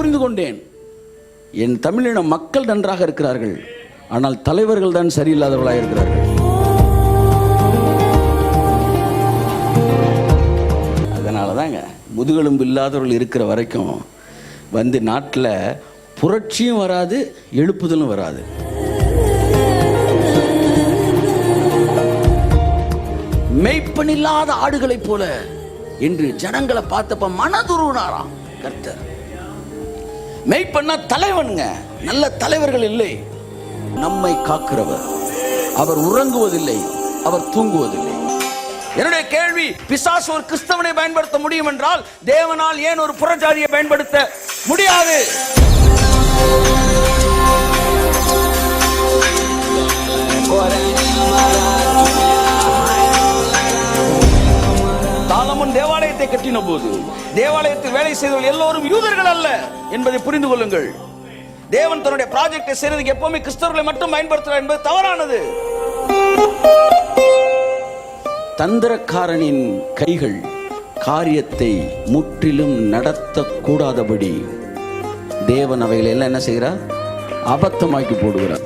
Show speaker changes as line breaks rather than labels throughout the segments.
புரிந்து கொண்டேன், என் தமிழின மக்கள் நன்றாக இருக்கிறார்கள், ஆனால் தலைவர்கள் தான் சரியில்லாதவர்களாக இருக்கிறார்கள். அதனால தாங்க முதுகெலும்பு இல்லாதவர்கள் இருக்கிற வரைக்கும் வந்து நாட்டில் புரட்சியும் வராது, எழுப்புதலும் வராது. மெய்ப்பனில்லாத ஆடுகளைப் போல என்று ஜனங்களை பார்த்தப்ப மனதுருனாராம் கர்த்தர். மெய்ப்பண்ணா தலைவனுங்க, நல்ல தலைவர்கள் இல்லை. நம்மை காக்கிறவர், அவர் உறங்குவதில்லை, அவர் தூங்குவதில்லை. என்னுடைய கேள்வி, பிசாசு ஒரு கிறிஸ்தவனை பயன்படுத்த முடியும் என்றால் தேவனால் ஏன் ஒரு புறஜாதியை பயன்படுத்த முடியாது? சாலமோன் தேவாலயத்தை கட்டின போது தேவாலயத்தில் வேலை செய்தவர்கள் எல்லோரும் யூதர்கள் அல்ல என்பதை புரிந்து கொள்ளுங்கள். தேவன் தன்னுடைய ப்ராஜெக்டை செய்யறதுக்கு எப்பவுமே கிறிஸ்தவர்களை மட்டும் பயன்படுத்துறார் என்பது தவறானது. தந்திரக்காரனின் கைகள் காரியத்தை முற்றிலும் நடத்தக்கூடாதபடி தேவன் அவைகளை எல்லாம் என்ன செய்கிறார்? அபத்தமாக்கி போடுகிறார்.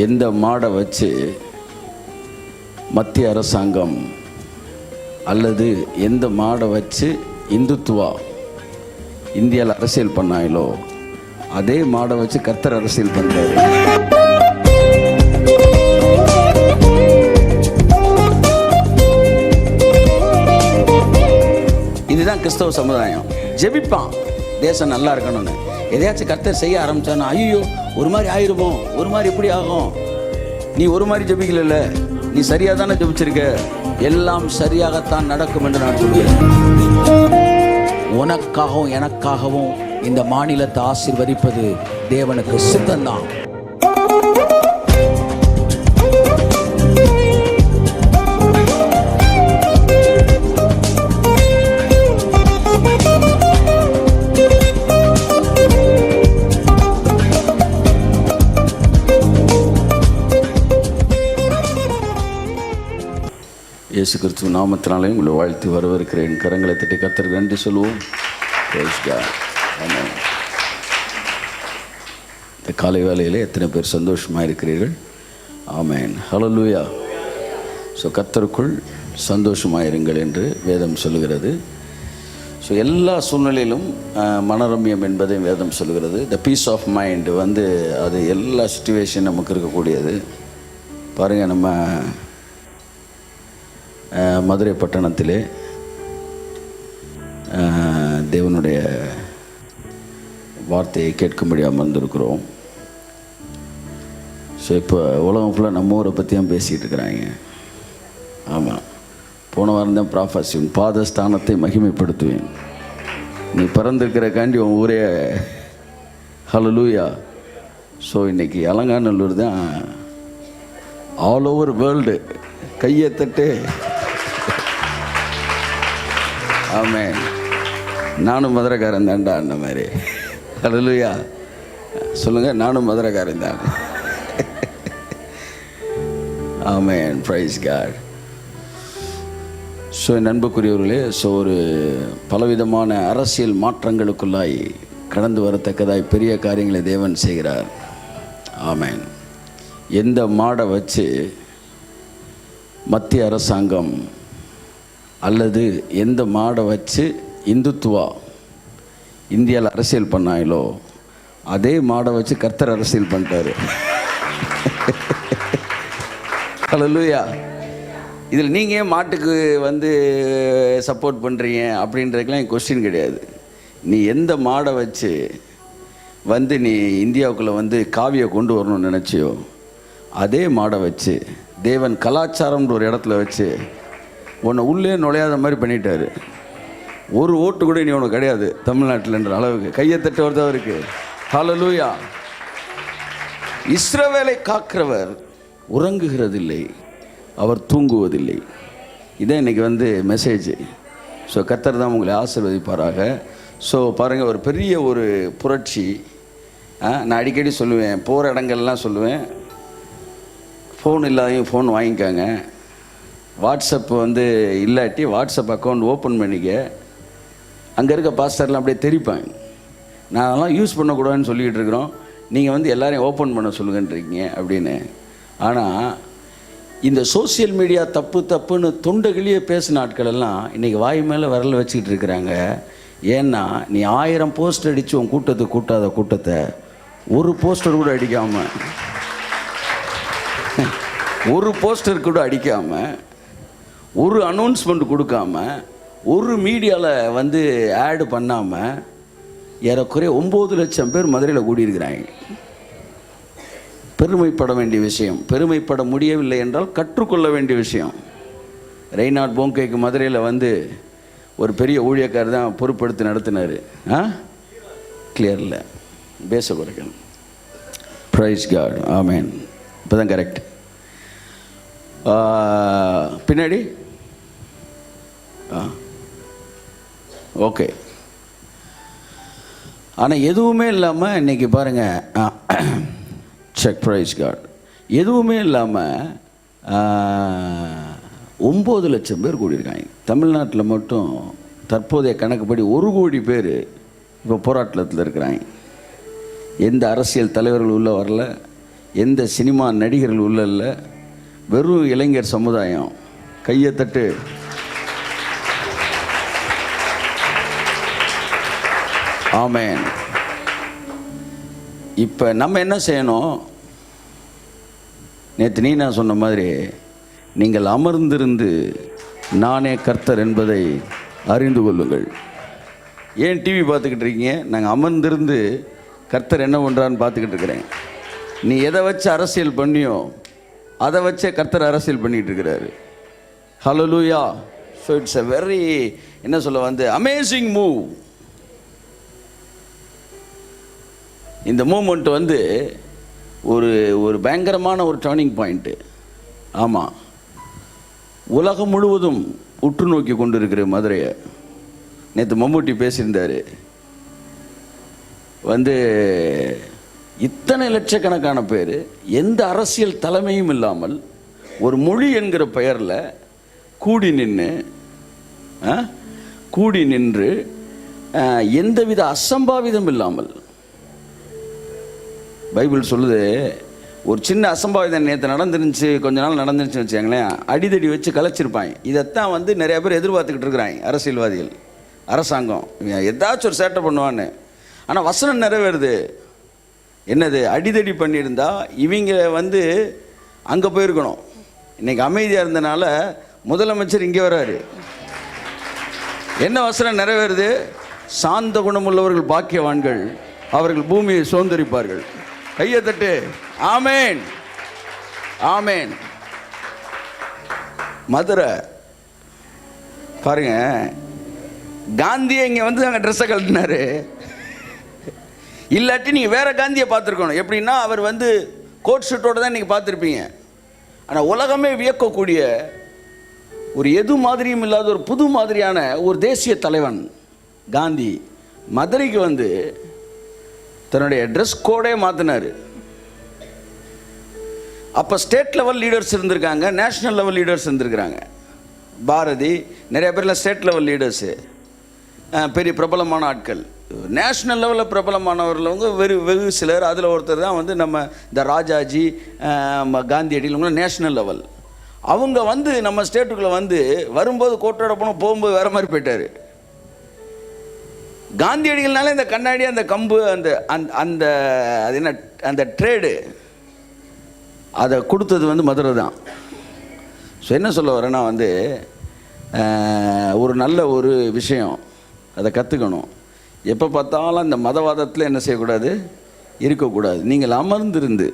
எந்த மாடை வச்சு மத்திய அரசாங்கம் அல்லது எந்த மாடை வச்சு இந்துத்துவா இந்தியாவில் அரசியல் பண்ணாங்களோ அதே மாடை வச்சு கர்த்தர் அரசியல் பண்றாரு. இதுதான் கிறிஸ்தவ சமுதாயம். ஜெபிப்பான் தேசம் நல்லா இருக்கணும்னு. எதையாச்சும் கர்த்தர் செய்ய ஆரம்பிச்சானா, ஐயோ ஒரு மாதிரி ஆயிருமோ, ஒரு மாதிரி எப்படி ஆகும், நீ ஒரு மாதிரி ஜெபிக்கல, நீ சரியா தானே ஜெபிச்சிருக்க, எல்லாம் சரியாகத்தான் நடக்கும் என்று நான் சொல்கிறேன். உனக்காகவும் எனக்காகவும் இந்த மாநிலத்தை ஆசீர்வதிப்பது தேவனுக்கு சித்தம்தான். இயேசு கிறிஸ்துவ நாமத்தினாலே உங்களை வாழ்த்து வரவேற்கிறேன். கரங்களை தட்டி கர்த்தருக்கு நன்றி சொல்லுவோம். இந்த காலை வேளையில் எத்தனை பேர் சந்தோஷமாக இருக்கிறீர்கள்? ஆமேன், ஹல்லேலூயா. ஸோ கர்த்தருக்குள் சந்தோஷமாக இருங்கள் என்று வேதம் சொல்லுகிறது. ஸோ எல்லா சூழ்நிலையிலும் மனரம்யம் என்பதை வேதம் சொல்லுகிறது. த பீஸ் ஆஃப் மைண்ட் வந்து அது எல்லா சிச்சுவேஷன் நமக்கு இருக்கக்கூடியது. பாருங்கள், நம்ம மதுரை பட்டணத்திலே தேவனுடைய வார்த்தையை கேட்கும்படி அமர்ந்திருக்கிறோம். ஸோ இப்போ உலகம் ஃபுல்லாக நம்ம ஊரை பற்றியும் பேசிகிட்டு இருக்கிறாங்க. ஆமாம், போன வாரம் தான் ப்ராஃபஸி, உன் பாதஸ்தானத்தை மகிமைப்படுத்துவேன், நீ பிறந்திருக்கிறக்காண்டி உன் ஊரே ஹல்லேலூயா. ஸோ இன்றைக்கி அலங்காநல்லூர் தான் ஆல் ஓவர் வேர்ல்டு கையை தட்டு. ஆமேன், நானும் மதுரைக்காரன் தான்டா அந்த மாதிரி. ஹல்லேலூயா சொல்லுங்கள், நானும் மதுரைக்காரன் தான். ஆமேன், பிரைஸ் காட். ஸோ என் அன்புக்குரியவர்களே, ஸோ ஒரு பலவிதமான அரசியல் மாற்றங்களுக்குள்ளாய் கடந்து வரத்தக்கதாய் பெரிய காரியங்களை தேவன் செய்கிறார். ஆமேன். எந்த மாடை வச்சு மத்திய அரசாங்கம் அல்லது எந்த மாடை வச்சு இந்துத்துவா இந்தியாவில் அரசியல் பண்ணாங்களோ அதே மாடை வச்சு கர்த்தர் அரசியல் பண்ணிட்டாரு. ஹல்லேலூயா. இதில் நீங்கள் ஏன் மாட்டுக்கு வந்து சப்போர்ட் பண்ணுறீங்க அப்படின்றதுக்கெலாம் என் கொஸ்டின் கிடையாது. நீ எந்த மாடை வச்சு வந்து நீ இந்தியாவுக்குள்ளே வந்து காவியை கொண்டு வரணும்னு நினச்சியோ அதே மாடை வச்சு தேவன் கலாச்சாரம்ன்ற ஒரு இடத்துல வச்சு உன்னை உள்ளே நுழையாத மாதிரி பண்ணிட்டாரு. ஒரு ஓட்டு கூட நீ உனக்கு கிடையாது தமிழ்நாட்டில்ன்ற அளவுக்கு கையை தட்ட வருதான் இருக்குது. ஹல்லேலூயா. இஸ்ரவேலை காக்கிறவர் உறங்குகிறதில்லை, அவர் தூங்குவதில்லை. இதான் இன்றைக்கி வந்து மெசேஜ். ஸோ கர்த்தர் தான் உங்களை ஆசீர்வதிப்பாராக. ஸோ பாருங்கள், ஒரு பெரிய ஒரு புரட்சி. நான் அடிக்கடி சொல்லுவேன், போகிற இடங்கள்லாம் சொல்லுவேன், ஃபோன் இல்லாதையும் ஃபோன் வாங்கிக்காங்க, வாட்ஸ்அப் வந்து இல்லாட்டி வாட்ஸ்அப் அக்கௌண்ட் ஓப்பன் பண்ணிக்க, அங்கே இருக்க பாஸ்டர்லாம் அப்படியே தெரிப்பாங்க. நான்லாம் யூஸ் பண்ணக்கூடாதுன்னு சொல்லிக்கிட்டு இருக்கிறோம், நீங்கள் வந்து எல்லாரையும் ஓப்பன் பண்ண சொல்லுங்கன்றீங்க அப்படின்னு. ஆனால் இந்த சோசியல் மீடியா தப்புன்னு தொண்டைகளையே பேசின ஆட்கள் எல்லாம் இன்றைக்கி வாய் மேலே விரல் வச்சுக்கிட்டு இருக்கிறாங்க. ஏன்னா நீ 1000 போஸ்டர் அடித்து உன் கூட்டத்துக்கு கூட்டாத கூட்டத்தை ஒரு போஸ்டர் கூட அடிக்காமல், ஒரு போஸ்டர் கூட அடிக்காமல், ஒரு அனௌன்ஸ்மெண்ட் கொடுக்காம, ஒரு மீடியாவில் வந்து ஆடு பண்ணாமல் ஏறக்குறைய 9 லட்சம் பேர் மதுரையில் கூடியிருக்கிறாங்க. பெருமைப்பட வேண்டிய விஷயம். பெருமைப்பட முடியவில்லை என்றால் கற்றுக்கொள்ள வேண்டிய விஷயம். ரெய்னார்ட் போங்கேக்கு மதுரையில் வந்து ஒரு பெரிய ஊழியக்காரர் தான் பொறுப்படுத்தி நடத்தினார். கிளியர் இல்லை, பேச குறைக்கணும். ப்ரைஸ் காட், ஆமேன். இப்போ தான் கரெக்ட். பின்னாடி ஓகே. ஆனால் எதுவுமே இல்லாமல் இன்றைக்கி பாருங்கள், செக் ப்ரைஸ் கார்டு எதுவுமே இல்லாமல் 9 லட்சம் பேர் கூடியிருக்காங்க. தமிழ்நாட்டில் மட்டும் தற்போதைய கணக்குப்படி 1 கோடி பேர் இப்போ போராட்டத்தில் இருக்கிறாங்க. எந்த அரசியல் தலைவர்கள் உள்ள வரல, எந்த சினிமா நடிகர்கள் உள்ள இல்லை, வெறும் இளைஞர் சமுதாயம். கையை தட்டு. ஆமேன். இப்போ நம்ம என்ன செய்யணும்? நேற்று நான் சொன்ன மாதிரி, நீங்கள் அமர்ந்திருந்து நானே கர்த்தர் என்பதை அறிந்து கொள்ளுங்கள். ஏன் டிவி பார்த்துக்கிட்டு இருக்கீங்க? நாங்கள் அமர்ந்திருந்து கர்த்தர் என்ன பண்ணுறான்னு பார்த்துக்கிட்டு இருக்கிறேன். நீ எதை வச்சு அரசியல் பண்ணியோ அதை வச்சே கர்த்தர் அரசியல் பண்ணிகிட்டு இருக்கிறாரு. ஹல்லேலூயா. ஸோ இட்ஸ் எ வெரி, என்ன சொல்ல வந்து, அமேசிங் மூவ். இந்த மூமெண்ட் வந்து ஒரு பயங்கரமான ஒரு டர்னிங் பாயிண்ட்டு. ஆமாம், உலகம் முழுவதும் உற்று நோக்கி கொண்டு இருக்கிற மதுரையை. நேற்று மம்முட்டி பேசியிருந்தார். வந்து இத்தனை லட்சக்கணக்கான பேர் எந்த அரசியல் தலைமையும் இல்லாமல் ஒரு மொழி என்கிற பெயரில் கூடி நின்று எந்தவித அசம்பாவிதம் இல்லாமல், பைபிள் சொல்லுது, ஒரு சின்ன அசம்பாவிதம் நேற்று நடந்துருந்துச்சு, கொஞ்ச நாள் நடந்துருச்சுன்னு வச்சுக்கோங்களேன், அடிதடி வச்சு கலைச்சிருப்பாங்க. இதைத்தான் வந்து நிறைய பேர் எதிர்பார்த்துக்கிட்டு இருக்கிறாங்க. அரசியல்வாதிகள், அரசாங்கம் ஏதாச்சும் ஒரு சேட்டை பண்ணுவான்னு. ஆனால் வசனம் நிறைவேறுது. என்னது? அடிதடி பண்ணியிருந்தா இவங்க வந்து அங்கே போயிருக்கணும். இன்றைக்கி அமைதியாக இருந்தனால முதலமைச்சர் இங்கே வராரு. என்ன வசனம் நிறைவேறுது? சாந்த குணமுள்ளவர்கள் பாக்கியவான்கள், அவர்கள் பூமியை சுதந்தரிப்பார்கள். கையை தட்டு. ஆமேன், ஆமேன். மதுரை பாருங்க, காந்தியை இங்கே வந்து அங்கே ட்ரெஸ்ஸை கழட்டினாரு. இல்லாட்டி நீங்கள் வேற காந்தியை பார்த்துருக்கணும். எப்படின்னா, அவர் வந்து கோட் ஷூட்டோடு தான் நீங்கள் பார்த்துருப்பீங்க. ஆனால் உலகமே வியக்கக்கூடிய ஒரு எது மாதிரியும் இல்லாத ஒரு புது மாதிரியான ஒரு தேசிய தலைவன் காந்தி மதுரைக்கு வந்து தன்னுடைய ட்ரெஸ் கோடே மாற்றினார். அப்போ ஸ்டேட் லெவல் லீடர்ஸ் இருந்திருக்காங்க, நேஷ்னல் லெவல் லீடர்ஸ் இருந்திருக்கிறாங்க. பாரதி, நிறைய பேர்லாம் ஸ்டேட் லெவல் லீடர்ஸு, பெரிய பிரபலமான ஆட்கள். நேஷ்னல் லெவலில் பிரபலமானவர்களவங்க வெகு சிலர். அதில் ஒருத்தர் தான் வந்து நம்ம இந்த ராஜாஜி, காந்தியடிகள், நேஷ்னல் லெவல். அவங்க வந்து நம்ம ஸ்டேட்டுக்குள்ளே வந்து வரும்போது கோட்டோட போனோம், போகும்போது வேறு மாதிரி போயிட்டார். காந்தியடிகள்னால இந்த கண்ணாடி, அந்த கம்பு, அந்த அந்த அது என்ன, அந்த ட்ரேடு அதை கொடுத்தது வந்து மதுரை தான். ஸோ என்ன சொல்ல வரேன்னா வந்து, ஒரு நல்ல ஒரு விஷயம், அதை கற்றுக்கணும். எப்போ பார்த்தாலும் அந்த மதவாதத்தில் என்ன செய்யக்கூடாது, இருக்கக்கூடாது. நீங்கள் அமர்ந்திருந்து,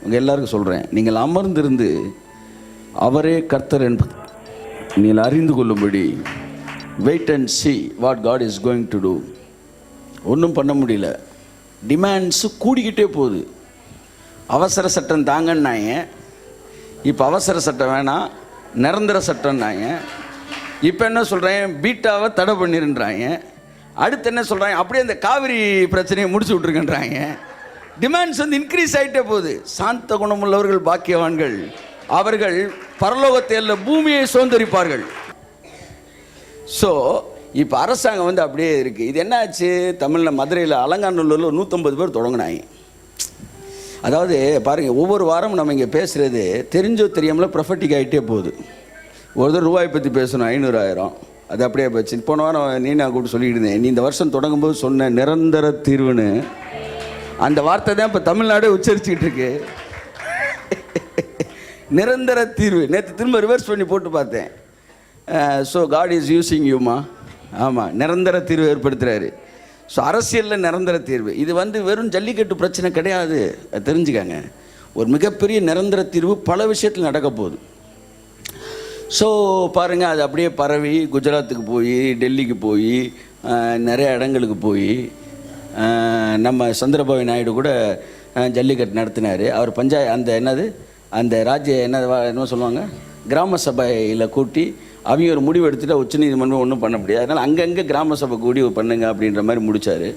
உங்கள் எல்லாருக்கும் சொல்கிறேன், நீங்கள் அமர்ந்திருந்து அவரே கர்த்தர் என்பது நீங்கள் அறிந்து கொள்ளும்படி wait and see what God is going to do. ஒன்றும் பண்ண முடியல. டிமாண்ட்ஸு கூடிக்கிட்டே போகுது. அவசர சட்டம் தாங்கன்னாங்க, இப்போ அவசர சட்டம் வேணாம், நிரந்தர சட்டம்னாங்க. இப்போ என்ன சொல்கிறேன், பீட்டாவை தடை பண்ணிருன்றாங்க. அடுத்து என்ன சொல்கிறாங்க, அப்படியே அந்த காவிரி பிரச்சனையை முடிச்சு விட்ருக்குன்றாங்க. டிமாண்ட்ஸ் வந்து இன்க்ரீஸ் ஆகிட்டே போகுது. சாந்த குணமுள்ளவர்கள் பாக்கியவான்கள், அவர்கள் பரலோகத்தை அல்ல பூமியை சுதந்தரிப்பார்கள். ஸோ இப்போ அரசாங்கம் வந்து அப்படியே இருக்குது. இது என்ன ஆச்சு, தமிழில் மதுரையில் அலங்காநல்லூரில் 150 பேர் தொடங்கினாங்க. அதாவது பாருங்கள், ஒவ்வொரு வாரமும் நம்ம இங்கே பேசுகிறது தெரிஞ்சோ தெரியாமல ப்ரொஃபட்டிக் ஆகிட்டே போகுது. ஒரு தடவை ரூபாய் பற்றி பேசணும் 500,000, அது அப்படியே போச்சு. போன வாரம் நீ நான் கூட சொல்லிட்டு இருந்தேன், நீ இந்த வருஷம் தொடங்கும்போது சொன்ன நிரந்தர தீர்வுன்னு அந்த வார்த்தை தான் இப்போ தமிழ்நாடே உச்சரிச்சுக்கிட்டு இருக்கு. நிரந்தர தீர்வு. நேற்று திரும்ப ரிவர்ஸ் பண்ணி போட்டு பார்த்தேன். ஸோ காட் இஸ் யூஸிங் யூமா. ஆமாம், நிரந்தர தீர்வு ஏற்படுத்துகிறாரு. ஸோ அரசியலில் நிரந்தர தீர்வு. இது வந்து வெறும் ஜல்லிக்கட்டு பிரச்சனை கிடையாது, தெரிஞ்சுக்காங்க. ஒரு மிகப்பெரிய நிரந்தர தீர்வு பல விஷயத்தில் நடக்க போகுது. ஸோ பாருங்கள், அது அப்படியே பரவி குஜராத்துக்கு போய், டெல்லிக்கு போய், நிறைய இடங்களுக்கு போய், நம்ம சந்திரபாபு நாயுடு கூட ஜல்லிக்கட்டு நடத்தினார். அவர் அந்த என்னது அந்த என்ன சொல்லுவாங்க, கிராம சபையில் கூட்டி அவங்க ஒரு முடிவு எடுத்துகிட்டு உச்சநீதிமன்றம் ஒன்றும் பண்ண முடியாது. அதனால் அங்கங்கே கிராம சபை கூடி பண்ணுங்க அப்படின்ற மாதிரி முடித்தார்.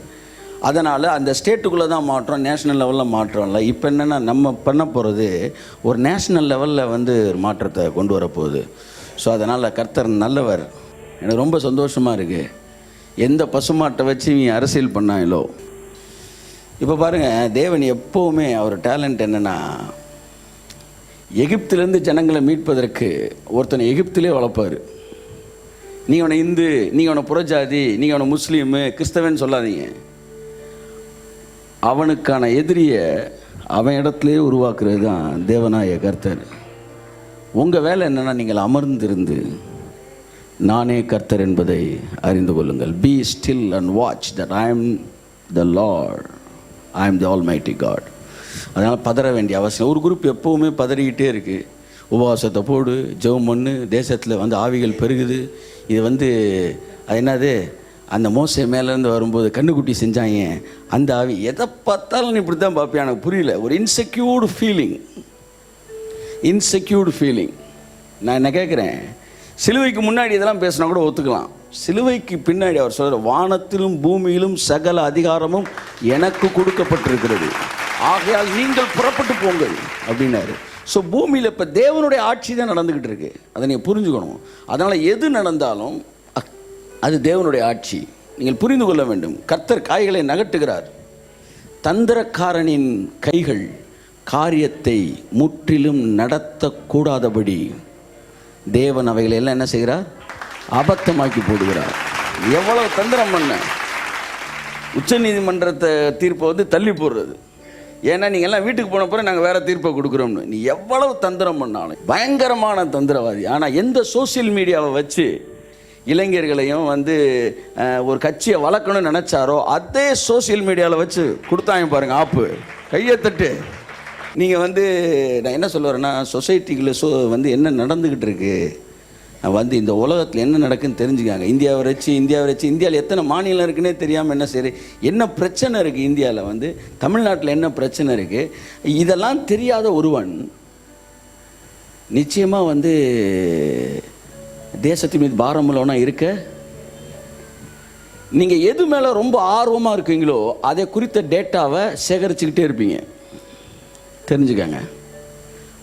அதனால் அந்த ஸ்டேட்டுக்குள்ளே தான் மாற்றம், நேஷ்னல் லெவலில் மாற்றம் இல்லை. இப்போ என்னென்னா நம்ம பண்ண போகிறது ஒரு நேஷ்னல் லெவலில் வந்து ஒரு மாற்றத்தை கொண்டு வரப்போகுது. ஸோ அதனால் கர்த்தர் நல்லவர். எனக்கு ரொம்ப சந்தோஷமாக இருக்குது. எந்த பசுமாட்டை வச்சு இவங்க அரசியல் பண்ணாங்களோ. இப்போ பாருங்கள், தேவன் எப்போவுமே அவர் டேலண்ட் என்னென்னா, எகிப்திலேருந்து ஜனங்களை மீட்பதற்கு ஒருத்தனை எகிப்திலே வளர்ப்பார். நீ அவனை இந்து, நீ அவனை புறஜாதி, நீ அவனை முஸ்லீமு, கிறிஸ்தவன் சொல்லாதீங்க. அவனுக்கான எதிரியை அவன் இடத்துலையே உருவாக்குறது தான் தேவனாய கர்த்தர். உங்கள் வேலை என்னென்னா, நீங்கள் அமர்ந்திருந்து நானே கர்த்தர் என்பதை அறிந்து கொள்ளுங்கள். Be still and watch that I am the Lord, I am the almighty God. அதனால் பதற வேண்டிய அவசியம். ஒரு குரூப் எப்போவுமே பதறிக்கிட்டே இருக்குது. உபவாசத்தை போடு, ஜெபம் பண்ணு, தேசத்தில் வந்து ஆவிகள் பெருகுது. இது வந்து அது என்னது, அந்த மோசை மேலேருந்து வரும்போது கண்ணுக்குட்டி செஞ்சாங்க, அந்த ஆவி எதை பார்த்தாலும் இப்படி தான் பார்ப்பேன். எனக்கு புரியல. ஒரு இன்செக்யூர்டு ஃபீலிங். நான் என்ன கேட்குறேன், சிலுவைக்கு முன்னாடி இதெல்லாம் பேசினா கூட ஒத்துக்கலாம். சிலுவைக்கு பின்னாடி அவர் சொல்கிற, வானத்திலும் பூமியிலும் சகல அதிகாரமும் எனக்கு கொடுக்கப்பட்டிருக்கிறது, ஆகையால் நீங்கள் புறப்பட்டு போங்கள் அப்படின்னாரு. ஸோ பூமியில் இப்போ தேவனுடைய ஆட்சி தான் நடந்துக்கிட்டு இருக்கு. அதை நீங்கள் புரிஞ்சுக்கணும். அதனால் எது நடந்தாலும் அது தேவனுடைய ஆட்சி, நீங்கள் புரிந்து கொள்ள வேண்டும். கர்த்தர் காய்களை நகட்டுகிறார். தந்திரக்காரனின் கைகள் காரியத்தை முற்றிலும் நடத்தக்கூடாதபடி தேவன் அவைகளை எல்லாம் என்ன செய்கிறார், அபத்தமாக்கி போடுகிறார். எவ்வளவு தந்திரம் பண்ண உச்ச நீதிமன்றத்தை தீர்ப்பை வந்து தள்ளி போடுறது. ஏன்னா நீங்கள் எல்லாம் வீட்டுக்கு போன பிறகு நாங்கள் வேறு தீர்ப்பை கொடுக்குறோம்னு. நீ எவ்வளவு தந்திரம் பண்ணாலும் பயங்கரமான தந்திரவாதி. ஆனால் எந்த சோசியல் மீடியாவை வச்சு இளைஞர்களையும் வந்து ஒரு கட்சியை வளர்க்கணும்னு நினச்சாரோ அதே சோசியல் மீடியாவில் வச்சு கொடுத்தாங்க பாருங்கள் ஆப்பு, கையை தட்டு. நீங்கள் வந்து நான் என்ன சொல்ல வரேன்னா, சொசைட்டிக்குள்ள வந்து என்ன நடந்துக்கிட்டு இருக்கு, வந்து இந்த உலகத்தில் என்ன நடக்குன்னு தெரிஞ்சுக்காங்க. இந்தியாவை வச்சு இந்தியாவில் எத்தனை மாநிலம் இருக்குன்னே தெரியாமல் என்ன சரி, என்ன பிரச்சனை இருக்குது இந்தியாவில், வந்து தமிழ்நாட்டில் என்ன பிரச்சனை இருக்குது, இதெல்லாம் தெரியாத ஒருவன் நிச்சயமாக வந்து தேசத்தின் மீது பாரமுள்ளவனா இருக்க. நீங்கள் எது மேலே ரொம்ப ஆர்வமாக இருக்கீங்களோ அதை குறித்த டேட்டாவை சேகரிச்சுக்கிட்டே இருப்பீங்க. தெரிஞ்சுக்கங்க.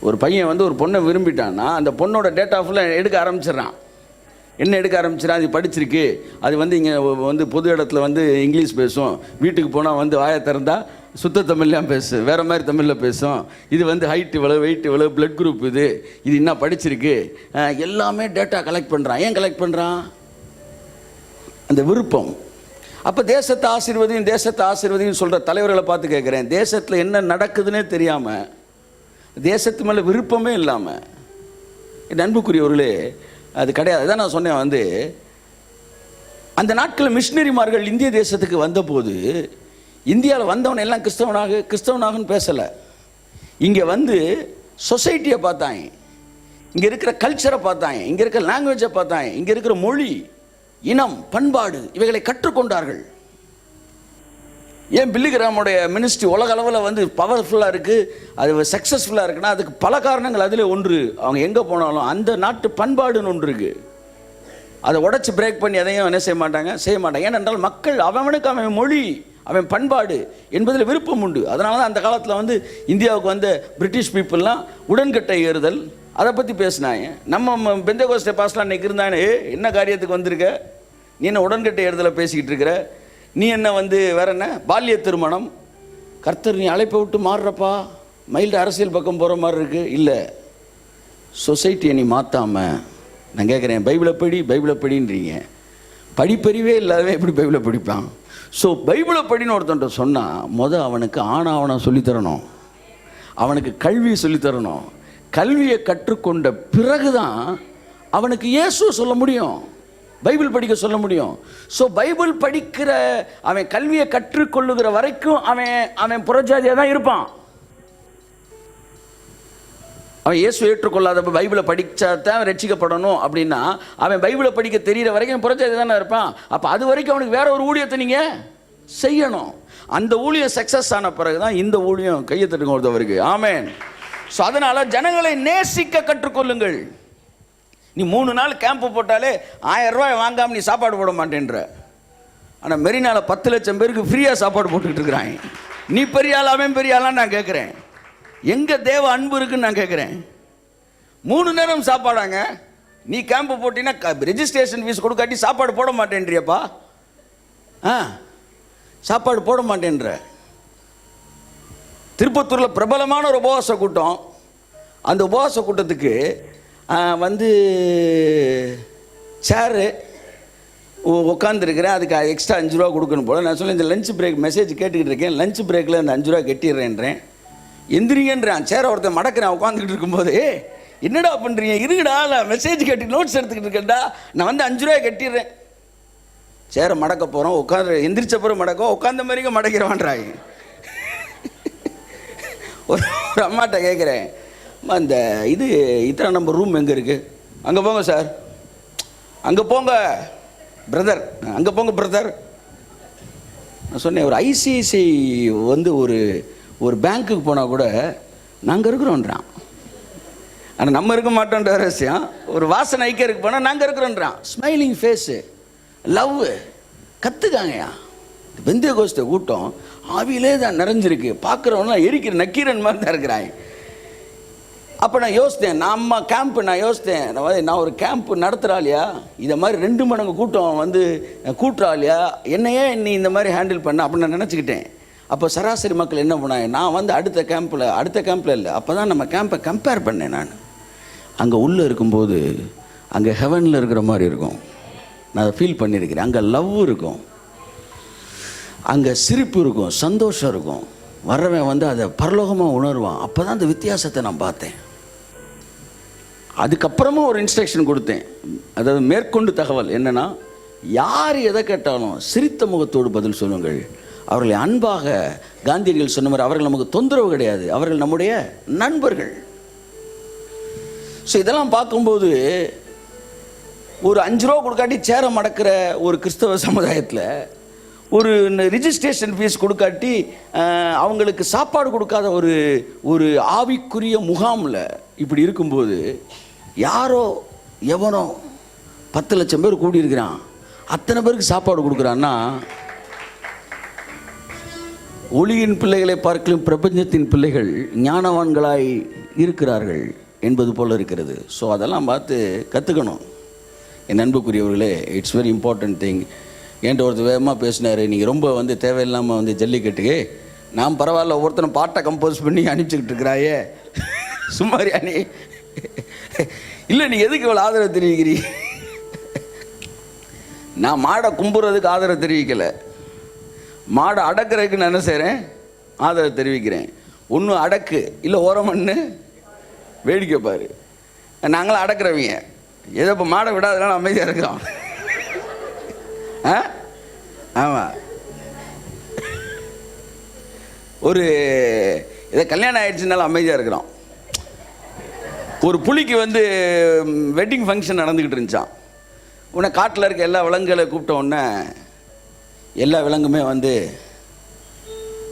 ஒரு பையன் வந்து ஒரு பொண்ணை விரும்பிட்டான்னா அந்த பொண்ணோட டேட்டா ஃபுல்லாக எடுக்க ஆரம்பிச்சிடறான். என்ன எடுக்க ஆரம்பிச்சிடறான், அது படிச்சிருக்கு, அது வந்து இங்கே வந்து பொது இடத்துல வந்து இங்கிலீஷ் பேசும், வீட்டுக்கு போனால் வந்து வாயை திறந்தால் சுத்த தமிழ்லாம் பேசும், வேறு மாதிரி தமிழில் பேசும், இது வந்து ஹைட் இவ்வளோ, வெயிட் இவ்வளோ, பிளட் குரூப் இது என்ன படிச்சிருக்கு, எல்லாமே டேட்டா கலெக்ட் பண்ணுறான். ஏன் கலெக்ட் பண்ணுறான்? அந்த விருப்பம். அப்போ தேசத்தை ஆசீர்வதின்னு சொல்கிற தலைவர்களை பார்த்து கேட்குறேன், தேசத்தில் என்ன நடக்குதுன்னே தெரியாமல், தேசத்து மேலே விருப்பமே இல்லாமல், அன்புக்குரியவர்களே அது கிடையாது. அதான் நான் சொன்னேன், வந்து அந்த நாட்களில் மிஷினரிமார்கள் இந்திய தேசத்துக்கு வந்தபோது இந்தியாவில் வந்தவன் எல்லாம் கிறிஸ்தவனாகன்னு பேசலை. இங்கே வந்து சொசைட்டியை பார்த்தாங்க, இங்கே இருக்கிற கல்ச்சரை பார்த்தாங்க, இங்கே இருக்கிற லாங்குவேஜை பார்த்தாங்க, இங்கே இருக்கிற மொழி, இனம், பண்பாடு, இவைகளை கற்றுக்கொண்டார்கள். ஏன் பில்லிகிராமுடைய மினிஸ்ட்ரி உலக அளவில் வந்து பவர்ஃபுல்லாக இருக்குது, அது சக்ஸஸ்ஃபுல்லாக இருக்குன்னா அதுக்கு பல காரணங்கள். அதில் ஒன்று, அவங்க எங்கே போனாலும் அந்த நாட்டு பண்பாடுன்னு ஒன்று இருக்குது. அதை உடச்சி பிரேக் பண்ணி அதையும் என்ன செய்ய மாட்டாங்க. ஏனென்றால் மக்கள் அவனுக்கு அவன் மொழி, அவன் பண்பாடு என்பதில் விருப்பம் உண்டு. அதனால தான் அந்த காலத்தில் வந்து இந்தியாவுக்கு வந்த பிரிட்டிஷ் பீப்புளெலாம் உடன்கட்டை ஏறுதல் அதை பற்றி பேசினாங்க. நம்ம பெந்தகோஸ்தே பாஸ்லாம் இன்றைக்கி இருந்தானே, என்ன காரியத்துக்கு வந்திருக்க, நீ என்ன உடன்கட்டை இடத்துல பேசிக்கிட்டு இருக்கிற? நீ என்ன வந்து வேற என்ன பால்ய திருமணம்? கர்த்தர் நீ அழைப்பை விட்டு மாறுறப்பா, மைல்டு அரசியல் பக்கம் போகிற மாதிரி இருக்கு. இல்லை, சொசைட்டியை நீ மாற்றாம நான் கேட்குறேன், பைபிளை படின்றீங்க. படிப்பறிவே இல்லாதவன் எப்படி பைபிளை படிப்பான்? ஸோ பைபிளை படின்னு ஒருத்தன்ட்ட சொன்னால் அவனுக்கு ஆணாவணம் சொல்லித்தரணும், அவனுக்கு கல்வி சொல்லித்தரணும். கல்வியை கற்றுக்கொண்ட பிறகுதான் அவனுக்கு இயேசு சொல்ல முடியும், பைபிள் படிக்க சொல்ல முடியும். ஸோ பைபிள் படிக்கிற அவன் கல்வியை கற்றுக்கொள்ளுகிற வரைக்கும் அவன் புறஜாதியாக தான் இருப்பான். அவன் இயேசு ஏற்றுக்கொள்ளாத பைபிளை படித்தாதான் ரட்சிக்கப்படணும் அப்படின்னா அவன் பைபிளை படிக்க தெரிகிற வரைக்கும் புறஜாதி தானே இருப்பான். அப்போ அது வரைக்கும் அவனுக்கு வேற ஒரு ஊழியத்தை நீங்கள் செய்யணும். அந்த ஊழியம் சக்ஸஸ் ஆன பிறகு தான் இந்த ஊழியம் கையை தட்டுங்க ஒருத்தவருக்கு. ஆமென். ஸோ அதனால் ஜனங்களை நேசிக்க கற்றுக்கொள்ளுங்கள். நீ 3 நாள் கேம்ப்பு போட்டாலே 1000 ரூபாய் வாங்காமல் நீ சாப்பாடு போட மாட்டேன்ற. ஆனால் மெரினால 10 லட்சம் பேருக்கு ஃப்ரீயாக சாப்பாடு போட்டுக்கிட்டு இருக்கிறாங்க. நீ பெரிய ஆளாமே பெரிய ஆளான்னு நான் கேட்குறேன். எங்கே தேவ அன்பு இருக்குன்னு நான் கேட்குறேன். 3 நேரம் சாப்பாடாங்க. நீ கேம்ப்பு போட்டினா ரெஜிஸ்ட்ரேஷன் ஃபீஸ் கொடுக்காட்டி சாப்பாடு போட மாட்டேன்றியப்பா. சாப்பாடு போட மாட்டேன்ற. திருப்பத்தூரில் பிரபலமான ஒரு உபவாச கூட்டம். அந்த உபவாச கூட்டத்துக்கு வந்து சேரு உட்காந்துருக்கிறேன், அதுக்கு எக்ஸ்ட்ரா 5 ரூபா கொடுக்கணும் போல். நான் சொல்ல இந்த லஞ்ச் பிரேக் மெசேஜ் கேட்டுக்கிட்டு இருக்கேன், லஞ்ச் பிரேக்கில் அந்த 5 ரூபா கட்டிடுறேன்றேன். எந்திரிங்கன்றான். சேரை ஒருத்தன் மடக்கிறேன். உட்காந்துக்கிட்டு இருக்கும்போது என்னடா பண்ணுறீங்க, இருங்கடா நான் மெசேஜ் கேட்டு நோட்ஸ் எடுத்துக்கிட்டு இருக்கேன்டா, நான் வந்து 5 ரூபாய் கட்டிடுறேன். சேரை மடக்க போகிறோம், உட்காந்து எந்திரிச்ச பிறகு மடக்க உட்காந்த மாதிரிங்க மடக்கிறவான்றாங்க. ஒரு அம்மாட்ட கேட்குறேன், அந்த இது இத்தனை நம்பர் ரூம் எங்கே இருக்குது? அங்கே போங்க சார், அங்கே போங்க பிரதர், அங்கே போங்க பிரதர். நான் சொன்னேன், ஒரு ஐசிஐசிஐ வந்து ஒரு பேங்க்குக்கு போனால் கூட நாங்கள் இருக்கிறோன்றான். ஆனால் நம்ம இருக்க மாட்டோன்ற ரகசியம். ஒரு வாசனை ஐக்கியருக்கு போனால் நாங்கள் இருக்கிறோன்றான். Smiling face, love. கற்றுக்காங்கயா. பெந்தேகோஸ்தே கூட்டம் ஆவியிலே தான் நிறைஞ்சிருக்கு. பார்க்குறவங்களாம் எரிக்கிற நக்கீரன் மாதிரி தான் இருக்கிறாங்க. அப்போ நான் யோசித்தேன், நான் யோசித்தேன், நான் ஒரு கேம்ப் நடத்துகிறாளியா, இதை மாதிரி 2 மடங்கு கூட்டம் வந்து கூட்டுறாளியா, என்னையே நீ இந்த மாதிரி ஹேண்டில் பண்ண அப்படின்னு நான் நினச்சிக்கிட்டேன். அப்போ சராசரி மக்கள் என்ன பண்ணாங்க, நான் வந்து அடுத்த கேம்பில் இல்லை, அப்போ தான் நம்ம கேம்பை கம்பேர் பண்ணேன். நான் அங்கே உள்ளே இருக்கும்போது அங்கே ஹெவனில் இருக்கிற மாதிரி இருக்கும். நான் அதை ஃபீல் பண்ணியிருக்கிறேன். அங்கே லவ் இருக்கும், அங்கே சிரிப்பு இருக்கும், சந்தோஷம் இருக்கும். வர்றவன் வந்து அதை பரலோகமாக உணர்வான். அப்போ தான் அந்த வித்தியாசத்தை நான் பார்த்தேன். அதுக்கப்புறமா ஒரு இன்ஸ்ட்ரக்ஷன் கொடுத்தேன். அதாவது மேற்கொண்டு தகவல் என்னென்னா, யார் எதை கேட்டாலும் சிரித்த முகத்தோடு பதில் சொல்லுங்கள். அவர்களை அன்பாக, காந்தியடிகள் சொன்ன மாதிரி, அவர்கள் நமக்கு தொந்தரவு கிடையாது, அவர்கள் நம்முடைய நண்பர்கள். ஸோ இதெல்லாம் பார்க்கும்போது ஒரு 5 ரூபா கொடுக்காட்டி சேர மடக்கிற ஒரு கிறிஸ்தவ சமுதாயத்தில், ஒரு ரிஜிஸ்ட்ரேஷன் ஃபீஸ் கொடுக்காட்டி அவங்களுக்கு சாப்பாடு கொடுக்காத ஒரு ஆவிக்குரிய முகாமில் இப்படி இருக்கும்போது, யாரோ எவனோ 10 லட்சம் பேர் கூடியிருக்கிறான், அத்தனை பேருக்கு சாப்பாடு கொடுக்குறான்னா, ஒளியின் பிள்ளைகளை பார்க்கலும் பிரபஞ்சத்தின் பிள்ளைகள் ஞானவான்களாய் இருக்கிறார்கள் என்பது போல் இருக்கிறது. ஸோ அதெல்லாம் பார்த்து கற்றுக்கணும். என் அன்புக்குரியவர்களே, இட்ஸ் வெரி இம்பார்ட்டன்ட் திங். என்கிட்ட ஒருத்தர் வேகமாக பேசினார், நீங்கள் ரொம்ப வந்து தேவையில்லாமல் வந்து ஜல்லிக்கட்டுக்கு, நான் பரவாயில்ல, ஒவ்வொருத்தரும் பாட்டை கம்போஸ் பண்ணி அனுப்பிச்சிக்கிட்டு இருக்கிறாயே, சும்மாரி அணி இல்லை, நீ எதுக்கு இவ்வளோ ஆதரவு தெரிவிக்கிறீங்க? நான் மாடை கும்புறதுக்கு ஆதரவு தெரிவிக்கலை, மாடை அடக்கிறதுக்கு நான் என்ன செய்கிறேன், ஆதரவு தெரிவிக்கிறேன். ஒன்று அடக்கு, இல்லை ஓரமண்ணு வேடிக்கை பாரு. நாங்களாம் அடக்கிறவங்க, ஏதோ இப்போ மாடை விடாதனால அமைதியாக இருக்கிறோம். ஆமாம், ஒரு இதை கல்யாணம் ஆயிடுச்சுனாலும் அமைதியாக இருக்கிறோம். ஒரு புலிக்கு வந்து வெட்டிங் ஃபங்க்ஷன் நடந்துக்கிட்டு இருந்துச்சான். உடனே காட்டில் இருக்க எல்லா விலங்குகளை கூப்பிட்ட உடனே எல்லா விலங்குமே வந்து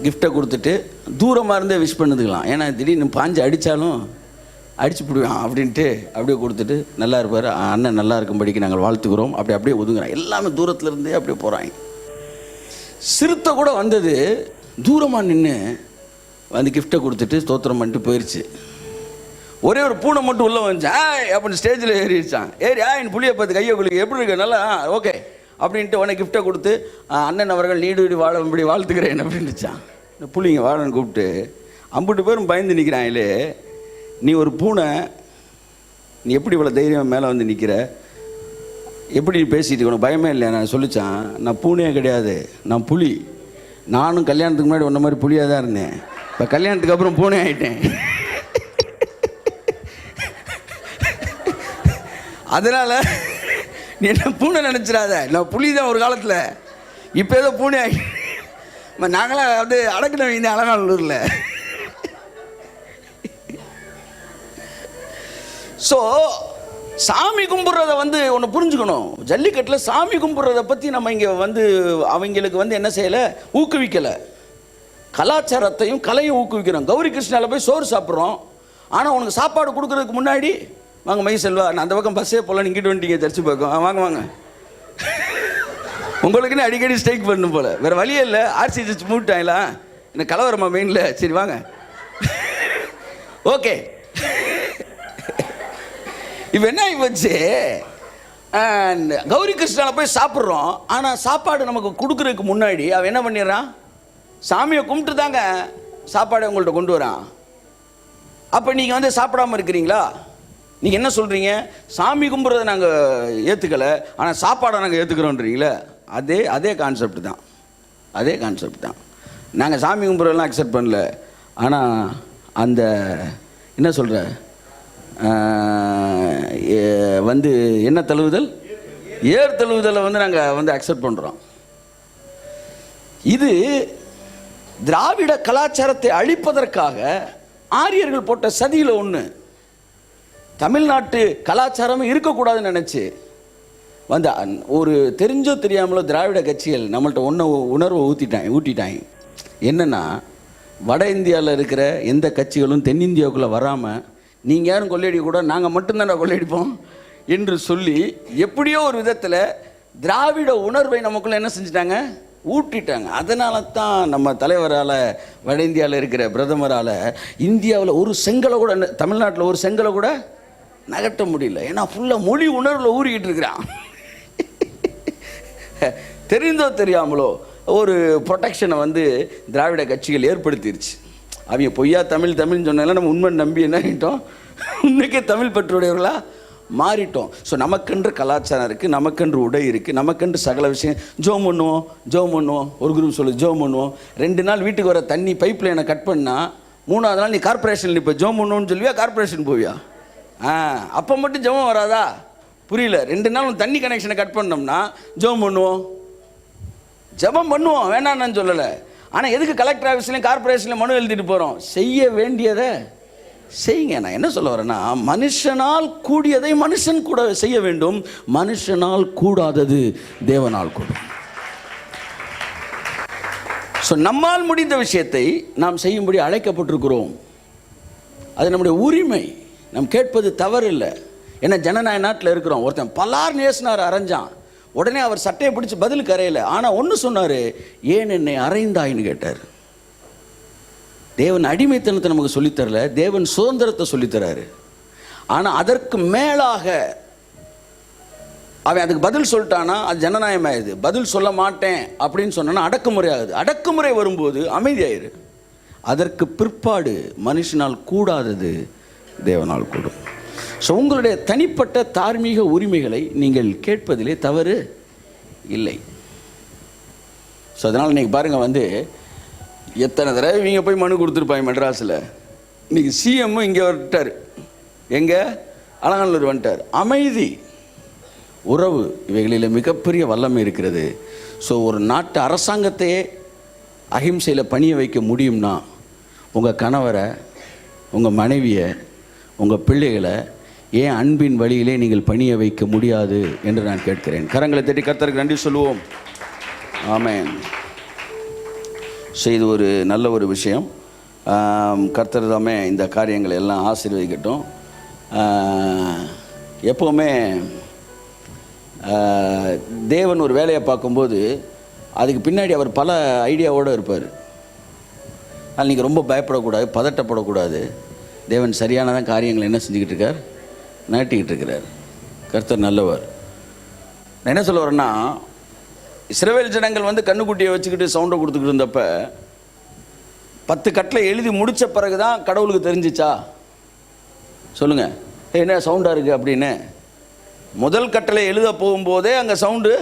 கிஃப்டை கொடுத்துட்டு தூரமாக இருந்தே விஷ் பண்ணுதுக்கலாம். ஏன்னா திடீர்னு பாஞ்சு அடித்தாலும் அடிச்சு பிடுவான் அப்படின்ட்டு அப்படியே கொடுத்துட்டு, நல்லா இருப்பார் அண்ணன், நல்லா இருக்கும்படிக்கு நாங்கள் வாழ்த்துக்கிறோம், அப்படியே ஒதுங்குறான். எல்லாமே தூரத்தில் இருந்தே அப்படியே போகிறாங்க. சிறுத்தை கூட வந்தது, தூரமாக நின்று வந்து கிஃப்டை கொடுத்துட்டு ஸ்தோத்திரம் பண்ணிட்டு போயிடுச்சு. ஒரே ஒரு பூனை மட்டும் உள்ளே வந்துச்சான், அப்படின்னு ஸ்டேஜில் ஏறிடுச்சான். ஏறி என் புளியை பார்த்து கையை குளிக்க எப்படி இருக்கு, நல்லா ஓகே அப்படின்ட்டு உடனே கிஃப்ட்டை கொடுத்து அண்ணன் அவர்கள் நீடு வீடு வாழ இப்படி வாழ்த்துக்கிறேன் அப்படின்னுச்சான். இந்த புள்ளிங்க வாழன்னு கூப்பிட்டு அம்புட்டு பேரும் பயந்து நிற்கிறாங்களே, நீ ஒரு பூனை, நீ எப்படி இவ்வளோ தைரியம் மேலே வந்து நிற்கிற, எப்படி பேசிட்டு உனக்கு பயமே இல்லையா? நான் சொல்லிச்சான், நான் பூனையே கிடையாது, நான் புலி. நானும் கல்யாணத்துக்கு முன்னாடி உன்ன மாதிரி புலியாக தான் இருந்தேன், இப்போ கல்யாணத்துக்கு அப்புறம் பூனை ஆகிட்டேன். அதனால் நீ என்ன பூனை நினச்சிடாத, நான் புலி தான் ஒரு காலத்தில், இப்போ ஏதோ பூனை ஆகி நாங்களாம் வந்து அடக்கின வைந்த அலங்காநல்லூரில். ஸோ சாமி கும்பிட்றத வந்து ஒன்று புரிஞ்சுக்கணும். ஜல்லிக்கட்டில் சாமி கும்பிட்றத பற்றி நம்ம இங்கே வந்து அவங்களுக்கு வந்து என்ன செய்யலை, ஊக்குவிக்கலை. கலாச்சாரத்தையும் கலையும் ஊக்குவிக்கிறோம். கௌரி கிருஷ்ணாவில் போய் சோறு சாப்பிட்றோம், ஆனால் உனக்கு சாப்பாடு கொடுக்குறதுக்கு முன்னாடி வாங்க மை செல்வா, நான் அந்த பக்கம் பஸ்ஸே போகல, நீங்கிட்டு வந்துட்டீங்க சர்ச்சு பக்கம், வாங்க வாங்க உங்களுக்குன்னு அடிக்கடி ஸ்ட்ரைக் பண்ணும் போல், வேறு வழியே இல்லை. ஆர்சி சர்ச் மூட்டாங்களா, இந்த கலவரமா மெயினில், சரி வாங்க ஓகே. இப்போ என்ன ஆகிப்போச்சு, கௌரி கிருஷ்ணாவில் போய் சாப்பிட்றோம், ஆனால் சாப்பாடு நமக்கு கொடுக்குறதுக்கு முன்னாடி அவன் என்ன பண்ணிடுறான், சாமியை கும்பிட்டு தாங்க சாப்பாடை உங்கள்கிட்ட கொண்டு வரான். அப்போ நீங்கள் வந்து சாப்பிடாமல் இருக்கிறீங்களா? நீங்கள் என்ன சொல்கிறீங்க, சாமி கும்பிட்றத நாங்கள் ஏற்றுக்கலை, ஆனால் சாப்பாடை நாங்கள் ஏற்றுக்கிறோன்றீங்களே. அதே கான்செப்ட் தான், அதே கான்செப்ட் தான். நாங்கள் சாமி கும்பிட்றதெல்லாம் அக்செப்ட் பண்ணல, ஆனால் அந்த என்ன சொல்கிற வந்து என்ன தழுவுதல், ஏர் தழுவுதலை வந்து நாங்கள் வந்து அக்செப்ட் பண்ணுறோம். இது திராவிட கலாச்சாரத்தை அழிப்பதற்காக ஆரியர்கள் போட்ட சதியில் ஒன்று. தமிழ்நாட்டு கலாச்சாரம் இருக்கக்கூடாதுன்னு நினச்சி வந்து ஒரு தெரிஞ்சோ தெரியாமலோ திராவிட கட்சிகள் நம்மள்ட்ட உணர்வை ஊட்டிட்டாங்க. என்னென்னா, வட இந்தியாவில் இருக்கிற எந்த கட்சிகளும் தென்னிந்தியாவுக்குள்ளே வராமல் நீங்கள் யாரும் கொள்ளையடி கூட, நாங்கள் மட்டும்தான் கொள்ளையடிப்போம் என்று சொல்லி எப்படியோ ஒரு விதத்தில் திராவிட உணர்வை நமக்குள்ளே என்ன செஞ்சிட்டாங்க, ஊட்டிட்டாங்க. அதனால தான் நம்ம தலைவரால், வட இந்தியாவில் இருக்கிற பிரதமரால் இந்தியாவில் ஒரு செங்கலை கூட, தமிழ்நாட்டில் ஒரு செங்கலை கூட நகட்ட முடியல. ஏன்னா ஃபுல்லாக மொழி உணர்வில் ஊறிக்கிட்டு இருக்கிறான். தெரிந்தோ தெரியாமலோ ஒரு ப்ரொடெக்ஷனை வந்து திராவிட கட்சிகள் ஏற்படுத்திடுச்சு. அவங்க பொய்யா தமிழ்னு சொன்னாலும் நம்ம உண்மை நம்பி என்ன ஆகிட்டோம், உண்மைக்கே தமிழ் பற்றுடையவர்களாக மாறிட்டோம். ஸோ நமக்கென்று கலாச்சாரம் இருக்குது, நமக்கென்று உடை இருக்குது, நமக்கென்று சகல விஷயம். ஜோம் பண்ணுவோம், ஒரு குரூப் சொல்லு ஜோம் பண்ணுவோம். 2 நாள் வீட்டுக்கு வர தண்ணி பைப் லைனை கட் பண்ணால் 3ஆவது நாள் நீ கார்பரேஷன் இப்போ ஜோம் பண்ணுவோன்னு சொல்லுவியா, கார்பரேஷன் போவியா? அப்போ மட்டும் ஜெபம் வராதா? புரியல. 2 நாள் தண்ணி கனெக்ஷனை கட் பண்ணோம்னா ஜெபம் பண்ணுவோம், ஜெபம் பண்ணுவோம், வேணாம் நான் சொல்லலை. ஆனால் எதுக்கு கலெக்டர் ஆஃபீஸ்லையும் கார்பரேஷன்லையும் மனு எழுதிட்டு போகிறோம்? செய்ய வேண்டியதை செய்யுங்க. நான் என்ன சொல்ல வரேன்னா, மனுஷனால் கூடியதை மனுஷன் கூட செய்ய வேண்டும், மனுஷனால் கூடாதது தேவனால் கூடும். ஸோ நம்மால் முடிந்த விஷயத்தை நாம் செய்யும்படி அழைக்கப்பட்டிருக்கிறோம். அது நம்முடைய உரிமை. நம்ம கேட்பது தவறு இல்லை. ஏன்னா ஜனநாயக நாட்டில் இருக்கிறோம். ஒருத்தன் பலார் நேசினார், அரைஞ்சான், உடனே அவர் சட்டையை பிடிச்சி பதில் கரையில. ஆனால் ஒன்று சொன்னார், ஏன் என்னை அரைந்தாயின்னு கேட்டார். தேவன் அடிமைத்தனத்தை நமக்கு சொல்லித்தரல, தேவன் சுதந்திரத்தை சொல்லித்தராரு. ஆனால் அதற்கு மேலாக அவன் அதுக்கு பதில் சொல்லிட்டானா அது ஜனநாயகமாகுது. பதில் சொல்ல மாட்டேன் அப்படின்னு சொன்னா அடக்குமுறை ஆகுது. அடக்குமுறை வரும்போது அமைதியாயிரு. அதற்கு பிற்பாடு மனுஷனால் கூடாதது தேவனால் கூடும். ஸோ உங்களுடைய தனிப்பட்ட தார்மீக உரிமைகளை நீங்கள் கேட்பதிலே தவறு இல்லை. ஸோ அதனால் இன்றைக்கி பாருங்கள், வந்து எத்தனை தடவை இவங்க போய் மனு கொடுத்துருப்பாங்க மெட்ராஸில். இன்றைக்கி சிஎம்மும் இங்கே வந்துட்டார், எங்கே அலங்காநல்லூர் வந்துட்டார். அமைதி, உறவு, இவைகளில் மிகப்பெரிய வல்லமை இருக்கிறது. ஸோ ஒரு நாட்டு அரசாங்கத்தையே அஹிம்சையில் பணிய வைக்க முடியும்னா, உங்கள் கணவரை, உங்கள் மனைவியை, உங்கள் பிள்ளைகளை ஏன் அன்பின் வழியிலே நீங்கள் பணிய வைக்க முடியாது என்று நான் கேட்கிறேன். கரங்களை தட்டி கர்த்தருக்கு நன்றி சொல்லுவோம். ஆமென். ஸோ இது ஒரு நல்ல ஒரு விஷயம். கர்த்தர் தாமே இந்த காரியங்களை எல்லாம் ஆசீர்வதிக்கட்டும். எப்போவுமே தேவன் ஒரு வேலையை பார்க்கும்போது அதுக்கு பின்னாடி அவர் பல ஐடியாவோடு இருப்பார். அதனால் நீங்கள் ரொம்ப பயப்படக்கூடாது, பதட்டப்படக்கூடாது. தேவன் சரியானதான் காரியங்களை என்ன செஞ்சுக்கிட்டு இருக்கார், நாட்டிக்கிட்டு இருக்கிறார். கர்த்தர் நல்லவர். நான் என்ன சொல்ல வரேன்னா, இஸ்ரவேல் ஜனங்கள் வந்து கண்ணுக்குட்டியை வச்சுக்கிட்டு சவுண்டை கொடுத்துக்கிட்டு இருந்தப்ப 10 கட்டளை எழுதி முடித்த பிறகு தான் கடவுளுக்கு தெரிஞ்சிச்சா? சொல்லுங்கள். என்ன சவுண்டாக இருக்குது அப்படின்னு முதல் கட்டளை எழுத போகும்போதே அங்கே சவுண்டு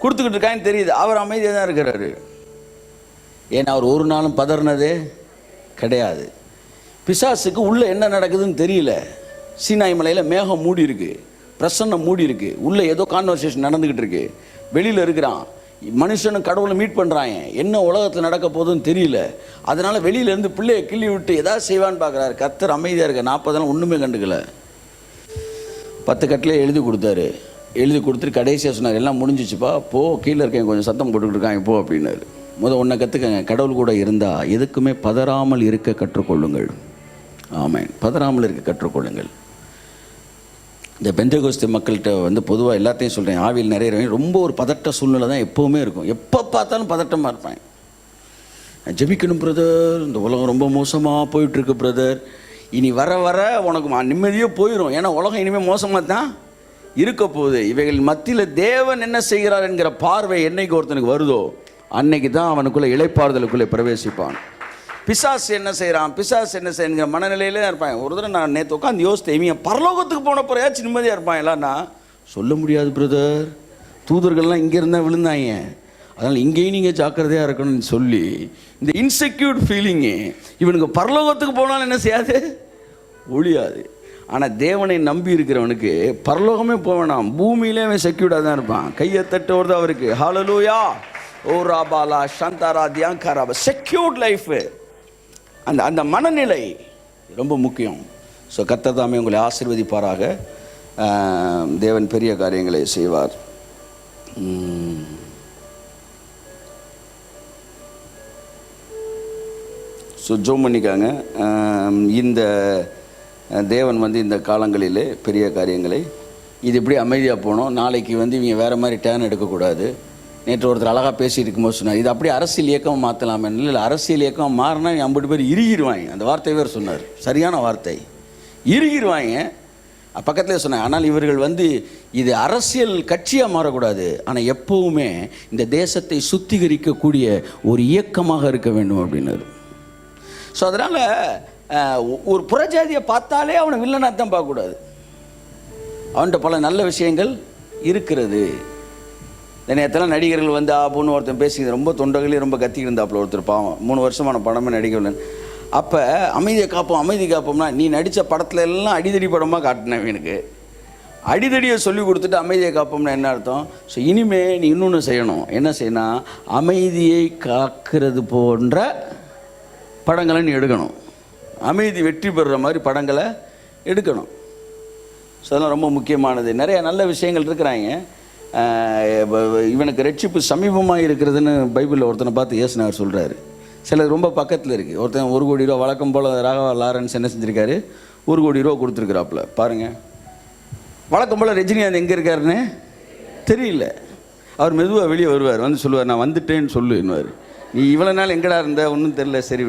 கொடுத்துக்கிட்டு இருக்கான்னு தெரியுது. அவர் அமைதியாக தான் இருக்கிறாரு. ஏன்னா அவர் ஒரு நாளும் பதறினதே கிடையாது. பிசாசுக்கு உள்ளே என்ன நடக்குதுன்னு தெரியல. சீனாய் மலையில் மேகம் மூடி இருக்கு, பிரசன்னம் மூடி இருக்கு, உள்ளே ஏதோ கான்வர்சேஷன் நடந்துக்கிட்டு இருக்கு. வெளியில் இருக்கிறான் மனுஷனும் கடவுளை மீட் பண்ணுறாங்க. என்ன உலகத்தில் நடக்க போகுதுன்னு தெரியல. அதனால் வெளியிலேருந்து பிள்ளையை கிள்ளி விட்டு ஏதாவது செய்வான்னு பார்க்குறாரு. கர்த்தர் அமைதியாக இருக்க 40 நாள் ஒன்றுமே கண்டுக்கல. 10 கட்டளையை எழுதி கொடுத்தாரு. எழுதி கொடுத்துட்டு கடைசியாக சொன்னார், எல்லாம் முடிஞ்சிச்சுப்பா, போ, கீழே இருக்கேன், கொஞ்சம் சத்தம் போட்டுக்கிட்டு இருக்காங்க, போ அப்படின்னாரு. ஒன்றை கற்றுக்கங்க, கடவுள் கூட இருந்தால் எதுக்குமே பதறாமல் இருக்க கற்றுக்கொள்ளுங்கள். ஆமென். பதறாமல் இருக்க கற்றுக்கொள்ளுங்கள். இந்த பெந்தகோஸ்து மக்கள்கிட்ட வந்து பொதுவாக எல்லாத்தையும் சொல்கிறேன், ஆவியில் நிறைய ரொம்ப ஒரு பதட்ட சூழ்நிலை தான் எப்போவுமே இருக்கும். எப்போ பார்த்தாலும் பதட்டமாக இருப்பேன். ஜெபிக்கணும் பிரதர், இந்த உலகம் ரொம்ப மோசமாக போயிட்டுருக்கு பிரதர், இனி வர வர உனக்கு நிம்மதியே போயிடும், ஏன்னா உலகம் இனிமேல் மோசமாக தான் இருக்க போகுது. இவைகள் மத்தியில் தேவன் என்ன செய்கிறார் என்கிற பார்வை என்னைக்கு ஒருத்தனுக்கு வருதோ அன்னைக்கு தான் அவனுக்குள்ளே இளைப்பாறுதலுக்குள்ளே பிரவேசிப்பான். பிசாசு என்ன செய்கிறான், பிசாசு என்ன செய்யுங்கிற மனநிலையிலே இருப்பான். ஒரு தடவை நான் நேற்று உட்காந்து யோசித்தேன், இவங்க பரலோகத்துக்கு போன பிறயாச்சும் நிம்மதியாக இருப்பான். இல்லைன்னா சொல்ல முடியாது பிரதர், தூதர்கள்லாம் இங்கே இருந்தால் விழுந்தாங்க, அதனால் இங்கேயும் நீங்கள் ஜாக்கிரதையாக இருக்கணும்னு சொல்லி இந்த இன்செக்யூர்ட் ஃபீலிங்கு இவனுக்கு பரலோகத்துக்கு போனாலும் என்ன செய்யாது, ஒழியாது. ஆனால் தேவனை நம்பி இருக்கிறவனுக்கு பரலோகமே போக வேணாம், பூமியிலே அவன் செக்யூர்டாக தான் இருப்பான். கையை தட்டோடு தான் அவருக்கு. ஹalleluya, ஓ ராபாலா சந்தாரா தியாங்காரா, செக்யூர்ட் லைஃபு. அந்த அந்த மனநிலை ரொம்ப முக்கியம். ஸோ கர்த்தர் தாமே உங்களை ஆசீர்வதிப்பாராக. தேவன் பெரிய காரியங்களை செய்வார். ஸோ ஜோம் பண்ணிக்காங்க. இந்த தேவன் வந்து இந்த காலங்களிலே பெரிய காரியங்களை, இது இப்படி அமைதியாக போனோம், நாளைக்கு வந்து இவங்க வேறு மாதிரி டேர்ன் எடுக்கக்கூடாது. நேற்று ஒருத்தர் அழகாக பேசிட்டு இருக்கும்போது சொன்னார், இது அப்படியே அரசியல் இயக்கம் மாற்றலாமே. இல்லை, அரசியல் இயக்கம் மாறினா 50 பேர் இறுகிடுவாங்க. அந்த வார்த்தை வேறு சொன்னார், சரியான வார்த்தை, இறுகிடுவாங்க. பக்கத்துலேயே சொன்னாங்க, ஆனால் இவர்கள் வந்து இது அரசியல் கட்சியாக மாறக்கூடாது, ஆனால் எப்போவுமே இந்த தேசத்தை சுத்திகரிக்கக்கூடிய ஒரு இயக்கமாக இருக்க வேண்டும் அப்படின்னாரு. ஸோ அதனால் ஒரு புறஜாதியை பார்த்தாலே அவனை வில்லனாக தான் பார்க்கக்கூடாது. அவன்கிட்ட பல நல்ல விஷயங்கள் இருக்கிறது. இந்த நேரத்தில் நடிகர்கள் வந்து ஆப்புன்னு ஒருத்தன் பேசிக்கிது, ரொம்ப தொண்டைகளே ரொம்ப கத்திக்கிட்டு இருந்தாப்புல ஒருத்தர், பாவம் 3 வருஷமான படமே நடிக்கவில்லைன்னு. அப்போ அமைதியை காப்போம் அமைதி காப்போம்னா, நீ நடித்த படத்துல எல்லாம் அடிதடி படமாக காட்டினேன், எனக்கு அடிதடியை சொல்லி கொடுத்துட்டு அமைதியை காப்போம்னா என்ன அர்த்தம்? ஸோ இனிமே நீ இன்னொன்று செய்யணும். என்ன செய்யணும்? அமைதியை காக்கிறது போன்ற படங்களை நீ எடுக்கணும். அமைதி வெற்றி பெறுற மாதிரி படங்களை எடுக்கணும். ஸோ அதெல்லாம் ரொம்ப முக்கியமானது. நிறைய நல்ல விஷயங்கள் இருக்கிறாங்க. இவனுக்கு ரட்சிப்பு சமீபமாக இருக்கிறதுன்னு பைபிளில் ஒருத்தனை பார்த்து இயேசுநாதர் சொல்கிறாரு. சிலர் ரொம்ப பக்கத்தில் இருக்குது. ஒருத்தன் 1 கோடி ரூபா, வழக்கம் போல் ராகவா லாரன்ஸ் என்ன செஞ்சுருக்காரு, 1 கோடி ரூபா கொடுத்துருக்குறாப்புல. பாருங்கள், வழக்கம் போல் ரஜினிகாந்த் எங்கே இருக்காருன்னு தெரியல. அவர் மெதுவாக வெளியே வருவார், வந்து சொல்லுவார், நான் வந்துட்டேன்னு சொல்லுவார். நீ இவ்வளோ நாள் எங்கடா இருந்த, ஒன்றும் தெரில. சரி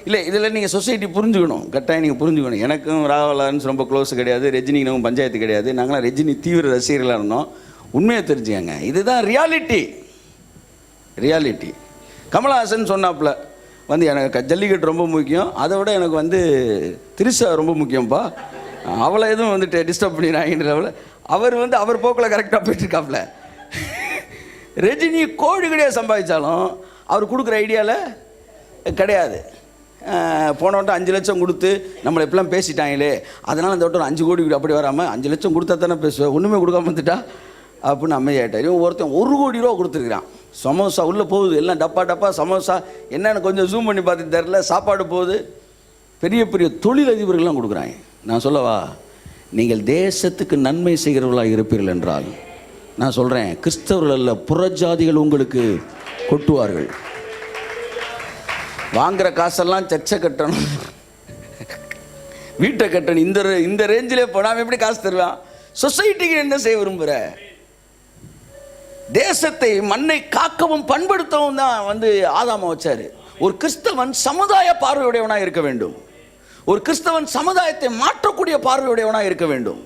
இல்லை, இதில் நீங்கள் சொசைட்டி புரிஞ்சுக்கணும், கட்டாயம் நீங்கள் புரிஞ்சுக்கணும். எனக்கும் ராகவா லாரன்ஸ் ரொம்ப க்ளோஸ் கிடையாது, ரஜினிக்கும் பஞ்சாயத்து கிடையாது. நாங்களாம் ரஜினி தீவிர ரசிகர்களாக இருந்தோம். உண்மையை தெரிஞ்சுக்கங்க, இதுதான் ரியாலிட்டி. ரியாலிட்டி. கமலஹாசன் சொன்னாப்புல வந்து, எனக்கு ஜல்லிக்கட்டு ரொம்ப முக்கியம், அதை விட எனக்கு வந்து திரிஷா ரொம்ப முக்கியம்ப்பா, அவளை எதுவும் வந்துட்டு டிஸ்டர்ப் பண்ணிடுறாங்கன்றவள. அவர் வந்து அவர் போக்கில் கரெக்டாக போயிட்டுருக்காப்புல. ரஜினி கோடி கிடையாது சம்பாதிச்சாலும் அவர் கொடுக்குற ஐடியாவில் கிடையாது. போன வட்டம் 5 லட்சம் கொடுத்து நம்மளை எப்படிலாம் பேசிட்டாங்களே, அதனால் இந்த வட்டம் 5 கோடி அப்படி வராமல் 5 லட்சம் கொடுத்தா தானே பேசுவேன், ஒன்றுமே கொடுக்காம வந்துட்டா அப்படின்னு அமைதியாயிட்டார். இவன் ஒருத்தன் 1 கோடி ரூபா கொடுத்துருக்குறான். சமோசா உள்ளே போகுது, எல்லாம் டப்பா டப்பா சமோசா, என்னென்னு கொஞ்சம் ஜூம் பண்ணி பார்த்து தெரில, சாப்பாடு போகுது. பெரிய பெரிய தொழிலதிபர்கள்லாம் கொடுக்குறாங்க. நான் சொல்லவா, நீங்கள் தேசத்துக்கு நன்மை செய்கிறவர்களாக இருப்பீர்கள் என்றால், நான் சொல்கிறேன், கிறிஸ்தவர்கள் அல்ல புறஜாதிகள் உங்களுக்கு கொட்டுவார்கள். வாங்குகிற காசெல்லாம் சர்ச்சை கட்டணும், வீட்டை கட்டணும். இந்த ரேஞ்சிலே போனால் எப்படி காசு தருவான்? சொசைட்டிக்கு என்ன செய்ய விரும்புகிற? தேசத்தை மண்ணை காக்கவும் பண்படுத்தவும் தான் வந்து ஆதாம வச்சாரு. ஒரு கிறிஸ்தவன் சமுதாய பார்வையுடையவனாக இருக்க வேண்டும். ஒரு கிறிஸ்தவன் சமுதாயத்தை மாற்றக்கூடிய பார்வையுடையவனாக இருக்க வேண்டும்.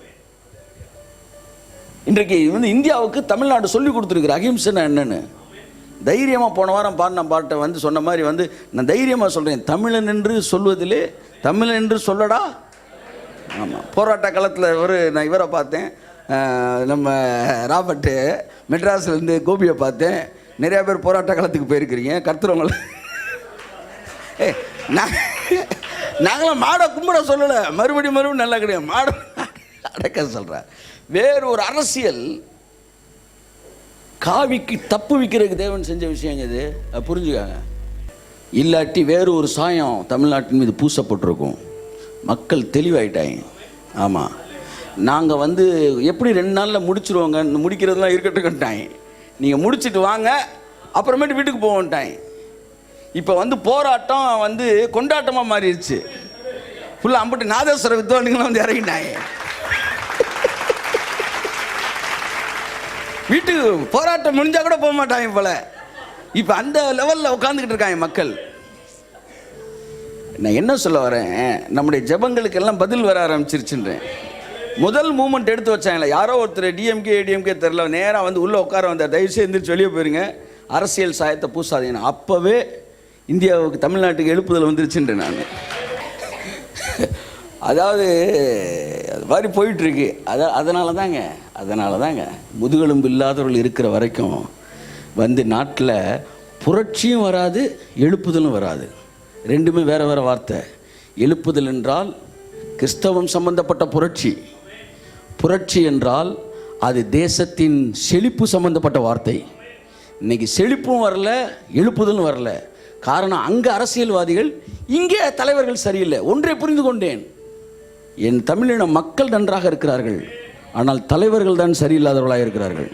இன்றைக்கு வந்து இந்தியாவுக்கு தமிழ்நாடு சொல்லி கொடுத்துருக்குற அகிம்சைன்னா என்னன்னு. தைரியமாக போன வாரம் பாடின பாட்டை வந்து சொன்ன மாதிரி வந்து நான் தைரியமாக சொல்கிறேன், தமிழன் என்று சொல்வதிலே தமிழன் என்று சொல்லடா. ஆமாம், போராட்ட காலத்தில் நான் இவரை பார்த்தேன், நம்ம ராபர்ட்டு மெட்ராஸ்லேருந்து கோபியை பார்த்தேன். நிறையா பேர் போராட்ட காலத்துக்கு போயிருக்கிறீங்க. கர்த்தரவங்கள நாங்களாம் மாடை கும்பிட சொல்லலை, மறுபடியும் நல்லா கிடையாது, மாடை அடக்க சொல்கிறேன். வேறு ஒரு அரசியல் காவிக்கு தப்பு விற்கிறதுக்கு தேவன் செஞ்ச விஷயம் இது, புரிஞ்சுக்காங்க. இல்லாட்டி வேறு ஒரு சாயம் தமிழ்நாட்டின் மீது பூசப்பட்டிருக்கும். மக்கள் தெளிவாயிட்டாங்க. ஆமாம், நாங்கள் வந்து எப்படி 2 நாளில் முடிச்சிருவோங்க, முடிக்கிறதுலாம் இருக்கட்டும்ட்டாங்க. நீங்கள் முடிச்சுட்டு வாங்க, அப்புறமேட்டு வீட்டுக்கு போவோன்ட்டாங்க. இப்போ வந்து போராட்டம் வந்து கொண்டாட்டமாக மாறிடுச்சு. ஃபுல்லாக அம்பிட்டு நாதேஸ்வர வித்வானிகளும் வந்து இறங்கிட்டாங்க. வீட்டுக்கு போராட்டம் முடிஞ்சால் கூட போக மாட்டாங்க போல. இப்போ அந்த லெவலில் உட்காந்துக்கிட்டு இருக்காங்க மக்கள். நான் என்ன சொல்ல வரேன், நம்முடைய ஜெபங்களுக்கெல்லாம் பதில் வர ஆரம்பிச்சிருச்சுன்றேன். முதல் மூமெண்ட் எடுத்து வச்சாங்களே, யாரோ ஒருத்தர் டிஎம்கே ஏடிஎம்கே தெரில, நேராக வந்து உள்ளே உட்கார வந்தார், தயவுசெய்து எந்திரிச்சு வெளியே போயிருங்க, அரசியல் சாயத்தை பூசாதீங்க. அப்போவே இந்தியாவுக்கு தமிழ்நாட்டுக்கு எழுப்புதல் வந்துருச்சுன்றேன் நான். அதாவது அது மாதிரி போயிட்டுருக்கு. அதனால தாங்க முதுகெலும்பு இல்லாதவர்கள் இருக்கிற வரைக்கும் வந்து நாட்டில் புரட்சியும் வராது, எழுப்புதலும் வராது. ரெண்டுமே வேறு வேறு வார்த்தை. எழுப்புதல் என்றால் கிறிஸ்தவம் சம்பந்தப்பட்ட புரட்சி, புரட்சி என்றால் அது தேசத்தின் செழிப்பு சம்பந்தப்பட்ட வார்த்தை. இன்னைக்கு செழிப்பும் வரல, எழுப்புதலும் வரல. காரணம், அங்கே அரசியல்வாதிகள், இங்கே தலைவர்கள் சரியில்லை. ஒன்றை புரிந்து கொண்டேன், என் தமிழின மக்கள் நன்றாக இருக்கிறார்கள், ஆனால் தலைவர்கள் தான் சரியில்லாதவர்களாக இருக்கிறார்கள்.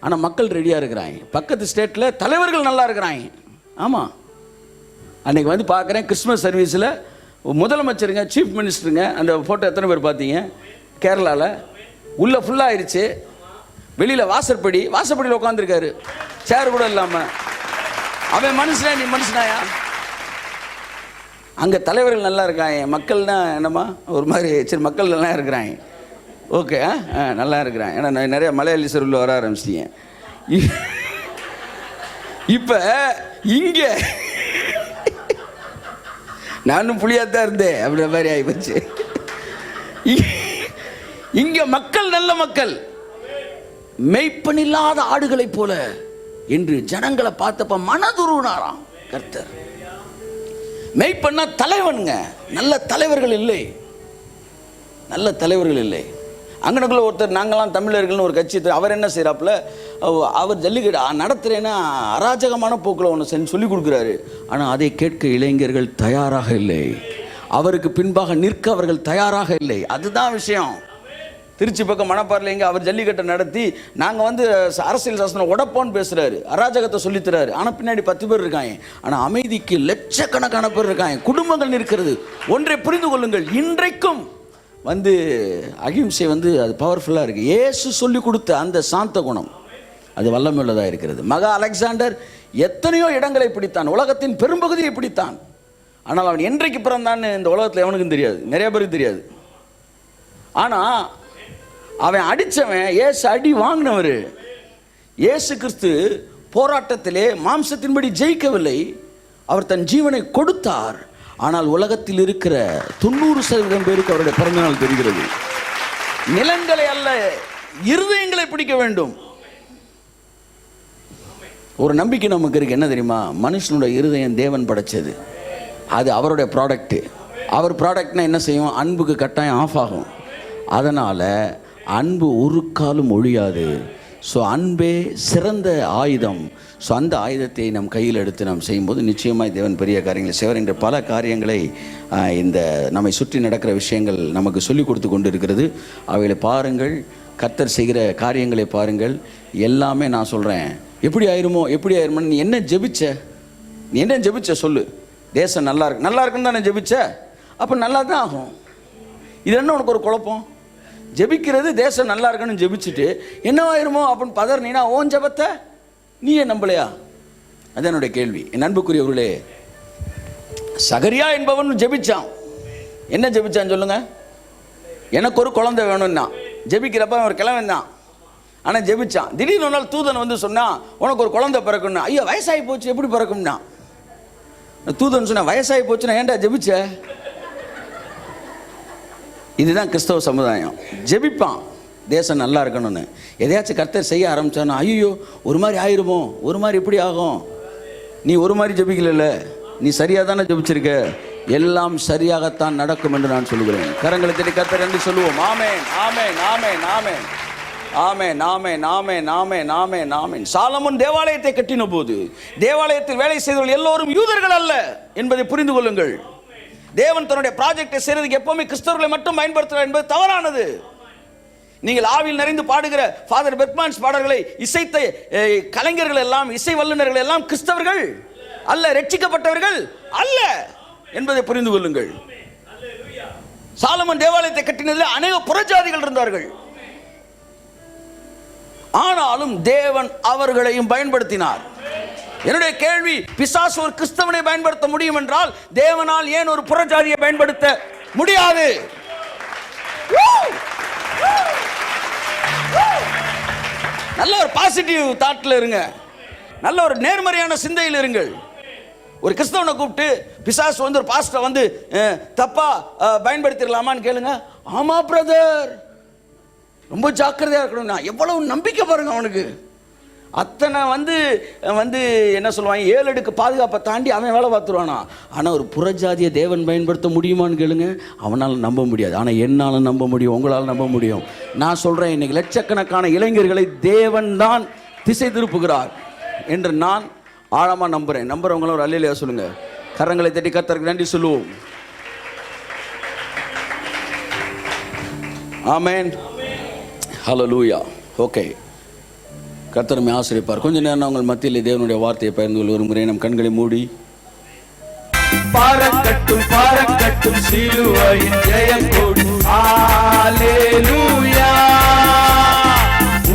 ஆனால் மக்கள் ரெடியாக இருக்கிறாங்க. பக்கத்து ஸ்டேட்டில் தலைவர்கள் நல்லா இருக்கிறாங்க. ஆமாம், அன்றைக்கி வந்து பார்க்குறேன், கிறிஸ்மஸ் சர்வீஸில் முதலமைச்சருங்க, சீஃப் மினிஸ்டருங்க, அந்த ஃபோட்டோ எத்தனை பேர் பார்த்தீங்க? கேரளாவில் உள்ளே ஃபுல்லாக ஆயிடுச்சு. வெளியில் வாசற்படியில் உட்காந்துருக்காரு, சேர் கூட இல்லாமல். அவன் மனுஷனா, நீ மனுஷனாயா? அங்கே தலைவர்கள் நல்லா இருக்காங்க, மக்கள்னா என்னம்மா ஒரு மாதிரி, சரி மக்கள் நல்லா இருக்கிறாங்க, ஓகே, நல்லா இருக்கிறான். ஏன்னா நான் நிறைய மலையாளி சர்வில் வர ஆரம்பிச்சிட்டீங்க. இப்போ இங்கே நானும் புளியாத்தான் இருந்தேன், அப்படின்ற மாதிரி ஆகிப்போச்சு. இங்கே மக்கள் நல்ல மக்கள், மெய்ப்பனில்லாத ஆடுகளைப் போல என்று ஜனங்களை பார்த்தப்ப மனதுருனாராம் கர்த்தர். மெய்ப்பண்ணா தலைவனுங்க, நல்ல தலைவர்கள் இல்லை, நல்ல தலைவர்கள் இல்லை. அங்கனக்குள்ள ஒருத்தர், நாங்களாம் தமிழர்கள்னு ஒரு கட்சி, அவர் என்ன செய்கிறாப்புல, அவர் ஜல்லிக்கட்டு நடத்துகிறேன்னா அராஜகமான போக்கில் ஒன்று சொல்லி கொடுக்குறாரு. ஆனால் அதை கேட்க இளைஞர்கள் தயாராக இல்லை, அவருக்கு பின்பாக நிற்க அவர்கள் தயாராக இல்லை. அதுதான் விஷயம். திருச்சி பக்கம் மணப்பாறையில் எங்கே அவர் ஜல்லிக்கட்டை நடத்தி நாங்கள் வந்து அரசியல் சாசனம் உடப்போன்னு பேசுகிறாரு, அராஜகத்தை சொல்லித்தராரு. ஆனால் பின்னாடி 10 பேர் இருக்காங்க. ஆனால் அமைதிக்கு லட்சக்கணக்கான பேர் இருக்காங்க, குடும்பங்கள் இருக்கிறது. ஒன்றை புரிந்து கொள்ளுங்கள், இன்றைக்கும் வந்து அகிம்சை வந்து அது பவர்ஃபுல்லாக இருக்குது. இயேசு சொல்லி கொடுத்த அந்த சாந்த குணம் அது வல்லமையுள்ளதாக இருக்கிறது. மகா அலெக்சாண்டர் எத்தனையோ இடங்களை பிடித்தான், உலகத்தின் பெரும்பகுதியை பிடித்தான். ஆனால் அவன் என்றைக்கு பிறந்தான்னு இந்த உலகத்தில் எவனுக்கும் தெரியாது, நிறைய பேருக்கு தெரியாது. ஆனால் அவன் அடித்தவன், இயேசு அடி வாங்கினவர். இயேசு கிறிஸ்து போராட்டத்திலே மாம்சத்தின்படி ஜெயிக்கவில்லை, அவர் தன் ஜீவனை கொடுத்தார். ஆனால் உலகத்தில் இருக்கிற 90% பேருக்கு அவருடைய பிறந்தநாள் தெரிகிறது. நிலங்களை அல்ல, இருதயங்களை பிடிக்க வேண்டும். ஒரு நம்பிக்கை நமக்கு இருக்கு, என்ன தெரியுமா? மனுஷனுடைய இருதயம் தேவன் படைச்சது, அது அவருடைய ப்ராடக்ட். அவர் ப்ராடக்ட்னா என்ன செய்யும்? அன்புக்கு கட்டாயம் ஆஃப் ஆகும். அதனால் அன்பு ஒரு காலம் ஒழியாது. ஸோ அன்பே சிறந்த ஆயுதம். ஸோ அந்த ஆயுதத்தை நம் கையில் எடுத்து நாம் செய்யும்போது நிச்சயமாக தேவன் பெரிய காரியங்களை செய்வார். என்ற பல காரியங்களை இந்த நம்மை சுற்றி நடக்கிற விஷயங்கள் நமக்கு சொல்லிக் கொடுத்து கொண்டு இருக்கிறது. அவைகளை பாருங்கள், கர்த்தர் செய்கிற காரியங்களை பாருங்கள். எல்லாமே நான் சொல்கிறேன், எப்படி ஆயிருமோ நீ என்ன ஜெபிச்ச சொல்லு. தேசம் நல்லா இருக்குன்னு தானே ஜெபிச்ச, அப்போ நல்லா தான் ஆகும். இது என்ன உனக்கு ஒரு குழப்பம்? ஜெபிக்கிறது தேசம் நல்லா இருக்குன்னு ஜெபிச்சுட்டு என்னவாயிருமோ அப்படின்னு பதறினா ஓன் ஜெபத்தை நீயே நம்பலையா? அது என்னுடைய கேள்வி. என் அன்புக்குரியவர்களே, சகரியா என்பவன் ஜெபிச்சான். என்ன ஜெபிச்சான்னு சொல்லுங்க? எனக்கு ஒரு குழந்தை வேணும்னா. ஜெபிக்கிறப்ப ஒரு கிழவன் தான். ஆனால் ஜெபிச்சான். திடீர்னு ஒரு நாள் தூதன் வந்து சொன்னா, உனக்கு ஒரு குழந்தை பிறக்கணும். ஐயோ வயசாகி போச்சு, எப்படி பிறக்கும்னா? தூதன் சொன்னா, வயசாகி போச்சுன்னா ஏன்டா ஜெபிச்ச? இதுதான் கிறிஸ்தவ சமுதாயம். ஜெபிப்பான் தேசம் நல்லா இருக்கணும்னு. எதையாச்சும் கர்த்தர் செய்ய ஆரம்பிச்சானா, ஐயோ ஒரு மாதிரி ஆயிருமோ, ஒரு மாதிரி இப்படி ஆகும். நீ ஒரு மாதிரி ஜெபிக்கல, நீ சரியாக தானே ஜெபிச்சிருக்க, எல்லாம் சரியாகத்தான் நடக்கும் என்று நான் சொல்லுகிறேன். கரங்களை தட்டி கர்த்தர் என்று சொல்லுவோம். ஆமென், ஆமென், ஆமென், ஆமென், ஆமென், ஆமென், ஆமென், ஆமென், ஆமென், ஆமென். சாலமோன் தேவாலயத்தை கட்டின போது தேவாலயத்தில் வேலை செய்தவர்கள் எல்லோரும் யூதர்கள் அல்ல என்பதை புரிந்து கொள்ளுங்கள். தேவன் தன்னுடைய ப்ராஜெக்டை செய்யறதுக்கு எப்பவுமே கிறிஸ்தவர்களை மட்டும் பயன்படுத்துகிறார் என்பது தவறானது. நீங்கள் ஆவில் நிறைந்து பாடுகிற ஃபாதர் பெர்க்மன்ஸ் பாடல்களை இசைத்த கலைஞர்கள் எல்லாம், இசை வல்லுநர்கள் எல்லாம் கிறிஸ்தவர்கள் அல்ல, ரட்சிக்கப்பட்டவர்கள் அல்ல என்பதை புரிந்து கொள்ளுங்கள். சாலமோன் தேவாலயத்தை கட்டினதில் அநேக புறஜாதிகள் இருந்தார்கள். ஆனாலும் தேவன் அவர்களையும் பயன்படுத்தினார். என்னுடைய கேள்வி, பிசாசு ஒரு கிறிஸ்தவனை பயன்படுத்த முடியும் என்றால் தேவனால் ஏன் ஒரு புறஜாதியை பயன்படுத்த முடியாது? நல்ல ஒரு பாசிட்டிவ் தாட்ல இருங்க, நல்ல ஒரு நேர்மறையான சிந்தையில் இருங்கள். ஒரு கிறிஸ்தவனை கூப்பிட்டு பிசாசு வந்து ஒரு பாஸ்டரை வந்து தப்பா பயன்படுத்திடலாமான்னு கேளுங்க. ஆமா பிரதர், ரொம்ப ஜாக்கிரதையா இருக்கணும். எவ்வளவு நம்பிக்கை பாருங்க அவனுக்கு. அத்தனை வந்து வந்து என்ன சொல்லுவாங்க, 7 அடுக்கு பாதுகாப்பை தாண்டி அவன் வேலை பார்த்துருவானா. ஆனால் ஒரு புறஜாதியை தேவன் பயன்படுத்த முடியுமான்னு கேளுங்க, அவனால் நம்ப முடியாது. ஆனால் என்னால் நம்ப முடியும், உங்களால் நம்ப முடியும். நான் சொல்கிறேன், இன்னைக்கு லட்சக்கணக்கான இளைஞர்களை தேவன் தான் திசை திருப்புகிறார் என்று நான் ஆழமாக நம்புகிறேன். நம்புறவங்களும் ஒரு அல்லேலூயா சொல்லுங்க. கரங்களை தட்டி கர்த்தருக்கு நன்றி சொல்லுவோம். ஆமென், ஹல்லேலூயா. ஓகே, கர்த்தர் ஆசிரியப்பார். கொஞ்ச நேரம் உங்கள் மத்தியில் தேவனுடைய வார்த்தையை பகிர்ந்து கொள்ள ஒரு முறை நம் கண்களை மூடி.
பாரக்கட்டும் பாரக்கட்டும் சிலுவையின் ஜெயம் கொடி, ஹல்லேலூயா.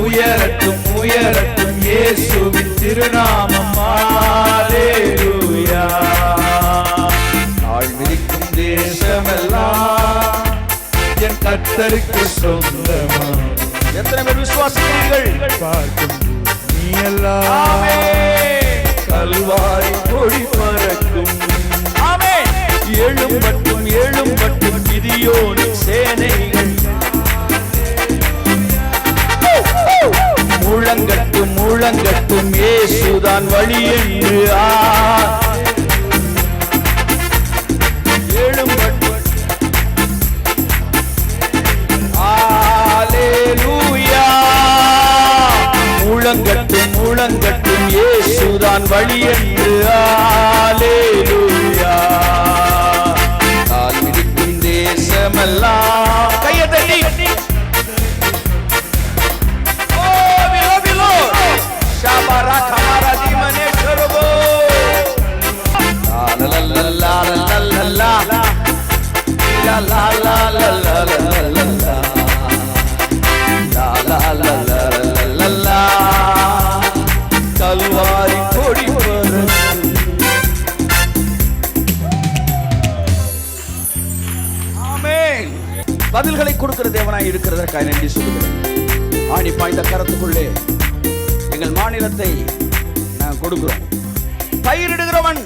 உயரட்டும் உயரட்டும் இயேசுவின் திருநாமம், ஹல்லேலூயா. ஆழ்விரிக்கும் தேசமெல்லாம் என் கர்த்தருக்கு சொந்தமா.
எத்தனை பேர் விசுவாசிக்கிறீர்கள்?
பார்க்கும் நீ எல்லாம் கல்வாரி கொடி பறக்கும். எழும் மட்டும் எழும் மட்டும் கிதியோனின் சேனைகள் முழங்கட்டும் முழங்கட்டும் இயேசுதான் வழி என்று. எழும் மட்டும் ஹல்லேலூயா. முழங்கட்டும் முழங்கட்டும் இயேசுதான் வழி என்று. ஹல்லேலூயா. கால் மிதிக்கும் தேசமெல்லாம் கையை தட்டி கல்வாரி கொடி பறக்கும்.
ஆமென். பதில்களை கொடுக்கிற தேவனாய் இருக்கிறதற்காக நன்றி சொல்லுகிறேன். ஆணி பாய்ந்த கரத்துக்குள்ளே எங்கள் மாநிலத்தை நான் கொடுக்கிறோம். பயிரிடுகிறவன்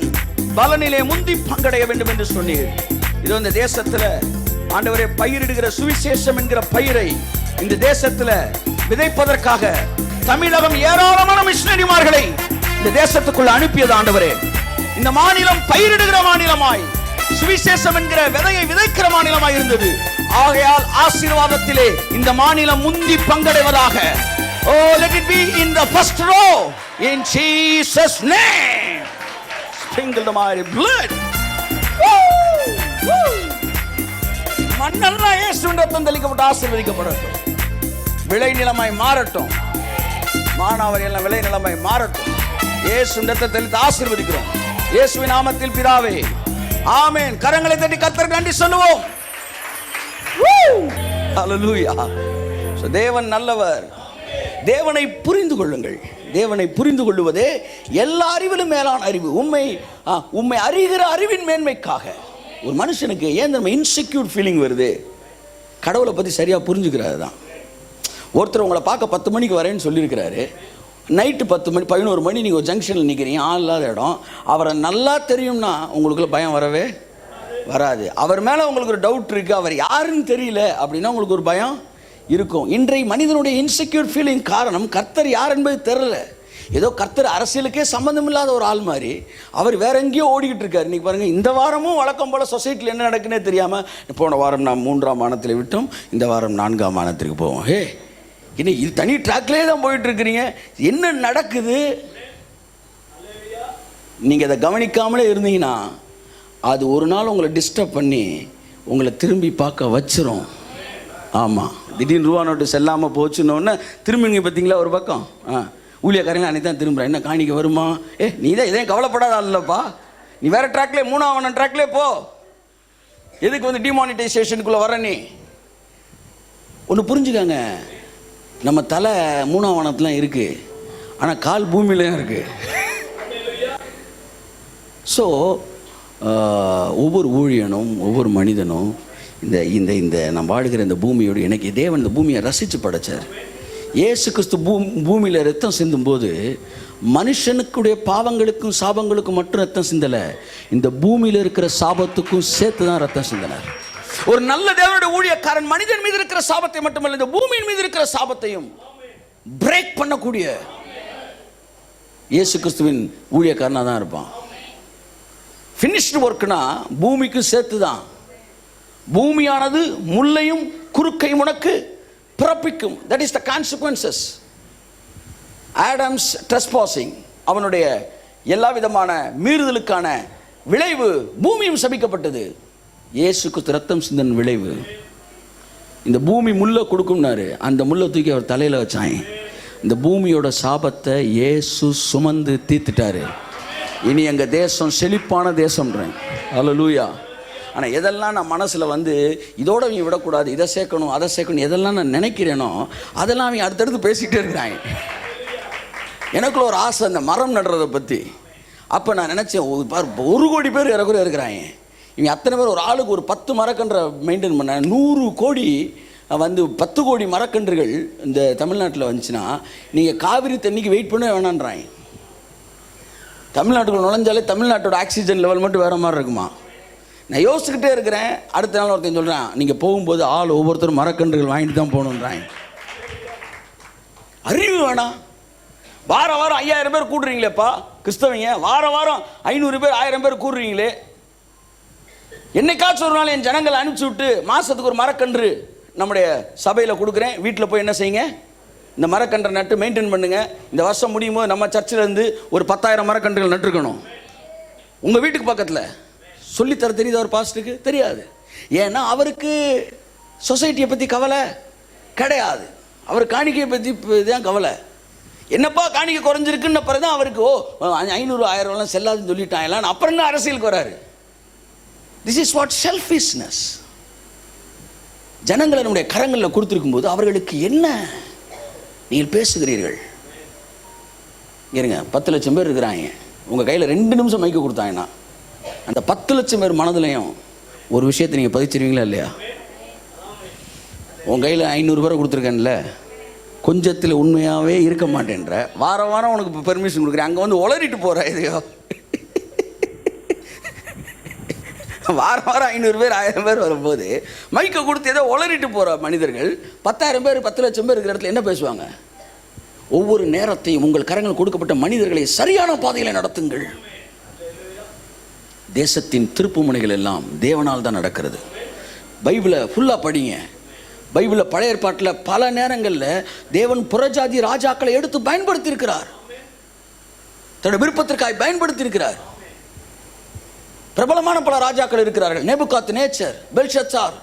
பலனிலே முந்தி பங்கடைய வேண்டும் என்று சொன்னீர். இது இந்த தேசத்துல ஆண்டவரே பயிரிடுகிற சுவிசேஷம் என்கிற பயிரை இந்த தேசத்துல விதைப்பதற்காக தமிழகம் ஏராளமான மிஷனரிமார்களை இந்த தேசத்துக்குள்ள அனுப்பியது ஆண்டவரே. இந்த மாநிலம் பயிரிடுகிற மாநிலமாய், சுவிசேஷம் என்கிற விதையை விதைக்கிற மாநிலமாய் இருந்தது. ஆகையால் ஆசீர்வாதத்திலே இந்த மாநிலம் முந்தி பங்கடைவதாக. Oh, let it be in the first row in Jesus name. Sprinkle the mighty blood. மண்ணெல்லாம் இயேசுவின் ரத்தம் தெளிக்கப்பட்டு ஆசீர்வதிக்கப்படட்டும். விளை நிலமாய் மாறட்டும். மானாவாரி எல்லாம் விளை நிலமாய் மாறட்டும். இயேசுவின் ரத்தத்தை தெளித்து ஆசீர்வதிக்கிறோம். இயேசுவின் நாமத்தில் பிதாவே, ஆமென். கரங்களை தட்டி கர்த்தருக்கு நன்றி சொல்லுவோம். ஹல்லேலூயா. தேவன் நல்லவர். தேவனை புரிந்து கொள்ளுங்கள். தேவனை புரிந்து கொள்வதே எல்லா அறிவிலும் மேலான அறிவு. உண்மை அறிகிற அறிவின் மேன்மைக்காக. ஒரு மனுஷனுக்கு ஏன் நம்ம இன்செக்யூர் ஃபீலிங் வருது? கடவுளை பற்றி சரியாக புரிஞ்சுக்கிறது தான். ஒருத்தர் உங்களை பார்க்க 10 மணிக்கு வரேன்னு சொல்லியிருக்கிறாரு. நைட்டு 10 மணி 11 மணி நீங்கள் ஒரு ஜங்ஷனில் நிற்கிறீங்க, ஆள் இல்லாத இடம். அவரை நல்லா தெரியும்னா உங்களுக்குள்ள பயம் வரவே வராது. அவர் மேலே உங்களுக்கு ஒரு டவுட் இருக்குது, அவர் யாருன்னு தெரியல அப்படின்னா உங்களுக்கு ஒரு பயம் இருக்கும். இன்றைய மனிதனுடைய இன்செக்யூர் ஃபீலிங் காரணம் கர்த்தர் யார் என்பது தெரியல. ஏதோ கர்த்தர் அரசியலுக்கே சம்மந்தம் இல்லாத ஒரு ஆள் மாதிரி அவர் வேற எங்கேயோ ஓடிக்கிட்டு இருக்காரு. இன்றைக்கி பாருங்கள், இந்த வாரமும் வழக்கம் போல் சொசைட்டியில் என்ன நடக்குன்னே தெரியாமல், போன வாரம் நான் 3ஆம் வானத்தில் விட்டோம், இந்த வாரம் 4ஆம் வானத்திற்கு போவோம். இன்னும் இது தனி ட்ராக்லேயே தான் போயிட்டு இருக்கிறீங்க. என்ன நடக்குது? நீங்கள் அதை கவனிக்காமலே இருந்தீங்கன்னா அது ஒரு நாள் உங்களை டிஸ்டர்ப் பண்ணி உங்களை திரும்பி பார்க்க வச்சிரும். ஆமாம், திடீர்னு ரூபா நோட்டு செல்லாமல் போச்சுன்னொன்னே திரும்பிங்க பார்த்தீங்களா ஒரு பக்கம். ஊழியக்காரங்க அன்னைக்கு தான் திரும்புகிறேன், என்ன காணிக்க வருமா? நீ தான் இதே கவலைப்படாத இல்லைப்பா, நீ வேறு ட்ராக்லேயே 3ஆம் ட்ராக்லேயே போ. எதுக்கு வந்து டிமானிட்டைசேஷனுக்குள்ளே வர? நீ ஒன்று புரிஞ்சுக்காங்க, நம்ம தலை 3ஆம் வானத்துலாம் இருக்குது, ஆனால் கால் பூமியிலையும் இருக்குது. ஸோ ஒவ்வொரு ஊழியனும் ஒவ்வொரு மனிதனும் இந்த இந்த இந்த நம்ம வாழுகிற இந்த பூமியோடு எனக்கு தேவன் இந்த பூமியை ரசித்து படைச்சார். இயேசு கிறிஸ்து பூமியில் ரத்தம் சிந்தும்போது மனுஷனுக்குடைய பாவங்களுக்கும் சாபங்களுக்கும் மட்டும் ரத்தம் சிந்தலை, இந்த பூமியில் இருக்கிற சாபத்துக்கும் சேர்த்து தான் ரத்தம் சிந்தினார். ஒரு நல்ல தேவனுடைய ஊழியக்காரன் மனிதன் மீது இருக்கிற சாபத்தை மட்டுமல்ல, இந்த பூமியின் மீது இருக்கிற சாபத்தையும் பிரேக் பண்ணக்கூடிய இயேசு கிறிஸ்துவின் ஊழியக்காரனாக தான் இருப்பான். ஃபினிஷ்டு ஒர்க்னா பூமிக்கும் சேர்த்து தான். பூமியானது முள்ளையும் குறுக்கையும் உனக்கு பிறப்பிக்கும். That is the consequences. Adam's trespassing, அவனுடைய எல்லா விதமான மீறுதலுக்கான விளைவு பூமியும் சபிக்கப்பட்டது. இயேசு கிறிஸ்து ரத்தம் சிந்தன் விளைவு. இந்த பூமி முல்லை கொடுக்கும்னாரு, அந்த முல்லை தூக்கி அவர் தலையில் வச்சாங்க. இந்த பூமியோட சாபத்தை இயேசு சுமந்து தீர்த்துட்டாரு. இனி எங்கள் தேசம் செழிப்பான தேசம்ன்றேன். அல்லேலூயா. ஆனால் எதெல்லாம் நான் மனசில் வந்து இதோட அவங்க விடக்கூடாது, இதை சேர்க்கணும் அதை சேர்க்கணும், எதெல்லாம் நான் நினைக்கிறேனோ அதெல்லாம் அவங்க அடுத்தடுத்து பேசிக்கிட்டே இருக்கிறாங்க. எனக்குள்ள ஒரு ஆசை அந்த மரம் நடுறதை பற்றி. அப்போ நான் நினச்சேன், 1 கோடி பேர் இறக்குற இருக்கிறாங்க. இவங்க அத்தனை பேர் ஒரு ஆளுக்கு ஒரு 10 மரக்கன்றை மெயின்டைன் பண்ண 100 கோடி வந்து 10 கோடி மரக்கன்றுகள் இந்த தமிழ்நாட்டில் வந்துச்சுன்னா நீங்கள் காவிரி தண்ணிக்கு வெயிட் பண்ண வேணான்றாங்க. தமிழ்நாட்டுக்குள்ள நுழைஞ்சாலே தமிழ்நாட்டோட ஆக்சிஜன் லெவல் மட்டும் வேறு மாதிரி இருக்குமா? நான் யோசிச்சுக்கிட்டே இருக்கிறேன். அடுத்த நாள் ஒருத்தன் சொல்கிறேன், நீங்கள் போகும்போது ஆள் ஒவ்வொருத்தரும் மரக்கன்றுகள் வாங்கிட்டு தான் போகணுன்றாங்க. அறிவு வேணாம். வாரம் 5000 பேர் கூடுறீங்களேப்பா கிறிஸ்தவங்க, வாரம் 500 பேர் 1000 பேர் கூடுறீங்களே. என்னைக்காச்சும் ஒரு நாள் என் ஜனங்களை அனுப்பிச்சி விட்டு மாதத்துக்கு ஒரு மரக்கன்று நம்முடைய சபையில் கொடுக்குறேன், வீட்டில் போய் என்ன செய்யுங்க, இந்த மரக்கன்றை நட்டு மெயின்டைன் பண்ணுங்கள். இந்த வருஷம் முடியும் போது நம்ம சர்ச்சிலேருந்து ஒரு 10,000 மரக்கன்றுகள் நட்டுருக்கணும். உங்கள் வீட்டுக்கு பக்கத்தில் சொல்லித்தர தெரியுது அவர் பாஸ்டருக்கு? தெரியாது. ஏன்னா அவருக்கு சொசைட்டியை பற்றி கவலை கிடையாது. அவர் காணிக்கையை பற்றி தான் கவலை. என்னப்பா காணிக்கை குறைஞ்சிருக்குன்னு பிறகு தான் அவருக்கு 500 1000 செல்லாதுன்னு சொல்லிட்டாங்களான்னு அப்புறம் என்ன அரசியலுக்கு வராரு. This is what selfishness. ஜனங்களை நம்முடைய கரங்களில் கொடுத்துருக்கும் போது அவர்களுக்கு என்ன நீங்கள் பேசுகிறீர்கள்? இருங்க, 10 லட்சம் பேர் இருக்கிறாங்க, உங்கள் கையில் 2 நிமிஷம் மைக்க கொடுத்தாங்கன்னா அந்த 10 லட்சம் பேர் மனதிலையும் ஒரு விஷயத்தை நீங்கள் பதிச்சிருவீங்களா இல்லையா? உன் கையில் 500 பேரை கொடுத்துருக்கேன்ல, கொஞ்சத்தில் உண்மையாகவே இருக்க மாட்டேன்ற, வாரம் உனக்கு பெர்மிஷன் கொடுக்குறேன், அங்கே வந்து உளறிட்டு போகிற இதையோ. வாரம் 500 பேர் 1000 பேர் வரும்போது மைக்கை கொடுத்து ஏதோ உளறிட்டு போகிற மனிதர்கள் 10,000 பேர் 10 லட்சம் பேர் இருக்கிற இடத்துல என்ன பேசுவாங்க? ஒவ்வொரு நேரத்தையும் உங்கள் கரங்கள் கொடுக்கப்பட்ட மனிதர்களை சரியான பாதையில் நடத்துங்கள். தேசத்தின் திருப்பு முனைகள் எல்லாம் தேவனால் தான் நடக்கிறது. பைபிளை ஃபுல்லாக படிங்க. பைபிளில் பழைய ஏற்பாட்டில் பல நேரங்களில் தேவன் புறஜாதி ராஜாக்களை எடுத்து பயன்படுத்தி இருக்கிறார், தன்னுடைய விருப்பத்திற்காக பயன்படுத்தி இருக்கிறார். பிரபலமான பல ராஜாக்கள் இருக்கிறார்கள். நேபுகாத்நேச்சர், பெல்ஷத்சார்,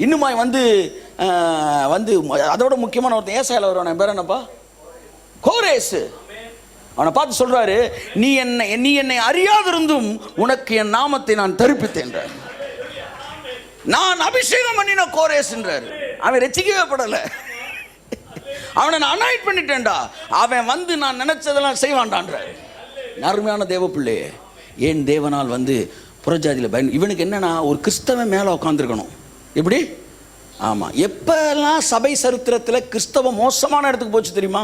இன்னுமாய் வந்து அதோட முக்கியமான ஒருத்தன் ஏசாயால வருவான், பேர் என்னப்பா? கோரேசு. அவனை பார்த்து சொல்றாரு, நீ என்னை அறியாதிருந்தும் உனக்கு என் நாமத்தை நான் தரிப்பித்தேன், நான் அபிஷேகம் பண்ணின கோரேஸ்ன்றாரு. அவன் ரசிக்கவே படலை, அவனை நான் அனாயிட் பண்ணிட்டேன்டா, அவன் வந்து நான் நினைச்சதெல்லாம் செய்வான்டான்றாரு. அருமையான தேவ பிள்ளையே, ஏன் தேவனால் வந்து புறஜாதியில் இவனுக்கு என்னன்னா ஒரு கிறிஸ்தவன் மேலே உட்காந்துருக்கணும். எப்படி ஆமாம், எப்பெல்லாம் சபை சரித்திரத்தில் கிறிஸ்தவம் மோசமான இடத்துக்கு போச்சு தெரியுமா?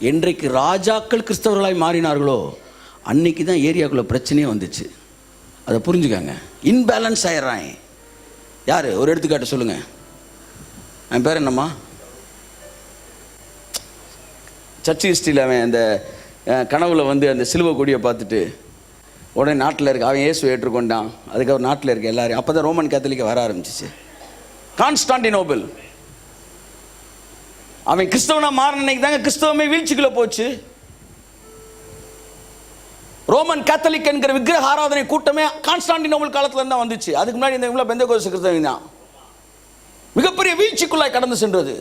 என்றைக்கு ராஜாக்கள் கிறிஸ்தவர்களாய் மாறினார்களோ அன்னைக்கு தான் ஏரியாக்குள்ளே பிரச்சனையே வந்துச்சு. அதை புரிஞ்சுக்காங்க. இன்பேலன்ஸ் ஆயிடுறாங்க. யார்? ஒரு எடுத்துக்காட்டு சொல்லுங்கள். என் பேர் என்னம்மா? சர்ச் ஹிஸ்ட்ரியில் அவன் அந்த கனவுல வந்து அந்த சிலுவை கொடியை பார்த்துட்டு உடனே நாட்டில் இருக்க அவன் இயேசுவை ஏற்றுக்கொண்டான். அதுக்கப்புறம் நாட்டில் இருக்க எல்லாரும் அப்போ தான் ரோமன் கேத்தலிக்க வர ஆரம்பிச்சிச்சு. கான்ஸ்டாண்டினோபிள் அவன் கிறிஸ்தவனா மாறினைக்கு தாங்க கிறிஸ்தவமே வீழ்ச்சிக்குள்ள போச்சு. ரோமன் கேத்தலிக் என்கிற விக்கிரக ஆராதனை கூட்டமே கான்ஸ்டாண்டினோபிள் காலத்துல இருந்தா வந்துச்சு. அதுக்கு முன்னாடி இந்த பெந்தகோஸ்து கிறிஸ்தவம் தான் மிகப்பெரிய வீழ்ச்சிக்குள்ளாய் கடந்து சென்றது.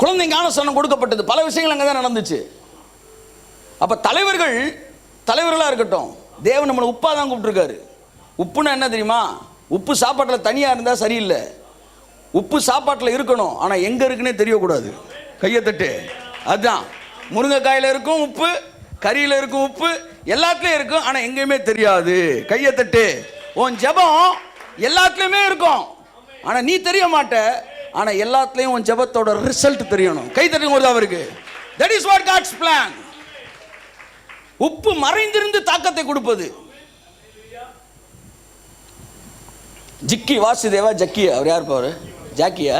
குழந்தை ஞானஸ்நானம் கொடுக்கப்பட்டது. பல விஷயங்கள் அங்கே தான் நடந்துச்சு. அப்ப தலைவர்களா இருக்கட்டும், தேவன் நம்மளை உப்பா தான் கூப்பிட்டுருக்காரு. உப்புன்னா என்ன தெரியுமா? உப்பு சாப்பாட்டில் தனியா இருந்தா சரியில்லை. உப்பு சாப்பாட்டில் இருக்கணும், ஆனா எங்க இருக்குன்னே தெரியக்கூடாது. கையை தட்டு. அதுதான் முருங்கைக்காயில இருக்கும் உப்பு, கறியில இருக்கும் உப்பு, எல்லாத்துலயும் இருக்கும், ஆனா எங்கேயுமே தெரியாது. கையை தட்டு. உன் ஜெபம் எல்லாத்துலயுமே இருக்கும், ஆனா நீ தெரிய மாட்ட. ஆனா எல்லாத்துலயும் உன் ஜெபத்தோட ரிசல்ட் தெரியணும். கை தட்டுங்க ஒரு அவருக்கு. That is what God's plan. உப்பு மறைந்திருந்து தாக்கத்தை கொடுப்பது. ஜிக்கி வாசுதேவா ஜக்கியா, அவர் யார் பாரு? ஜாக்கியா?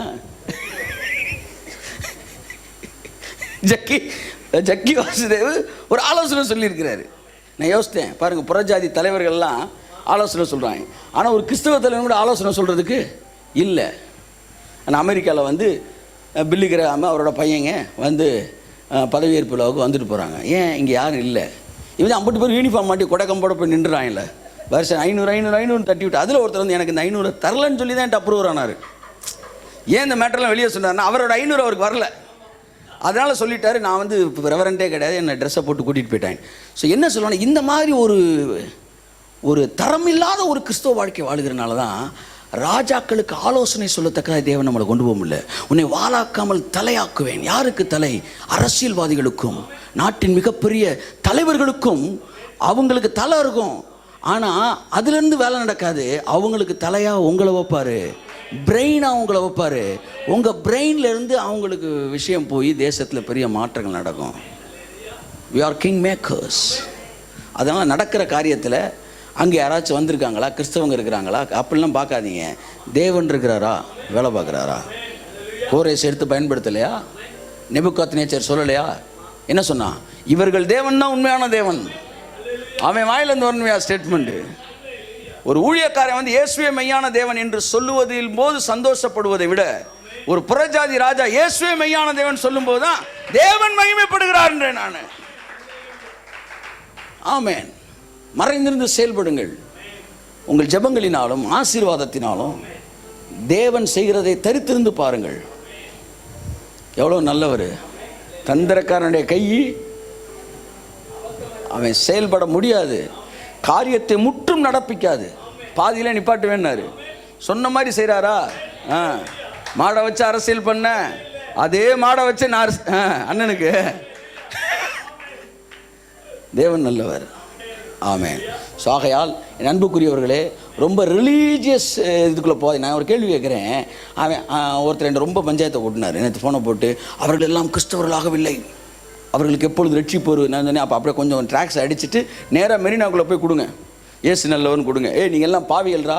ஜக்கி வாசுதேவ் ஒரு ஆலோசனை சொல்லியிருக்கிறாரு. நான் யோசித்தேன், பாருங்க, புறஜாதி தலைவர்கள்லாம் ஆலோசனை சொல்கிறாங்க, ஆனால் ஒரு கிறிஸ்தவ தலைவர் கூட ஆலோசனை சொல்கிறதுக்கு இல்லை. ஆனால் அமெரிக்காவில் வந்து பில்லி கிரஹாம் அவரோட பையங்க வந்து பதவியேற்பு விழாவுக்கு வந்துட்டு போகிறாங்க. ஏன் இங்கே யாரும் இல்லை? இவன் 50 பேர் யூனிஃபார்ம் மாட்டி கொடைக்கம்போட போய் நின்றுறாங்கல்ல. வருஷம் 500 தட்டி விட்டு அதில் ஒருத்தர் வந்து எனக்கு இந்த 500 தரலன்னு சொல்லி தான் என்கிட்ட அப்ரூவர் ஆனார். ஏன் இந்த மேட்டர்லாம் வெளியே சொன்னார்னா அவரோட 500 அவருக்கு வரல. அதனால் சொல்லிட்டாரு, நான் வந்து இப்போ ரெவரண்டே கிடையாது, என்னை ட்ரெஸ்ஸை போட்டு கூட்டிகிட்டு போயிட்டாங்க. ஸோ என்ன சொல்லுவாங்க, இந்த மாதிரி ஒரு தரமில்லாத ஒரு கிறிஸ்தவ வாழ்க்கை வாழ்கிறனால தான் ராஜாக்களுக்கு ஆலோசனை சொல்லத்தக்க தேவன் நம்மளை கொண்டு போக முடியல. உன்னை வாளாக்காமல் தலையாக்குவேன். யாருக்கு தலை? அரசியல்வாதிகளுக்கும் நாட்டின் மிகப்பெரிய தலைவர்களுக்கும். அவங்களுக்கு தலை இருக்கும், ஆனால் அதுலேருந்து வேலை நடக்காது. அவங்களுக்கு தலையாக உங்களை வைப்பார், பிரெயினாக உங்களை வைப்பார். உங்கள் பிரெயின்லேருந்து அவங்களுக்கு விஷயம் போய் தேசத்தில் பெரிய மாற்றங்கள் நடக்கும். We are king makers. அதனால் நடக்கிற காரியத்தில் அங்கே யாராச்சும் வந்திருக்காங்களா, கிறிஸ்தவங்க இருக்கிறாங்களா அப்படிலாம் பார்க்காதீங்க. தேவன் இருக்கிறாரா, வேலை பார்க்குறாரா? கோரேஸ் எடுத்து பயன்படுத்தலையா? நெபுகாத்நேச்சர் சொல்லலையா? என்ன சொன்னா? இவர்கள் தேவன் தான் உண்மையான தேவன். அவன் வாயிலிருந்து வரணுமையா ஸ்டேட்மெண்ட். ஒரு ஊழியக்காரன் வந்து இயேசுவே மெய்யான தேவன் என்று சொல்லுவதில் போது சந்தோஷப்படுவதை விட ஒரு புறஜாதி ராஜா இயேசுவே மெய்யான தேவன் சொல்லும் போதுதான் தேவன் மகிமைப்படுகிறார் என்றேன் நான். ஆமென். மறைந்திருந்து செயல்படுங்கள். உங்கள் ஜெபங்களினாலும் ஆசீர்வாதத்தினாலும் தேவன் செய்கிறதை தரித்திருந்து பாருங்கள். எவ்வளோ நல்லவர். தந்திரக்காரனுடைய கை அவன் செயல்பட முடியாது, காரியத்தை முற்றும் நடப்பிக்காது, பாதியில நிப்பாட்டு வேணாரு. சொன்ன மாதிரி செய்கிறாரா? மாடை வச்சு அரசியல் பண்ண அதே மாடை வச்சு நான் அண்ணனுக்கு. தேவன் நல்லவர். ஆமென். ஸோ ஆகையால் என் அன்புக்குரியவர்களே, ரொம்ப ரிலீஜியஸ் இதுக்குள்ளே போகாது. நான் ஒரு கேள்வி கேட்குறேன். ஒருத்தர் என்ன ரொம்ப பஞ்சாயத்தை ஓட்டினார். எனக்கு ஃபோனை போட்டு அவர்கள் எல்லாம் கிறிஸ்தவர்களாகவில்லை, அவர்களுக்கு எப்பொழுது ரட்சிப்பு வரும். நான் சொன்னேன், அப்போ அப்படியே கொஞ்சம் ட்ராக்ஸ் அடிச்சுட்டு நேராக மெரினாக்குள்ளே போய் கொடுங்க, ஏசு நல்லவன் கொடுங்க. நீங்கள் எல்லாம் பாவியல்ரா,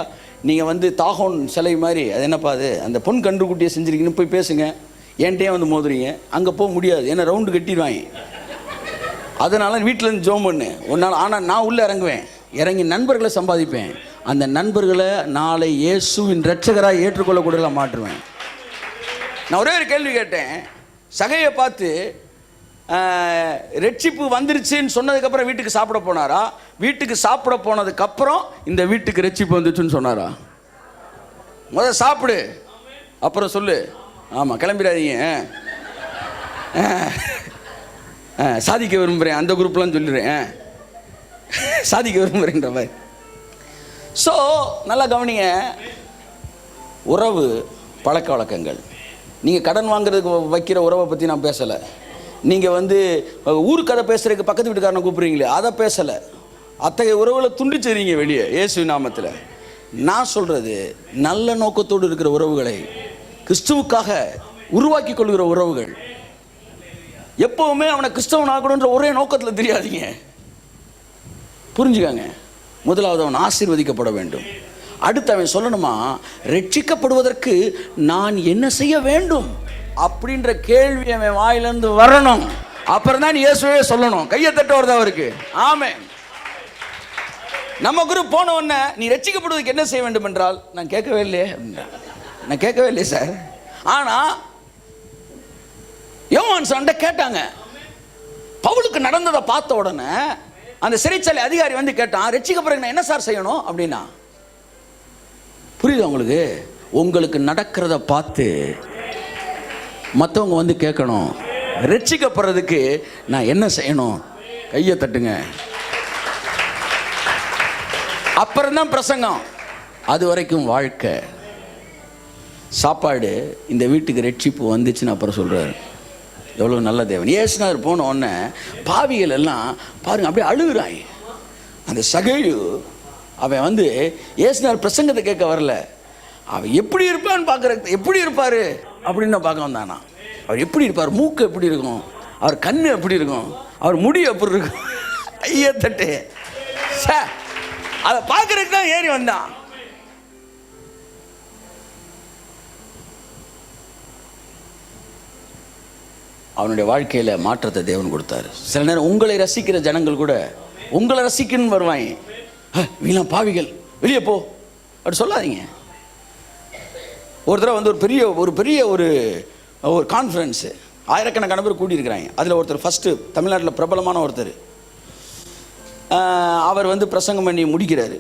நீங்கள் வந்து தாகோன் சிலை மாதிரி, அது என்னப்பா அது, அந்த பொன் கன்றுக்குட்டியை செஞ்சுருக்கீங்கன்னு போய் பேசுங்க. என்கிட்டயே வந்து மோதுறீங்க. அங்கே போக முடியாது, ஏன்னா ரவுண்டு கட்டிடுவாங்க. அதனால் வீட்டிலேருந்து ஜோம் பண்ணு ஒரு நாள். ஆனால் நான் உள்ளே இறங்கி நண்பர்களை சம்பாதிப்பேன். அந்த நண்பர்களை நாளை இயேசுவின் இரட்சகராக ஏற்றுக்கொள்ளக்கூட மாற்றுவேன். நான் ஒரே ஒரு கேள்வி கேட்டேன். சகையை பார்த்து ரட்சிப்பு வந்துருச்சுன்னு சொன்னதுக்கப்புறம் வீட்டுக்கு சாப்பிட போனாரா, வீட்டுக்கு சாப்பிட போனதுக்கப்புறம் இந்த வீட்டுக்கு ரட்சிப்பு வந்துச்சுன்னு சொன்னாரா? முதல்ல சாப்பிடு, அப்புறம் சொல்லு. ஆமாம், கிளம்பிடாதீங்க, சாதிக்க விரும்புகிறேன் அந்த குரூப்லாம் சொல்லிடுறேன், சாதிக்க விரும்புகிறேன்ற மாதிரி. ஸோ நல்லா கவனிங்க. உறவு, பழக்க வழக்கங்கள். நீங்கள் கடன் வாங்குறதுக்கு வைக்கிற உறவை பற்றி நான் பேசலை. நீங்கள் வந்து ஊருக்கு கதை பேசுகிறதுக்கு பக்கத்து வீட்டுக்காரனை கூப்பிட்றீங்களே, அதை பேசலை. அத்தகைய உறவுகளை துண்டிச்சிடுறீங்க வெளியே இயேசு நாமத்தில். நான் சொல்றது நல்ல நோக்கத்தோடு இருக்கிற உறவுகளை, கிறிஸ்துவுக்காக உருவாக்கி கொள்கிற உறவுகள். எப்பவுமே அவனை கிறிஸ்தவன் ஆகணுன்ற ஒரே நோக்கத்தில் தெரியாதீங்க. புரிஞ்சுக்காங்க. முதலாவது அவன் ஆசீர்வதிக்கப்பட வேண்டும். அடுத்து அவன் சொல்லணுமா, ரட்சிக்கப்படுவதற்கு நான் என்ன செய்ய வேண்டும் அப்படின்ற கேள்வி அவன் வாயிலிருந்து வரணும். அப்புறம் தான் இயேசுவே சொல்லணும். கையை தட்ட வருது அவருக்கு. ஆமென். நம்ம குரூப் போன உடனே நீ ரட்சிக்கப்படுவதற்கு என்ன செய்ய வேண்டும் என்றால், நான் கேட்கவே இல்லையே. நான் கேட்கவே இல்லையே சார். ஆனா யோவான் சாண்ட கேட்டாங்க. பவுலுக்கு நடந்ததை பார்த்த உடனே அந்த சிறைச்சாலை அதிகாரி வந்து கேட்டான், ரட்சிக்கப்படுறதுக்கு நான் என்ன சார் செய்யணும் அப்படின்னா. புரியுது உங்களுக்கு? உங்களுக்கு நடக்கிறத பார்த்து மற்றவங்க வந்து கேட்கணும், ரட்சிக்கப்படுறதுக்கு நான் என்ன செய்யணும். கையை தட்டுங்க. அப்புறம்தான் பிரசங்கம். அது வரைக்கும் வாழ்க்கை, சாப்பாடு. இந்த வீட்டுக்கு ரட்சிப்பு வந்துச்சுன்னு அப்புறம் சொல்றாரு. எவ்வளோ நல்ல தேவன். இயேசுநாதர் போன உடனே பாவிகள் எல்லாம் பாருங்க அப்படியே அழுகுறாங்க. அந்த சகையு அவன் வந்து இயேசுநாதர் பிரசங்கத்தை கேட்க வரல, அவன் எப்படி இருப்பான்னு பார்க்குற, எப்படி இருப்பார் அப்படின்னு பார்க்க வந்தானா. அவர் எப்படி இருப்பார், மூக்கு எப்படி இருக்கும், அவர் கண்ணு எப்படி இருக்கும், அவர் முடி எப்படி இருக்கும். ஐயா தட்டு சார், அதை பார்க்கறதுக்கு தான் ஏறி வந்தான். அவனுடைய வாழ்க்கையில் மாற்றத்தை தேவன் கொடுத்தாரு. சில நேரம் உங்களை ரசிக்கிற ஜனங்கள் கூட உங்களை ரசிக்கணும்னு வருவாங்க. நீலாம் பாவிகள், வெளியே போ அப்படி சொல்லாதீங்க. ஒரு தடவை வந்து ஒரு பெரிய ஒரு கான்ஃபரன்ஸு, ஆயிரக்கணக்கான பேர் கூட்டியிருக்கிறாங்க. அதில் ஒருத்தர் ஃபஸ்ட்டு தமிழ்நாட்டில் பிரபலமான ஒருத்தர், அவர் வந்து பிரசங்கம் பண்ணி முடிக்கிறாரு.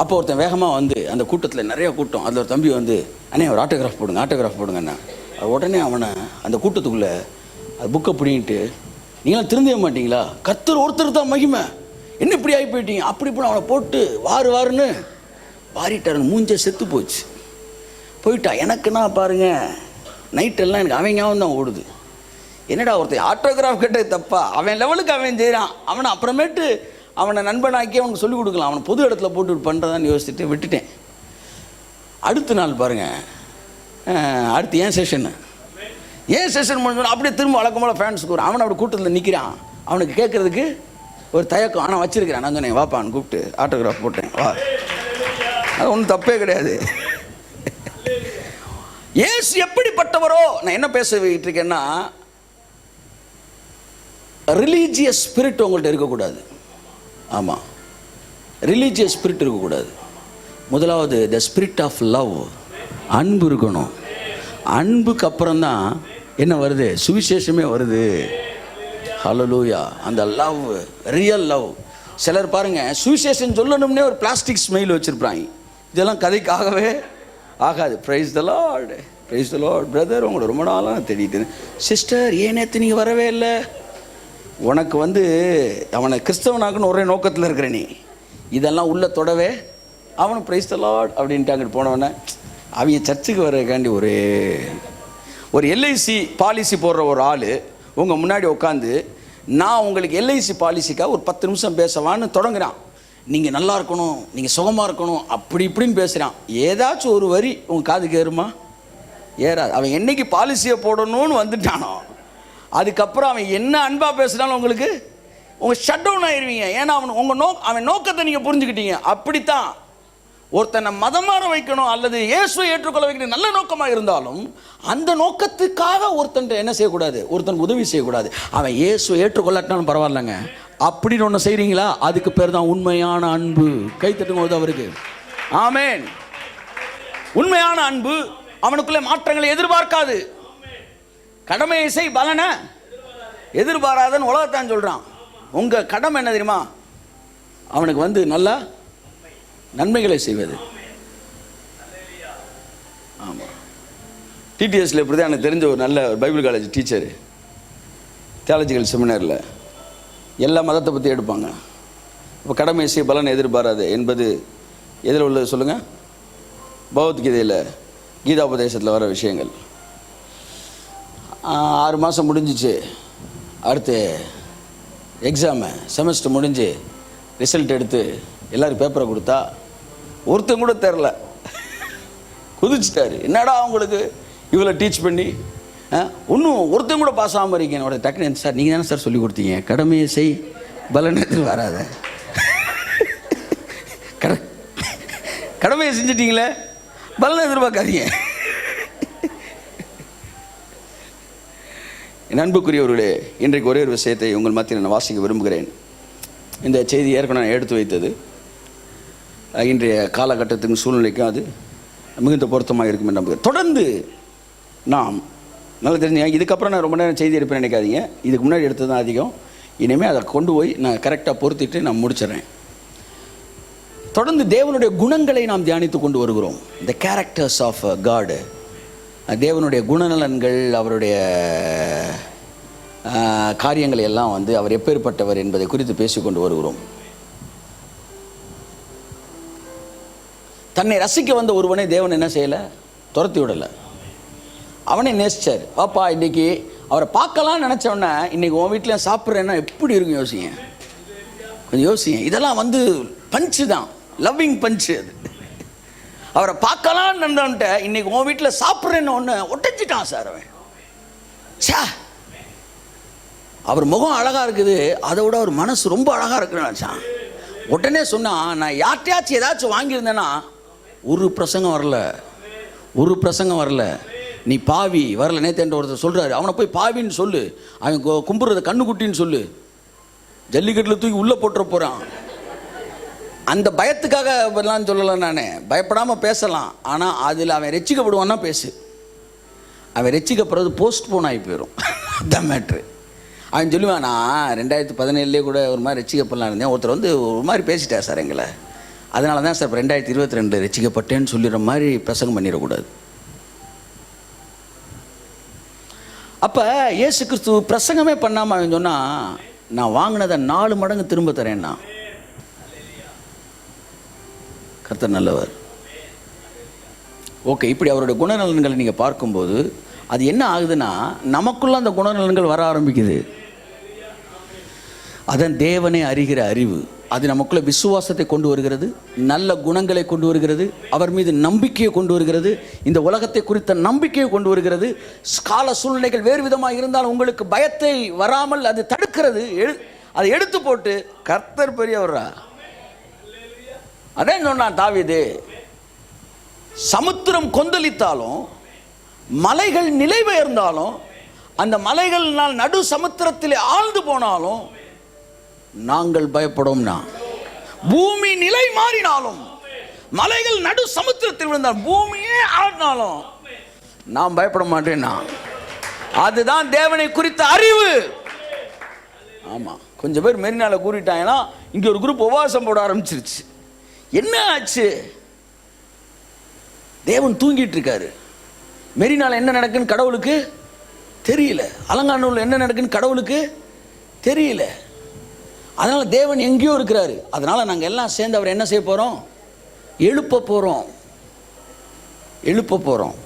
அப்போ ஒருத்தன் வேகமாக வந்து அந்த கூட்டத்தில் நிறைய கூட்டம், அதில் ஒரு தம்பி வந்து, அண்ணே ஒரு ஆட்டோகிராஃப் போடுங்கண்ணா. உடனே அவனை அந்த கூட்டத்துக்குள்ளே அது புக்கை பிடிங்கிட்டு, நீங்களாம் திருந்தவே மாட்டீங்களா, கர்த்தர் ஒருத்தர் தான் மகிமை, என்ன இப்படி ஆகி போயிட்டீங்க அப்படி இப்படி அவனை போட்டு வாருன்னு வாரிட்டாரு. மூஞ்ச செத்து போயிட்டா. எனக்குன்னா பாருங்க நைட்டெல்லாம் எனக்கு அவன் ஞாபகம் தான் ஓடுது. என்னடா ஒருத்தர் ஆட்டோகிராஃப் கேட்டது தப்பா, அவன் லெவலுக்கு அவன் செய்கிறான், அவனை அப்புறமேட்டு அவனை நண்பனாக்கி அவனுக்கு சொல்லிக் கொடுக்கலாம், அவனை பொது இடத்துல போட்டு பண்ணுறதான்னு யோசிச்சுட்டு விட்டுட்டேன். அடுத்த நாள் பாருங்கள், அடுத்து ஏன் செஷன் முடிஞ்சோன்னா அப்படியே திரும்ப வழக்கம்போல ஃபேன்ஸுக்கு வரும். அவனை அப்படி கூட்டத்தில் நிற்கிறான், அவனுக்கு கேட்குறதுக்கு ஒரு தயக்கம், ஆனால் வச்சிருக்கிறான். நான் சொன்னேன் வாப்பான்னு கூப்பிட்டு ஆட்டோகிராஃப் போட்டேன், வா. அது ஒன்றும் தப்பே கிடையாது. இயேசு எப்படிப்பட்டவரோ, நான் என்ன பேசிட்டு இருக்கேன்னா, ரிலீஜியஸ் ஸ்பிரிட் உங்கள்கிட்ட இருக்கக்கூடாது. ஆமாம், ரிலீஜியஸ் ஸ்பிரிட் இருக்கக்கூடாது. முதலாவது த ஸ்பிரிட் ஆஃப் லவ், அன்பு இருக்கணும். அன்புக்கு அப்புறம்தான் என்ன வருது, சுவிசேஷமே வருது. ஹல்லேலூயா. அந்த லவ், ரியல் லவ். சிலர் பாருங்க சுவிசேஷம் சொல்லணும்னே ஒரு பிளாஸ்டிக் ஸ்மைல் வச்சிருப்பாங்க. இதெல்லாம் கதைக்காகவே ஆகாது. Praise the Lord, praise the Lord. Brother உங்களை ரொம்ப நாளாக தேடிட்டு, சிஸ்டர் ஏன் நேற்று நீங்கள் வரவே இல்லை, உனக்கு வந்து அவனை கிறிஸ்தவனாக்குன்னு ஒரே நோக்கத்தில் இருக்கிற நீ, இதெல்லாம் உள்ள தொடவே அவனு பிரைஸ் த லார்ட் அப்படின்ட்டு அங்கிட்டு போனவொடனே அவங்க சர்ச்சுக்கு வர்றதுக்காண்டி ஒரு எல்ஐசி பாலிசி போடுற ஒரு ஆள் உங்கள் முன்னாடி உட்காந்து, நான் உங்களுக்கு எல்ஐசி பாலிசிக்காக ஒரு 10 நிமிஷம் பேசவான்னு தொடங்குறான். நீங்கள் நல்லா இருக்கணும், நீங்கள் சுகமாக இருக்கணும், அப்படி இப்படின்னு பேசுகிறான். ஏதாச்சும் ஒரு வரி உங்கள் காதுக்கு ஏறுமா? ஏறாது. அவன் என்னைக்கு பாலிசியை போடணும்னு வந்துட்டானோ அதுக்கப்புறம் அவன் என்ன அன்பாக பேசுனாலும் உங்களுக்கு உங்கள் ஷட் டவுன் ஆயிடுவீங்க. ஏன்னா அவன் நோக்கத்தை நீங்கள் புரிஞ்சுக்கிட்டீங்க. அப்படித்தான் ஒருத்தனை மதம் மாற வைக்கணும் அல்லது இயேசுவை ஏற்றுக்கொள்ள வைக்கணும் நல்ல நோக்கமாக இருந்தாலும் அந்த நோக்கத்துக்காக ஒருத்தன் என்ன செய்யக்கூடாது, ஒருத்தன் உதவி செய்யக்கூடாது. அவன் இயேசுவை ஏற்றுக்கொள்ளட்டாலும் பரவாயில்லைங்க, அப்படின்னு ஒன்று செய்கிறீங்களா, அதுக்கு பேர் தான் உண்மையான அன்பு. கை தட்டும் போது அவருக்கு ஆமேன். உண்மையான அன்பு அவனுக்குள்ளே மாற்றங்களை எதிர்பார்க்காது. கடமையை செய், பலனை எதிர்பாராதன்னு உலகத்தான் சொல்கிறான். உங்கள் கடமை என்ன தெரியுமா, அவனுக்கு வந்து நல்லா நன்மைகளை செய்வது. ஆமாம். டிடிஎஸ்ல இப்படி தான் எனக்கு தெரிஞ்ச ஒரு நல்ல பைபிள் காலேஜ் டீச்சர், தியாலஜிக்கல் செமினாரில் எல்லா மதத்தை பற்றி எடுப்பாங்க. இப்போ கடமை செய்ய பலனை எதிர்பாராது என்பது எதில் உள்ளது சொல்லுங்கள்? பகவத்கீதையில், கீதாபதேசத்தில் வர விஷயங்கள். 6 மாதம் முடிஞ்சிச்சு, அடுத்து எக்ஸாமு செமஸ்டர் முடிஞ்சு ரிசல்ட் எடுத்து எல்லாரும் பேப்பரை கொடுத்தா ஒருத்தன் கூட தெரில, குதிச்சிட்டாரு. என்னடா உங்களுக்கு இவ்வளோ டீச் பண்ணி இன்னும் ஒருத்தன் கூட பாஸ் ஆகாமல் இருக்கீங்க. என்னோட டக்குனு, சார் நீங்கள் தானே சார் சொல்லி கொடுத்தீங்க, கடமையை செய் பலனத்தில் வராத. கடமையை செஞ்சிட்டீங்களே, பலனை எதிர்பார்க்காதீங்க. என் அன்புக்குரியவர்களே, இன்றைக்கு ஒரே ஒரு விஷயத்தை உங்கள் மத்தியில் நான் வாசிக்க விரும்புகிறேன். இந்த செய்தி ஏற்கனவே நான் எடுத்து வைத்தது. இன்றைய காலகட்டத்துக்கும் சூழ்நிலைக்கும் அது மிகுந்த பொருத்தமாக இருக்கும் என்று நம்புகிறேன். தொடர்ந்து நாம் நல்லா தெரிஞ்சுங்க. இதுக்கப்புறம் நான் ரொம்ப நேரம் செய்தி எடுப்பேன் நினைக்காதீங்க. இதுக்கு முன்னாடி எடுத்தது தான் அதிகம். இனிமேல் அதை கொண்டு போய் நான் கரெக்டாக பொருத்திட்டு நான் முடிச்சிடறேன். தொடர்ந்து தேவனுடைய குணங்களை நாம் தியானித்து கொண்டு வருகிறோம். த கேரக்டர்ஸ் ஆஃப் காடு, தேவனுடைய குணநலன்கள், அவருடைய காரியங்களை எல்லாம் வந்து அவர் எப்பேற்பட்டவர் என்பதை குறித்து பேசிக்கொண்டு வருகிறோம். தன்னை ரசிக்க வந்த ஒருவனை தேவன் என்ன செய்யலை, துரத்தி விடலை. அவனை நேசிச்சார். பாப்பா, இன்றைக்கி அவரை பார்க்கலான்னு நினச்சவொன்னே இன்றைக்கி உன் வீட்டில் சாப்பிட்றேன்னா எப்படி இருக்கும் யோசிங்க, கொஞ்சம் யோசிங்க. இதெல்லாம் வந்து பஞ்சு தான், லவ்விங் பஞ்சு. அது அவரை பார்க்கலான்னு நின்றவன்ட்ட இன்றைக்கி உன் வீட்டில் சாப்பிட்றேன்னு ஒன்று ஒட்டச்சிட்டான் சார் அவன். சா, அவர் முகம் அழகாக இருக்குது, அதை விட அவர் மனசு ரொம்ப அழகாக இருக்குன்னு நினச்சான். உடனே சொன்னான், நான் யார்ட்டையாச்சும் ஏதாச்சும் வாங்கியிருந்தேன்னா ஒரு பிரசங்கம் வரல, நீ பாவி வரல. நேற்று ஒருத்தர் சொல்கிறாரு, அவனை போய் பாவின்னு சொல்லு, அவன் கும்பிட்றத கண்ணுக்குட்டின்னு சொல்லு, ஜல்லிக்கட்டில் தூக்கி உள்ளே போட்டுற போகிறான். அந்த பயத்துக்காக எல்லாம் சொல்லலை, நான் பயப்படாமல் பேசலாம். ஆனால் அதில் அவன் ரட்சிக்கப்படுவான்னா பேசு. அவன் ரட்சிக்கப்படுறது போஸ்ட்போன் ஆகி போயிடும். அதுதான் மேட்ரு. அவன் சொல்லுவான், நான் 2017 கூட ஒரு மாதிரி ரட்சிக்கப்படலாம் இருந்தேன், ஒருத்தர் வந்து ஒரு மாதிரி பேசிட்டார் சார் எங்களை, அதனால தான் சார் இப்போ 2022 ரட்சிக்கப்பட்டேன்னு சொல்லிடுற மாதிரி பிரசங்கம் பண்ணிடக்கூடாது. அப்போ இயேசு கிறிஸ்து பிரசங்கமே பண்ணாமல் அவன் சொன்னால், நான் வாங்கினதை 4 மடங்கு திரும்ப தரேன்னா. கர்த்தர் நல்லவர். ஓகே, இப்படி அவருடைய குணநலன்களை நீங்கள் பார்க்கும்போது அது என்ன ஆகுதுன்னா, நமக்குள்ள அந்த குணநலன்கள் வர ஆரம்பிக்குது. அதன் தேவனே அறிகிற அறிவு, அது நமக்குள்ள விசுவாசத்தை கொண்டு வருகிறது, நல்ல குணங்களை கொண்டு வருகிறது, அவர் மீது நம்பிக்கையை கொண்டு வருகிறது, இந்த உலகத்தை குறித்த நம்பிக்கையை கொண்டு வருகிறது. கால சூழ்நிலைகள் வேறு விதமாக இருந்தால் உங்களுக்கு பயத்தை வராமல் அது தடுக்கிறது. அதை எடுத்து போட்டு கர்த்தர் பெரியவரா. அதே சொன்னான் தாவீது, சமுத்திரம் கொந்தளித்தாலும் மலைகள் நிலை பெயர்ந்தாலும், அந்த மலைகளினால் நடு சமுத்திரத்திலே ஆழ்ந்து போனாலும் நாங்கள் பயப்படோம்னா, பூமி நிலை மாறினாலும், மலைகள் நடு சமுத்திரத்தில் விழுந்தால், பூமியே ஆடினாலும் நான் பயப்பட மாட்டேன்னா. அதுதான் தேவனை குறித்த அறிவு. ஆமா, கொஞ்சம் பேர் மெரினால கூறிட்டாங்கன்னா இங்க ஒரு குரூப் உபவாசம் போட ஆரம்பிச்சிருச்சு. என்ன ஆச்சு? தேவன் தூங்கிட்டு இருக்காரு. மெரினால என்ன நடக்குன்னு கடவுளுக்கு தெரியல, அலங்காநல்லூர்ல என்ன நடக்குன்னு கடவுளுக்கு தெரியல. அதனால தேவன் எங்கேயோ இருக்கிறாரு. அதனால நாங்கள் எல்லாம் சேர்ந்து அவர் என்ன செய்ய போறோம்? எழுப்ப போறோம்.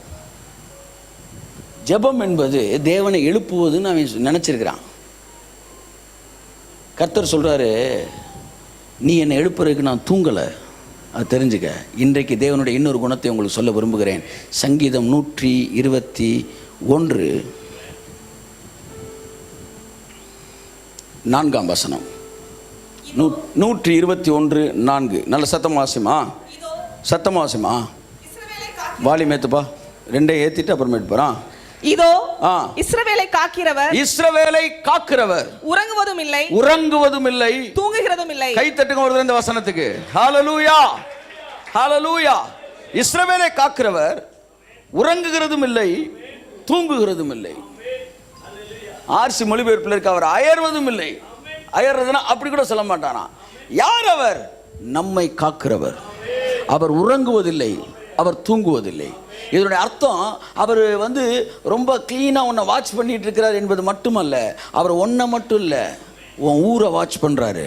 ஜெபம் என்பது தேவனை எழுப்புவதுன்னு அவன் நினைச்சிருக்கிறான். கர்த்தர் சொல்றாரு, நீ என்னை எழுப்புறதுக்கு நான் தூங்கலை, அது தெரிஞ்சுக்க. இன்றைக்கு தேவனுடைய இன்னொரு குணத்தை உங்களுக்கு சொல்ல விரும்புகிறேன். சங்கீதம் 121 4 121:4. நல்ல சத்தமாசிமா, வாலிமேத்துப்பா, 2 ஏத்திட்டு அப்புறமேட்டு போறான்.
இதோ இஸ்ரவேலை காக்கிறவர் உறங்குவதும் இல்லை தூங்குகிறதும் இல்லை.
கை தட்டுங்க ஒரு இந்த வசனத்துக்கு. ஹalleluya, ஹalleluya. இஸ்ரவேலை காக்கிறவர் உறங்குகிறதும் இல்லை தூங்குகிறதும் இல்லை. ஆர்சி மொழிபெயர்ப்பில் இருக்க, அவர் அயர்வதும் இல்லை. அயர்றதுன்னா அப்படி கூட சொல்ல மாட்டானா. யார் அவர்? நம்மை காக்கிறவர். அவர் உறங்குவதில்லை, அவர் தூங்குவதில்லை. இதனுடைய அர்த்தம், அவர் வந்து ரொம்ப கிளீனாக உன்னை வாட்ச் பண்ணிட்டு இருக்கிறார் என்பது மட்டுமல்ல, அவர் ஒன்றை மட்டும் இல்லை, உன் ஊரை வாட்ச் பண்ணுறாரு,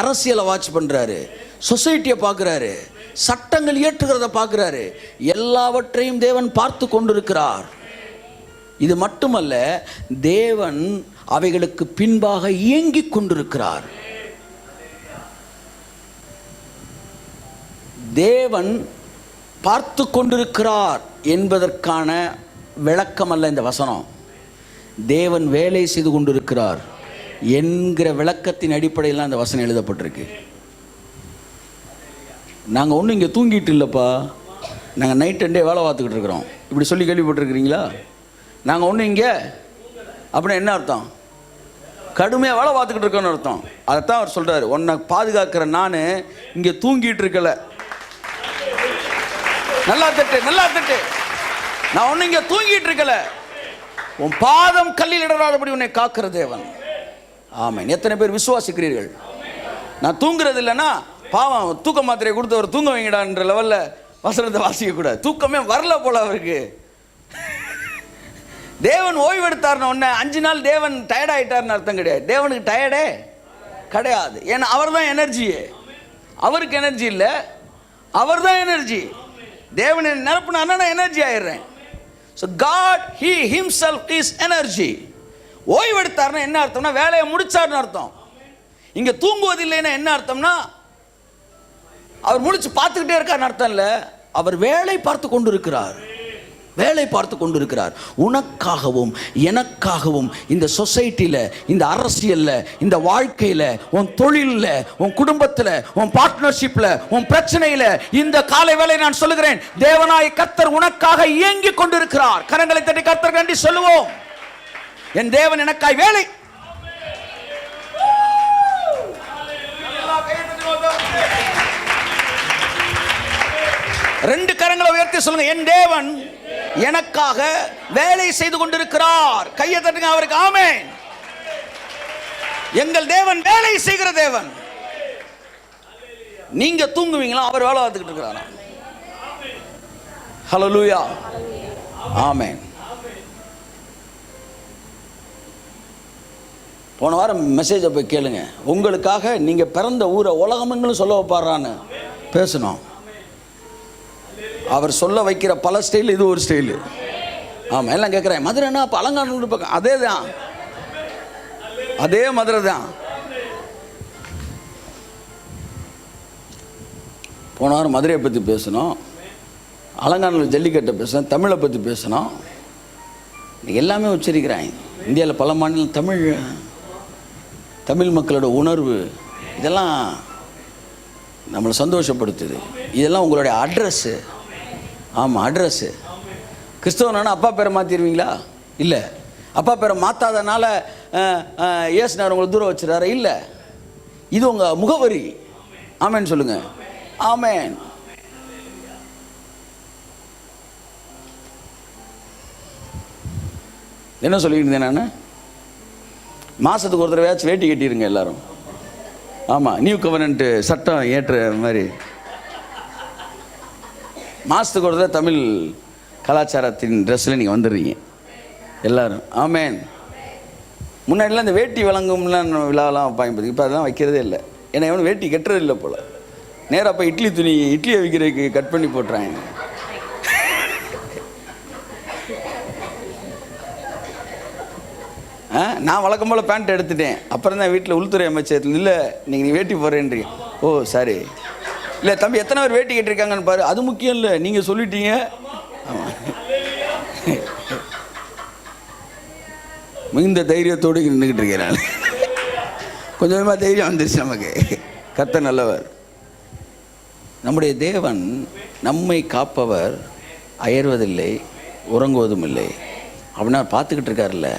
அரசியலை வாட்ச் பண்ணுறாரு, சொசைட்டியை பார்க்குறாரு, சட்டங்கள் இயற்றுகிறத பார்க்குறாரு. எல்லாவற்றையும் தேவன் பார்த்து கொண்டிருக்கிறார். இது மட்டுமல்ல, தேவன் அவைகளுக்கு பின்பாக இயங்கிக் கொண்டிருக்கிறார். தேவன் பார்த்து கொண்டிருக்கிறார் என்பதற்கான விளக்கம் அல்ல இந்த வசனம். தேவன் வேலை செய்து கொண்டிருக்கிறார் என்கிற விளக்கத்தின் அடிப்படையில் அந்த வசனம் எழுதப்பட்டிருக்கு. நாங்கள் ஒன்றும் இங்கே தூங்கிட்டு இல்லைப்பா, நாங்கள் நைட் அண்ட் டே வேலை பார்த்துக்கிட்டு இருக்கிறோம், இப்படி சொல்லி கேள்விப்பட்டிருக்கிறீங்களா? நாங்கள் ஒன்றும் இங்கே அப்படின்னா என்ன அர்த்தம்? கடுமையாக வேலை பார்த்துக்கிட்டு இருக்கோன்னு அர்த்தம். அதைத்தான் அவர் சொல்கிறார், உன்னை பாதுகாக்கிற நான் இங்கே தூங்கிட்டு இருக்கல. நல்லா தட்டு, நல்லா தட்டு. நான் ஒன்றும் இங்கே தூங்கிட்டு இருக்கல, உன் பாதம் கல்லில் இடராதபடி உன்னை காக்கிற தேவன். ஆமென். எத்தனை பேர் விசுவாசிக்கிறீர்கள்? நான் தூங்குறது இல்லைன்னா பாவம், தூக்க மாத்திரையை கொடுத்து அவர் தூங்க வைங்கடான்ற லெவலில் வசனத்தை வாசிக்கக்கூடாது. தூக்கமே வரல போல அவருக்கு. தேவன் ஓய்வெடுத்தார்னு ஒன்று 5 நாள் தேவன் டயர்ட் ஆகிட்டார்னு அர்த்தம் கிடையாது. தேவனுக்கு டயர்டே கிடையாது. ஏன்னா அவர் தான் எனர்ஜியே. அவருக்கு எனர்ஜி இல்லை, அவர் தான் எனர்ஜி. தேவனை நிரப்புனார்னா நான் எனர்ஜி ஆயிடுறேன். So God he himself is energy. ஓய்வெடுத்தார்னா என்ன அர்த்தம்னா வேலையை முடிச்சார்னு அர்த்தம். இங்கே தூங்குவதில்லைன்னா என்ன அர்த்தம்னா அவர் முடிச்சு பார்த்துக்கிட்டே இருக்கார்னு அர்த்தம் இல்லை, அவர் வேலை பார்த்து கொண்டிருக்கிறார், வேலை பார்த்து கொண்டிருக்கிறார். உனக்காகவும் எனக்காகவும் இந்த சொசைட்டியில், இந்த அரசியலில், இந்த வாழ்க்கையில், உன் தொழிலில், உன் குடும்பத்தில், உன் பார்ட்னர்ஷிப்பில், உன் பிரச்சனையில் இந்த காலை வேளை நான் சொல்லுகிறேன், தேவனாய கர்த்தர் உனக்காக இயங்கிக் கொண்டிருக்கிறார். கரங்களை தட்டி கர்த்தர் நன்றி சொல்லுவோம். என் தேவன் எனக்காய் வேலை. ரெண்டு கரங்களை உயர்த்தி சொல்லுங்க, என் தேவன் எனக்காக வேலை செய்து கொண்டிருக்கிறார். கையை தட்டுங்க அவருக்கு. ஆமென். எங்கள் தேவன் வேலை செய்கிற தேவன். நீங்க தூங்குவீங்களா? அவர் வேலை பார்த்துக்கிட்டு இருக்கிறாரா? ஹல்லேலூயா. ஆமென். போன வாரம் மெசேஜை போய் கேளுங்க. உங்களுக்காக நீங்க பிறந்த ஊரை உலகமெங்கிலும் சொல்ல வைப்பாரான்னு பேசணும். அவர் சொல்ல வைக்கிற பல ஸ்டைல் இது ஒரு ஸ்டைலு. ஆமாம், எல்லாம் கேட்குறேன், மதுரைன்னா அப்போ அலங்காநல்லூர் பக்கம். அதே தான், அதே மதுரை தான். போன வாரம் மதுரையை பற்றி பேசணும், அலங்காநல்லூர் ஜல்லிக்கட்டை பேசணும், தமிழை பற்றி பேசணும். எல்லாமே உச்சரிக்கிறாங்க. இந்தியாவில் பல மாநிலம் தமிழ் மக்களோட உணர்வு இதெல்லாம் நம்மளை சந்தோஷப்படுத்துது. இதெல்லாம் உங்களுடைய அட்ரஸ்ஸு. ஆமாம், அட்ரஸ்ஸு. கிறிஸ்தவனா அப்பா பேரை மாற்றிடுவீங்களா? இல்லை. அப்பா பேரை மாற்றாதனால ஏசுனார் உங்களை தூரம் வச்சுறாரு? இல்லை. இது உங்கள் முகவரி. ஆமேன்னு சொல்லுங்க. ஆமேன். என்ன சொல்லிட்டு இருந்தேன் நான்? மாதத்துக்கு ஒரு தடவையாச்சும் வேட்டி கட்டிடுங்க எல்லாரும். ஆமாம், நியூ கவர்னன்ட்டு சட்டம் ஏற்ற மாதிரி மாதத்துக்கு ஒரு தடவை தமிழ் கலாச்சாரத்தின் ட்ரெஸ்ஸில் நீங்கள் வந்துடுறீங்க எல்லாரும். ஆமேன். முன்னாடிலாம் இந்த வேட்டி வழங்கும்லாம் விழாலாம் வைப்பாங்க, இப்போ அதெல்லாம் வைக்கிறதே இல்லை. ஏன்னா எவனும் வேட்டி கட்டுறது இல்லை போல். நேராக இப்போ இட்லியை வைக்கிறதுக்கு கட் பண்ணி போட்டுறாங்க. நான் வழக்கம் போல் பேண்ட் எடுத்துட்டேன். அப்புறம் தான் வீட்டில் உள்துறை அமைச்சர், இல்லை நீங்கள் வேட்டி போடுறேன்றீங்க. ஓ சாரி. இல்லை தம்பி, எத்தனை பேர் வேட்டி கட்டிருக்காங்கன்னு பாரு. அது முக்கியம் இல்லை, நீங்கள் சொல்லிட்டீங்க. ஆமாம், மிகுந்த தைரியத்தோடு நின்றுக்கிட்டு இருக்கேன் நான். கொஞ்சம் கொஞ்சமாக தைரியம் வந்துருச்சு நமக்கு. கர்த்தர் நல்லவர். நம்முடைய தேவன் நம்மை காப்பவர், அயர்வதில்லை, உறங்குவதும் இல்லை. அப்படின்னா பார்த்துக்கிட்டு இருக்காருல்ல,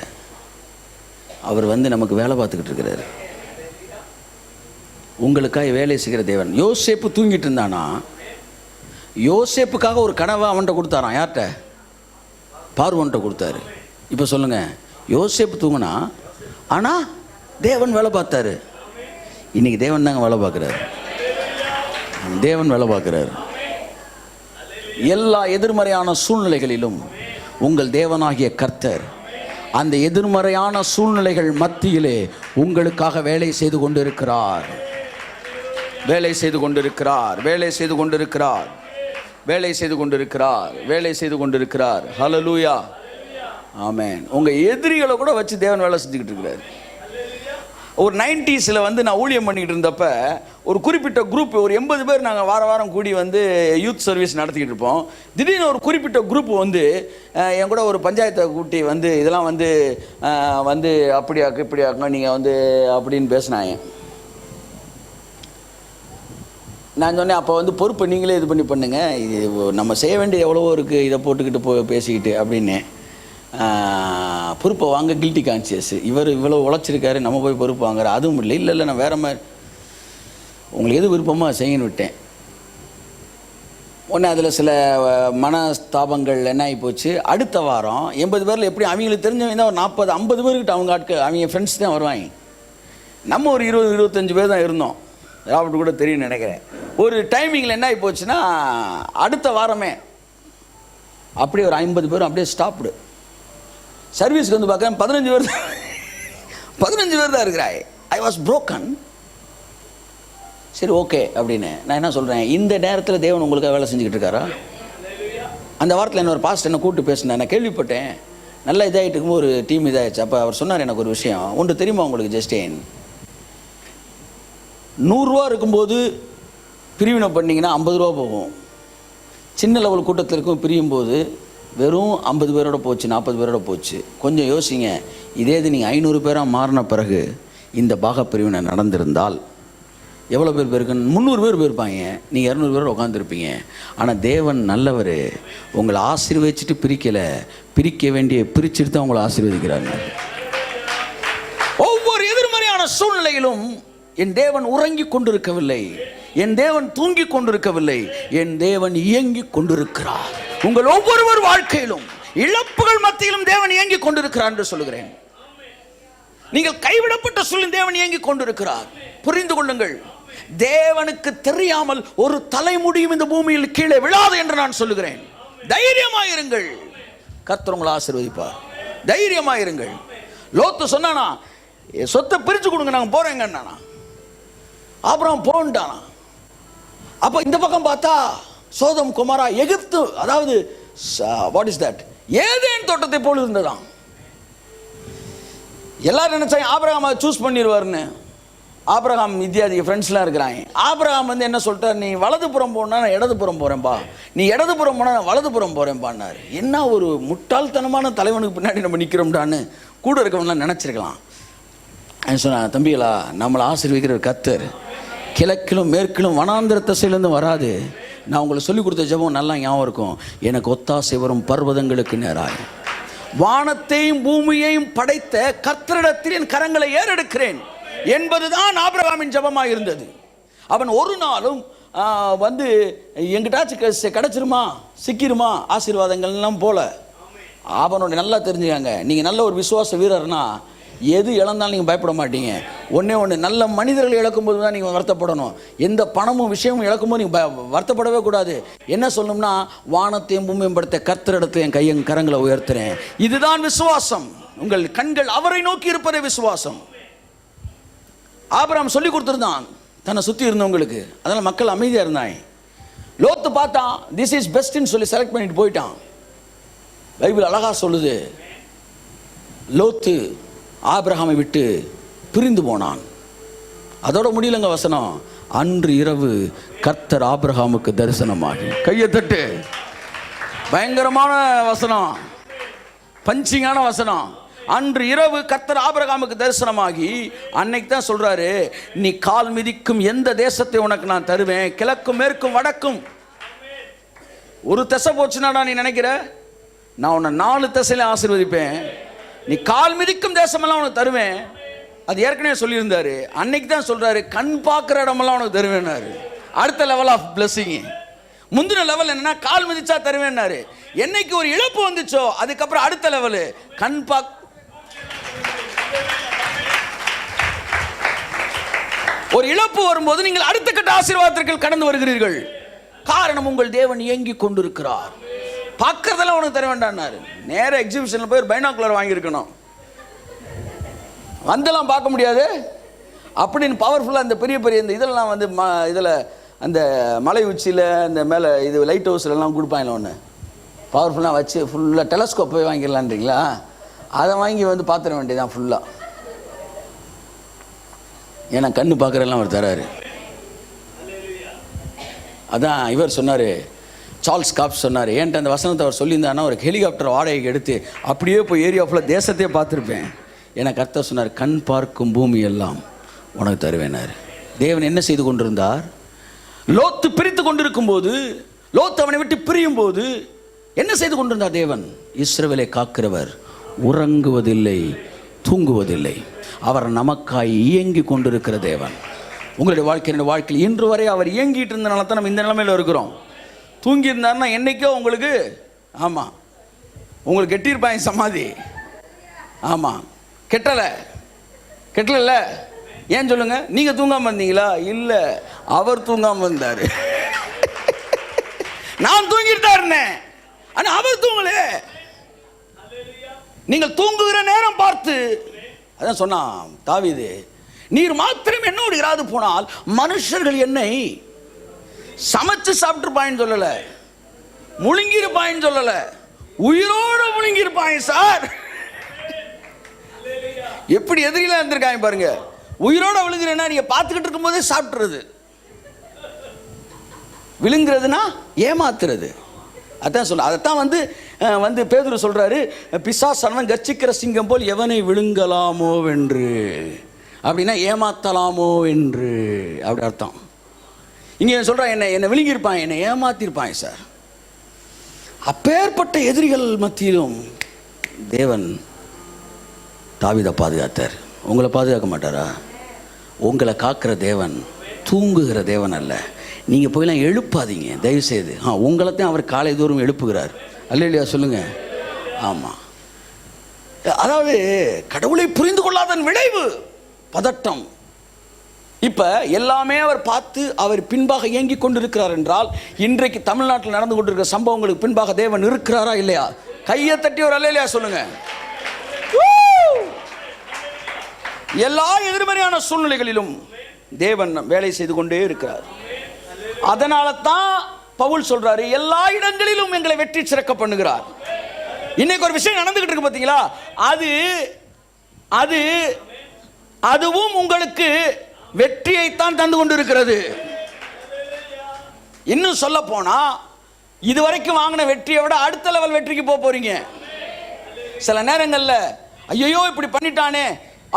அவர் நமக்கு வேலை பார்த்துக்கிட்டு இருக்கிறாரு. உங்களுக்காக வேலை செய்கிற தேவன். யோசேப்பு தூங்கிட்டு இருந்தானா, யோசேப்புக்காக ஒரு கனவை அவன்கிட்ட கொடுத்தாரான். யார்கிட்ட? பார்வோன்கிட்ட கொடுத்தாரு. இப்போ சொல்லுங்க, யோசேப்பு தூங்கினா, ஆனால் தேவன் வேலை பார்த்தாரு. இன்னைக்கு தேவன் தாங்க வேலை பார்க்குறாரு. தேவன் வேலை பார்க்குறாரு. எல்லா எதிர்மறையான சூழ்நிலைகளிலும் உங்கள் தேவனாகிய கர்த்தர் அந்த எதிர்மறையான சூழ்நிலைகள் மத்தியிலே உங்களுக்காக வேலை செய்து கொண்டிருக்கிறார். வேலை செய்து கொண்டிருக்கிறார். வேலை செய்து கொண்டிருக்கிறார். வேலை செய்து கொண்டிருக்கிறார். வேலை செய்து கொண்டிருக்கிறார். ஹல்லேலூயா. ஆமென். உங்கள் எதிரிகளை கூட வச்சு தேவன் வேலை செஞ்சுக்கிட்டு இருக்கிறார். ஒரு 90s வந்து நான் ஊழியம் பண்ணிக்கிட்டு இருந்தப்ப ஒரு குறிப்பிட்ட குரூப் ஒரு 80 பேர் நாங்கள் வாரம் கூடி வந்து யூத் சர்வீஸ் நடத்திக்கிட்டு இருப்போம். திடீர்னு ஒரு குறிப்பிட்ட குரூப் வந்து என் கூட ஒரு பஞ்சாயத்தை கூட்டி வந்து இதெல்லாம் வந்து வந்து அப்படியாக்கு இப்படியாக்குங்க நீங்கள் வந்து அப்படின்னு பேசினாங்க. நான் சொன்னேன், அப்போ வந்து பொறுப்பை நீங்களே இது பண்ணி பண்ணுங்க, இது நம்ம செய்ய வேண்டியது எவ்வளவோ இருக்குது, இதை போட்டுக்கிட்டு பேசிக்கிட்டு அப்படின்னு. பொறுப்பை வாங்க கில்ட்டி கான்சியஸ், இவர் இவ்வளோ உழைச்சிருக்காரு நம்ம போய் பொறுப்பு வாங்குற அதுவும் இல்லை நான் வேறு மாதிரி உங்களுக்கு எது விருப்பமாக செய்யன்னு விட்டேன். ஒன்று அதில் சில மனஸ்தாபங்கள் என்ன ஆகி போச்சு. அடுத்த வாரம் 80 பேரில் எப்படி அவங்களுக்கு தெரிஞ்சவங்க தான் ஒரு 40-50 பேர்கிட்ட அவங்க ஆட்கள் அவங்க ஃப்ரெண்ட்ஸ் தான் வருவாங்க. நம்ம ஒரு 20-25 பேர் தான் இருந்தோம். ராபர்ட் கூட தெரியும்னு நினைக்கிறேன். ஒரு டைமிங்கில் என்ன ஆகி போச்சுன்னா அடுத்த வாரமே அப்படியே ஒரு 50 பேரும் அப்படியே ஸ்டாப்டு. சர்வீஸ்க்கு வந்து பார்க்க 15 பேர் தான் இருக்கிறாய். I was broken. சரி ஓகே அப்படின்னு நான் என்ன சொல்கிறேன், இந்த நேரத்தில் தேவன் உங்களுக்காக வேலை செஞ்சுக்கிட்டு இருக்காரா? அந்த வாரத்தில் என்ன ஒரு பாஸ்ட் என்ன கூப்பிட்டு பேசினேன். நான் கேள்விப்பட்டேன் நல்லா இதாகிட்டு இருக்கும்போது ஒரு டீம் இதாகிடுச்சு. அப்போ அவர் சொன்னார் எனக்கு ஒரு விஷயம் ஒன்று தெரியுமா உங்களுக்கு ஜஸ்டின், 100 ரூபா இருக்கும்போது பிரிவினை பண்ணிங்கன்னா 50 ரூபா போகும். சின்ன லெவல் கூட்டத்தில் இருக்கும் பிரியும் போது வெறும் 50 பேரோட போச்சு, 40 பேரோட போச்சு. கொஞ்சம் யோசிங்க, இதே இது நீங்கள் 500 பேராக மாறின பிறகு இந்த பாகப்பிரிவினை நடந்திருந்தால் எவ்வளோ பேர் போயிருக்குன்னு 300 பேர் போயிருப்பாங்க, நீங்கள் 200 பேரோட உட்காந்துருப்பீங்க. ஆனால் தேவன் நல்லவர், உங்களை ஆசீர்வதிச்சுட்டு பிரிக்கலை, பிரிக்க வேண்டிய பிரிச்சுட்டு தான் உங்களை ஆசீர்வதிக்கிறாங்க. ஒவ்வொரு எதிர்மறையான சூழ்நிலையிலும் என் தேவன் உறங்கி கொண்டிருக்கவில்லை, என் தேவன் தூங்கி கொண்டிருக்கவில்லை, என் தேவன் இயங்கி கொண்டிருக்கிறார். உங்கள் ஒவ்வொருவர் வாழ்க்கையிலும் இழப்புகள் மத்தியிலும் தேவன் இயங்கி கொண்டிருக்கிறார் என்று சொல்லுகிறேன். நீங்கள் கைவிடப்பட்ட சூழ்நிலை தேவன் இயங்கி கொண்டிருக்கிறார். புரிந்து கொள்ளுங்கள், தேவனுக்கு தெரியாமல் ஒரு தலைமுடியும் இந்த பூமியில் கீழே விழாது என்று நான் சொல்லுகிறேன். தைரியமாயிருங்கள், கர்த்தர் உங்களை ஆசீர்வதிப்பார். தைரியமாயிருங்கள். லோத்து சொன்னானா, சொத்தை பிரிச்சு கொடுங்க நாங்கள் போறேங்கன்னா, அப்புறம் போன்ட்டானா. அப்போ இந்த பக்கம் பார்த்தா சோதம் குமாரா எகிப்து, அதாவது வாட் இஸ் தட், ஏதேன் தோட்டத்தை போல் இருந்ததாம். எல்லாரும் நினைச்சாங்க ஆபிரகாம் அதை சூஸ் பண்ணிடுவார்னு. ஆபிரகாம் இத்தியாதி ஃப்ரெண்ட்ஸ்லாம் இருக்கிறாங்க. ஆபிரகாம் வந்து என்ன சொல்லிட்டார், நீ வலதுபுறம் போனா நான் இடதுபுறம் போகிறேன்ப்பா, நீ இடதுபுறம் போனால் நான் வலதுபுறம் போகிறேன்ப்பான்னாரு. என்ன ஒரு முட்டாள்தனமான தலைவனுக்கு பின்னாடி நம்ம நிற்கிறோம்டான்னு கூட இருக்கவங்களாம் நினச்சிருக்கலாம். சொன்னான், தம்பிகளா நம்மளை ஆசீர்வதிக்கிற கர்த்தர் கிழக்கிலும் மேற்கிலும் வனாந்திர திசையிலேருந்து வராது. நான் உங்களுக்கு சொல்லிக் கொடுத்த ஜெபம் நல்லா ஞாபகம் இருக்கும். எனக்கு ஒத்தாசை வரும் பர்வதங்களுக்கு நேராய் வானத்தையும் பூமியையும் படைத்த கர்த்தரிடத்தில் என் கரங்களை ஏறெடுக்கிறேன் என்பதுதான் ஆபிரகாமின் ஜெபமாக இருந்தது. அவன் ஒரு நாளும் வந்து எங்கிட்டாச்சும் கிடைச்சிருமா சிக்கிருமா ஆசீர்வாதங்கள்லாம் போல. அவனோட நல்லா தெரிஞ்சுக்காங்க, நீங்கள் நல்ல ஒரு விசுவாச வீரர்னா எது இழந்தாலும் நீங்கள் பயப்பட மாட்டீங்க. ஒன்று நல்ல மனிதர்கள் இழக்கும்போது தான் நீங்கள் வருத்தப்படணும். எந்த பணமும் விஷயமும் இழக்கும்போது நீங்கள் வருத்தப்படவே கூடாது. என்ன சொல்லணும்னா, வானத்தையும் பூமியும் படுத்த கர்த்தரிடத்தை என் கையன் கரங்களை உயர்த்துறேன். இதுதான் விசுவாசம். உங்கள் கண்கள் அவரை நோக்கி இருப்பதே விசுவாசம். ஆபிரகாம் சொல்லி கொடுத்துருந்தான் தன்னை சுற்றி இருந்தவங்களுக்கு, அதனால் மக்கள் அமைதியாக இருந்தாங்க. லோத்து பார்த்தான், திஸ் இஸ் பெஸ்ட்னு சொல்லி செலக்ட் பண்ணிட்டு போயிட்டான். பைபிள் அழகா சொல்லுது, லோத்து ஆபிரகாமை விட்டு பிரிந்து போனான். அதோட முடியலங்க வசனம். அன்று இரவு கர்த்தர் ஆபிரகாமுக்கு தரிசனமாகி, கையை தட்டு, பயங்கரமான வசனம், பஞ்சிங்கான வசனம். அன்று இரவு கர்த்தர் ஆபிரகாமுக்கு தரிசனமாகி அன்னைக்கு தான் சொல்றாரு, நீ கால் மிதிக்கும் எந்த தேசத்தை உனக்கு நான் தருவேன், கிழக்கும் மேற்கும் வடக்கும். ஒரு திசை போச்சுன்னா நீ நினைக்கிற, நான் உன்னை 4 திசையில ஆசீர்வதிப்பேன். நீ கால் மிதிக்கும் தேசமெல்லாம் உனக்கு தருவேன். அது ஏற்கனவே சொல்லியிருந்தாரு. அன்னைக்கு தான் சொல்றாரு, கண் பார்க்குற இடமெல்லாம் உனக்கு தருவேன்னாரு. அடுத்த லெவல் ஆஃப் பிளஸிங். முந்தின லெவல் என்னன்னா, கால் மிதிச்சா தருவேன்னாரு. என்னைக்கு ஒரு இழப்பு வந்துச்சோ அதுக்கப்புறம் அடுத்த லெவலு கண் ஒரு இழப்பு வரும்போது நீங்கள் அடுத்த கட்ட ஆசீர்வாதத்திற்கு கடந்து வருகிறீர்கள். காரணம், உங்கள் தேவன் இயங்கி கொண்டிருக்கிறார். பார்க்கறதெல்லாம் உனக்கு தர வேண்டாம்னாரு. நேர எக்ஸிபிஷனில் போய் பைனாக்குலர் வாங்கியிருக்கணும், வந்தெல்லாம் பார்க்க முடியாது அப்படின்னு பவர்ஃபுல்லாக இந்த பெரிய பெரிய இந்த இதெல்லாம் வந்து இதில் அந்த மலை உச்சியில் இந்த மேலே இது லைட் ஹவுஸ்லாம் கொடுப்பாங்க ஒன்று பவர்ஃபுல்லாக வச்சு ஃபுல்லாக டெலஸ்கோப் போய் வாங்கிடலான்றீங்களா? அதை வாங்கி வந்து பார்த்துட வேண்டியதான் ஃபுல்லாக. ஏன்னா கண்ணு பார்க்குறதெல்லாம் அவர் தராரு. அதான் இவர் சொன்னார், சார்ல்ஸ் காப்ஸ் சொன்னார், ஏன்ட்டு அந்த வசனத்தை அவர் சொல்லியிருந்தாருன்னா ஒரு ஹெலிகாப்டர் வாடகைக்கு எடுத்து அப்படியே போய் ஏரியா ஃபுல்லாக தேசத்தையே பார்த்துருப்பேன். ஏன்னா கர்த்தர் சொன்னார், கண் பார்க்கும் பூமி எல்லாம் உனக்கு தருவேனார். தேவன் என்ன செய்து கொண்டிருந்தார்? லோத்து பிரித்து கொண்டிருக்கும் போது, லோத்து அவனை விட்டு பிரியும் போது என்ன செய்து கொண்டிருந்தார் தேவன்? இஸ்ரவேலை காக்கிறவர் உறங்குவதில்லை, தூங்குவதில்லை. அவர் நமக்காய் இயங்கி கொண்டிருக்கிற தேவன். உங்களுடைய வாழ்க்கையில் இன்று வரை அவர் இயங்கிட்டு இருந்தனால தான் நம்ம இந்த நிலைமையில் இருக்கிறோம். தூங்கி இருந்தாருன்னா என்னைக்கோ உங்களுக்கு, ஆமாம், உங்களுக்கு கெட்டியிருப்பாங்க சமாதி. ஆமாம், கெட்டல. ஏன் சொல்லுங்க? நீங்க தூங்காம இருந்தீங்களா? இல்லை, அவர் தூங்காம இருந்தார். நான் தூங்கிட்டு தான் இருந்தேன், ஆனா அவர் தூங்கல. நீங்கள் தூங்குகிற நேரம் பார்த்து, அதான் சொன்னான் தாவீது, நீர் மாத்திரம் என்னோடு இராது போனால் மனுஷர்கள் என்னை சமைச்சு சாப்பிட்டுருப்பாயின்னு சொல்லல, முழுங்கிருப்பாயின்னு சொல்லல, உயிரோட முழுங்கிருப்பாங்க சார். எப்படி எதிரிலாம் இருந்திருக்காங்க பாருங்க. உயிரோட விழுங்குறேன்னா நீங்க பார்த்துக்கிட்டு இருக்கும் போதே சாப்பிட்டுறது. விழுங்குறதுனா ஏமாத்துறது. அதான் சொல்ல, அதைத்தான் வந்து பேதுரு சொல்றாரு, பிசாசானவன் கர்ச்சிக்கிற சிங்கம் போல் எவனை விழுங்கலாமோ என்று, அப்படின்னா ஏமாத்தலாமோ என்று அப்படி அர்த்தம். இங்க சொல்றான், என்னை விழுங்கியிருப்பான், என்னை ஏமாத்திருப்பான் சார். அப்பேற்பட்ட எதிரிகள் மத்தியிலும் தேவன் தாவீதை பாதுகாத்தார். உங்களை பாதுகாக்க மாட்டாரா? உங்களை காக்கிற தேவன் தூங்குகிற தேவன் அல்ல. நீங்கள் போயெல்லாம் எழுப்பாதீங்க தயவுசெய்து. உங்களைத்தான் அவர் காலை தோறும் எழுப்புகிறார். அல்லேலூயா சொல்லுங்க. ஆமாம், அதாவது கடவுளை புரிந்து கொள்ளாதன் விளைவு பதட்டம். இப்போ எல்லாமே அவர் பார்த்து அவர் பின்பாக இயங்கி கொண்டிருக்கிறார் என்றால், இன்றைக்கு தமிழ்நாட்டில் நடந்து கொண்டிருக்கிற சம்பவங்களுக்கு பின்பாக தேவன் இருக்கிறாரா இல்லையா? கையை தட்டி ஒரு அல்லேலூயா சொல்லுங்க. எல்லா எதிர்மறையான சூழ்நிலைகளிலும் தேவன் வேலை செய்து கொண்டே இருக்கிறார். அதனால தான் பவுல் சொல்றாரு, எல்லா இடங்களிலும் எங்களை வெற்றி சிறக்க பண்ணுகிறார். இன்னைக்கு ஒரு விஷயம் நடந்துகிட்டு இருக்கு பாத்தீங்களா? அதுவும் உங்களுக்கு வெற்றியைத்தான் தந்து கொண்டிருக்கிறது. இன்னும் சொல்ல போனா, இதுவரைக்கும் வாங்கின வெற்றியை விட அடுத்த லெவல் வெற்றிக்கு போறீங்க. சில நேரங்கள்ல ஐயோ இப்படி பண்ணிட்டானே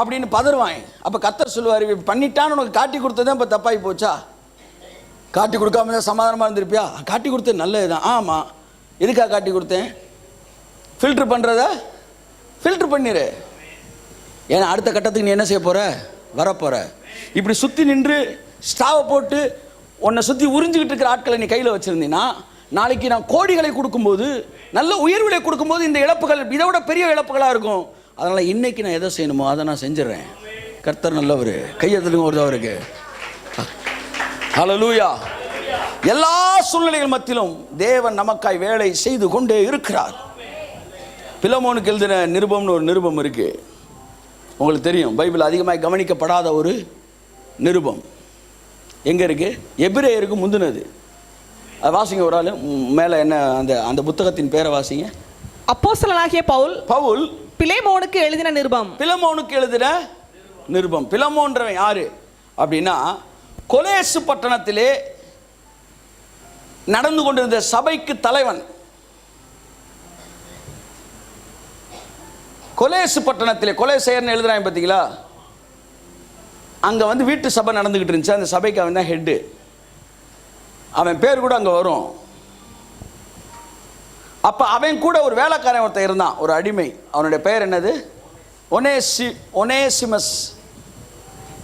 அப்படின்னு பதறுவாங்க. அப்ப கர்த்தர் சொல்லுவார், பண்ணிட்டான்னு உனக்கு காட்டி கொடுத்ததே இப்ப தப்பாகி போச்சா? காட்டி கொடுக்காம தான் சமாதானமா இருந்திருப்பியா? காட்டி கொடுத்தது நல்லதுதான். ஆமா, எதுக்காக காட்டி கொடுத்தேன்? ஃபில்டர் பண்றத ஃபில்டர் பண்ணிரு. ஏன்னா அடுத்த கட்டத்துக்கு நீ என்ன செய்ய போற? வரப்போற. இப்படி சுத்தி நின்று ஸ்டாவை போட்டு உன்னை சுத்தி உறிஞ்சிக்கிட்டு இருக்கிற ஆட்களை நீ கையில் வச்சிருந்தீங்கன்னா, நாளைக்கு நான் கோடிகளை கொடுக்கும்போது, நல்ல உயர்வுகளை கொடுக்கும்போது இந்த இழப்புகள் இதை விட பெரிய இழப்புகளாக இருக்கும். அதனால இன்னைக்கு நான் எதை செய்யணுமோ அதை நான் செஞ்சிடறேன். கர்த்தர் நல்லவர். கையெழுத்துங்க ஒரு அவருக்கு. ஹல்லேலூயா. எல்லா சூழ்நிலைகள் மத்தியிலும் தேவன் நமக்காய் வேலை செய்து கொண்டே இருக்கிறார். பிலமோனுக்கு எழுதின நிருபம்னு ஒரு நிருபம் இருக்கு, உங்களுக்கு தெரியும். பைபிள் அதிகமாக கவனிக்கப்படாத ஒரு நிருபம் எங்க இருக்கு? எபிரேயருக்கு முந்தினது. அது வாசிங்க ஒரு ஆளு மேல. என்ன அந்த புத்தகத்தின் பேரை வாசிங்க.
அப்போஸ்தலனாகிய பவுல் பிலேமோனுக்கு எழுதின நிருபம். பிலமோனுக்கு எழுதின
நிருபம். பிலமோன்றவன் யாரு அப்படின்னா, கொலேசு பட்டணத்திலே நடந்து கொண்டிருந்த சபைக்கு தலைவன். கொலேசு பட்டணத்திலே கொலேசையர்னு எழுதுறாங்க பார்த்தீங்களா? அங்கே வீட்டு சபை நடந்துக்கிட்டு இருந்துச்சு. அந்த சபைக்கு அவன் தான் ஹெட்டு. அவன் பேர் கூட அங்கே வரும். அப்போ அவன் கூட ஒரு வேலைக்காரன் ஒருத்தன் இருந்தான், ஒரு அடிமை. அவனுடைய பெயர் என்னது?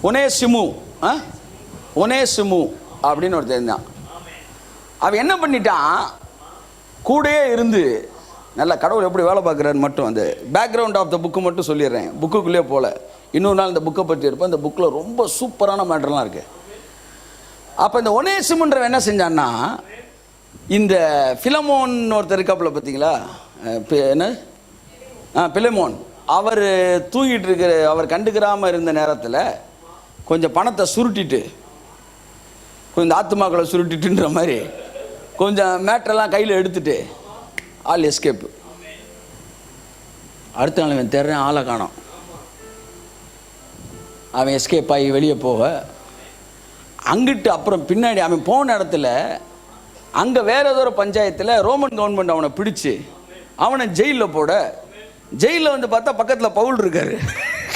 ஒனேசிமு அப்படின்னு ஒருத்தர் இருந்தான். அவன் என்ன பண்ணிட்டான், கூடயே இருந்து நல்ல கடவுள் எப்படி வேலை பார்க்குறாரு மட்டும் அந்த பேக்ரவுண்ட் ஆஃப் த புக்கு மட்டும் சொல்லிடுறேன். புக்குக்குள்ளே போல இன்னொரு நாள் இந்த புக்கை பற்றி இருப்பேன். இந்த புக்கில் ரொம்ப சூப்பரான மேட்டர்லாம் இருக்கு. அப்போ இந்த ஒனேசிமுன்றவன் என்ன செஞ்சான்னா, இந்த பிலமோன் ஒருத்தர் இருக்காப்புல பார்த்தீங்களா, என்ன பிலமோன், அவர் தூங்கிட்டு இருக்கிற, அவர் கண்டுக்கிறாமல் இருந்த நேரத்தில் கொஞ்சம் பணத்தை சுருட்டிட்டு, கொஞ்சம் ஆத்துமாக்களை சுருட்டிட்டுன்ற மாதிரி கொஞ்சம் மேட்டரெல்லாம் கையில் எடுத்துட்டு ஆள் எஸ்கேப்பு. அடுத்த நாள் இவன் தேடுறேன், ஆளை காணோம். அவன் எஸ்கேப் ஆகி வெளியே போக, அங்கிட்டு அப்புறம் பின்னாடி அவன் போன இடத்துல அங்கே வேற ஏதோ ஒரு பஞ்சாயத்தில் ரோமன் கவர்மெண்ட் அவனை பிடிச்சி அவனை ஜெயிலில் போட, ஜெயிலில் வந்து பார்த்தா பக்கத்தில் பவுல் இருக்காரு,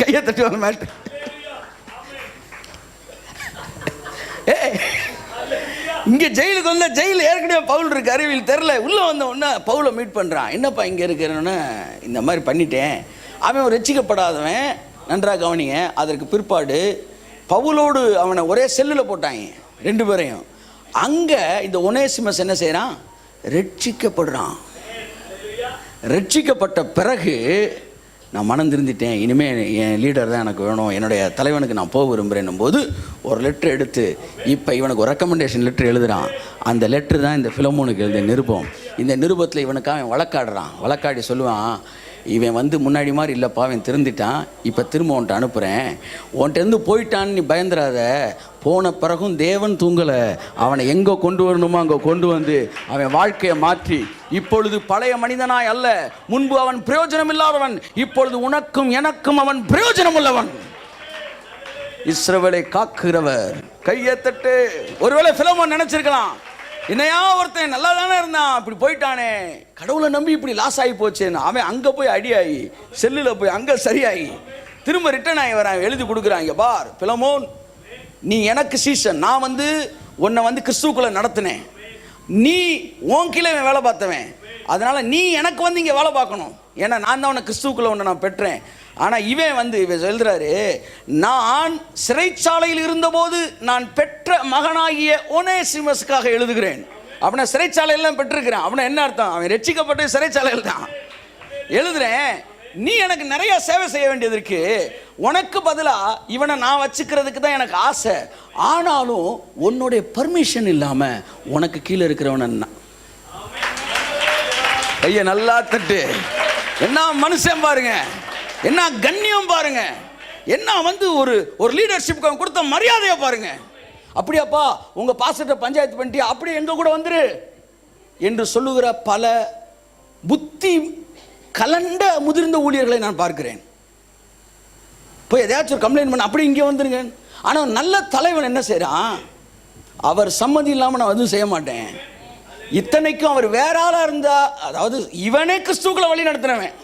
கையை தட்டி வர மாட்டு. இங்கே ஜெயிலுக்கு வந்த ஜெயிலில் ஏற்கனவே பவுல் இருக்கு, அறிவியல் தெரில. உள்ளே வந்த உடனே பவுலை மீட் பண்ணுறான். என்னப்பா இங்கே இருக்கிறன்னு, இந்த மாதிரி பண்ணிட்டேன். அவன் ரட்சிக்கப்படாதவன், நன்றாக கவனிங்க. அதற்கு பிற்பாடு பவுலோடு அவனை ஒரே செல்லில் போட்டாங்க 2 பேரையும். அங்கே இந்த ஒனேசிமஸ் என்ன செய்கிறான், ரட்சிக்கப்படுறான். ரட்சிக்கப்பட்ட பிறகு நான் மனம் திருந்திட்டேன், இனிமேல் என் லீடர் தான் எனக்கு வேணும், என்னுடைய தலைவனுக்கு நான் போக விரும்புகிறேன்னும் போது ஒரு லெட்ரு எடுத்து இப்போ இவனுக்கு ஒரு ரெக்கமெண்டேஷன் லெட்ரு எழுதுகிறான். அந்த லெட்ரு தான் இந்த பிலமோனுக்கு எழுதிய நிருபம். இந்த நிருபத்தில் இவனுக்காக அவன் வழக்காடுறான். வழக்காடி சொல்லுவான், இவன் வந்து முன்னாடி மாதிரி இல்லைப்பா, அவன் திருந்திட்டான், இப்போ திரும்ப உன்ட்ட அனுப்புகிறேன், உன்ட்டேருந்து போயிட்டான்னு நீ பயந்துடாத, போன பிறகும் தேவன் தூங்கலை, அவனை எங்கே கொண்டு வரணுமோ அங்கே கொண்டு வந்து அவன் வாழ்க்கையை மாற்றி இப்பொழுது பழைய மனிதனாய் அல்ல, முன்பு அவன் பிரயோஜனம் இல்லாதவன், இப்பொழுது உனக்கும் எனக்கும் அவன் பிரயோஜனம் உள்ளவன். இஸ்ரவேலை காக்குகிறவர். கையை தட்டு. ஒருவேளை பிலமோன் நினைச்சிருக்கலாம், என்னையா ஒருத்தன் நல்லா தானே இருந்தான், இப்படி போயிட்டானே, கடவுளை நம்பி இப்படி லாஸ் ஆகி போச்சேன்னு. அவன் அங்கே போய் அடியாகி செல்லில் போய் அங்கே சரியாகி திரும்ப ரிட்டர்ன் ஆகி வரான். எழுதி கொடுக்குறாங்க, பார் பிலமோன், நீ எனக்கு சீசன், நான் வந்து உன்னை வந்து கிறிஸ்துக்குள்ளே நடத்தினேன், நீ உன் கீழே வேலை பார்த்தவன், அதனால நீ எனக்கு வந்து இங்கே வேலை பார்க்கணும், ஏன்னா நான் தான் உன்னை கிறிஸ்துக்குள்ளே உன்னை நான் பெற்றேன். ஆனால் இவன் எழுதுறாரு, நான் சிறைச்சாலையில் இருந்தபோது நான் பெற்ற மகனாகிய ஒனேசிமஸுக்காக எழுதுகிறேன். அப்படின்னா சிறைச்சாலையெல்லாம் பெற்றிருக்கிறேன். அப்படின்னா என்ன அர்த்தம், அவன் ரட்சிக்கப்பட்டு சிறைச்சாலையில் தான் எழுதுறேன். நீ எனக்கு நிறைய சேவை செய்ய வேண்டியது இருக்கு, உனக்கு பதிலாக இவனை நான் வச்சுக்கிறதுக்கு தான் எனக்கு ஆசை, ஆனாலும் உன்னுடைய பர்மிஷன் இல்லாமல் உனக்கு கீழே இருக்கிறவன். ஐயா நல்லா தட்டு. என்ன மனுஷன் பாருங்க, என்ன கண்ணியம் பாருங்க, என்ன வந்து ஒரு லீடர்ஷிப்க்கு அவன் கொடுத்த மரியாதையை பாருங்க. அப்படியாப்பா உங்க பாஸ்டர்ட்ட பஞ்சாயத்து பண்ணிட்டு அப்படியே எங்க கூட வந்துரு என்று சொல்லுகிற பல புத்தி கலண்ட முதிர்ந்த ஊழியர்களை நான் பார்க்கிறேன். போய் எதையாச்சும் ஒரு கம்ப்ளைண்ட் பண்ண அப்படி இங்கே வந்துருங்க. ஆனால் நல்ல தலைவன் என்ன செய்யறான், அவர் சம்மதி இல்லாமல் நான் எதுவும் செய்ய மாட்டேன். இத்தனைக்கும் அவர் வேற ஆளா இருந்தா, அதாவது இவனே கிறிஸ்துக்களை வழி நடத்தினவன்,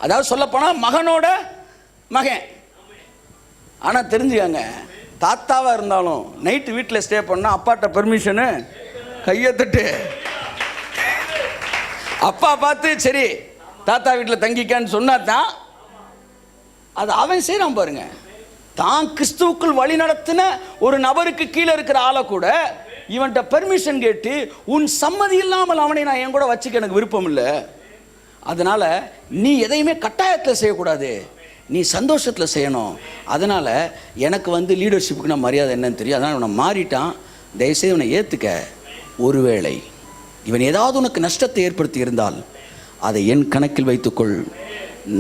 அதாவது சொல்லப்போனா மகனோட மகன். ஆனால் தெரிஞ்சுக்கங்க, தாத்தாவா இருந்தாலும் நைட்டு வீட்டில் ஸ்டே பண்ணா அப்பாட்ட பெர்மிஷனு, கையை தட்டு. அப்பா பார்த்து சரி தாத்தா வீட்டில் தங்கிக்கான்னு சொன்னா தான் அது அவன் செய்யறான் பாருங்க. தான் கிறிஸ்துவுக்குள் வழி நடத்தின ஒரு நபருக்கு கீழே இருக்கிற ஆளை கூட இவன்கிட்ட பெர்மிஷன் கேட்டு உன் சம்மதி இல்லாமல் அவனை நான் என் கூட வச்சுக்க எனக்கு விருப்பம் இல்லை, அதனால நீ எதையுமே கட்டாயத்தில் செய்யக்கூடாது, நீ சந்தோஷத்தில் செய்யணும், அதனால் எனக்கு வந்து லீடர்ஷிப்புக்கு நான் மரியாதை என்னன்னு தெரியும், அதனால் இவனை மாறிட்டான், தயவுசெய்து இவனை ஏற்றுக்க. ஒருவேளை இவன் ஏதாவது உனக்கு நஷ்டத்தை ஏற்படுத்தி இருந்தால் அதை என் கணக்கில் வைத்துக்கொள்,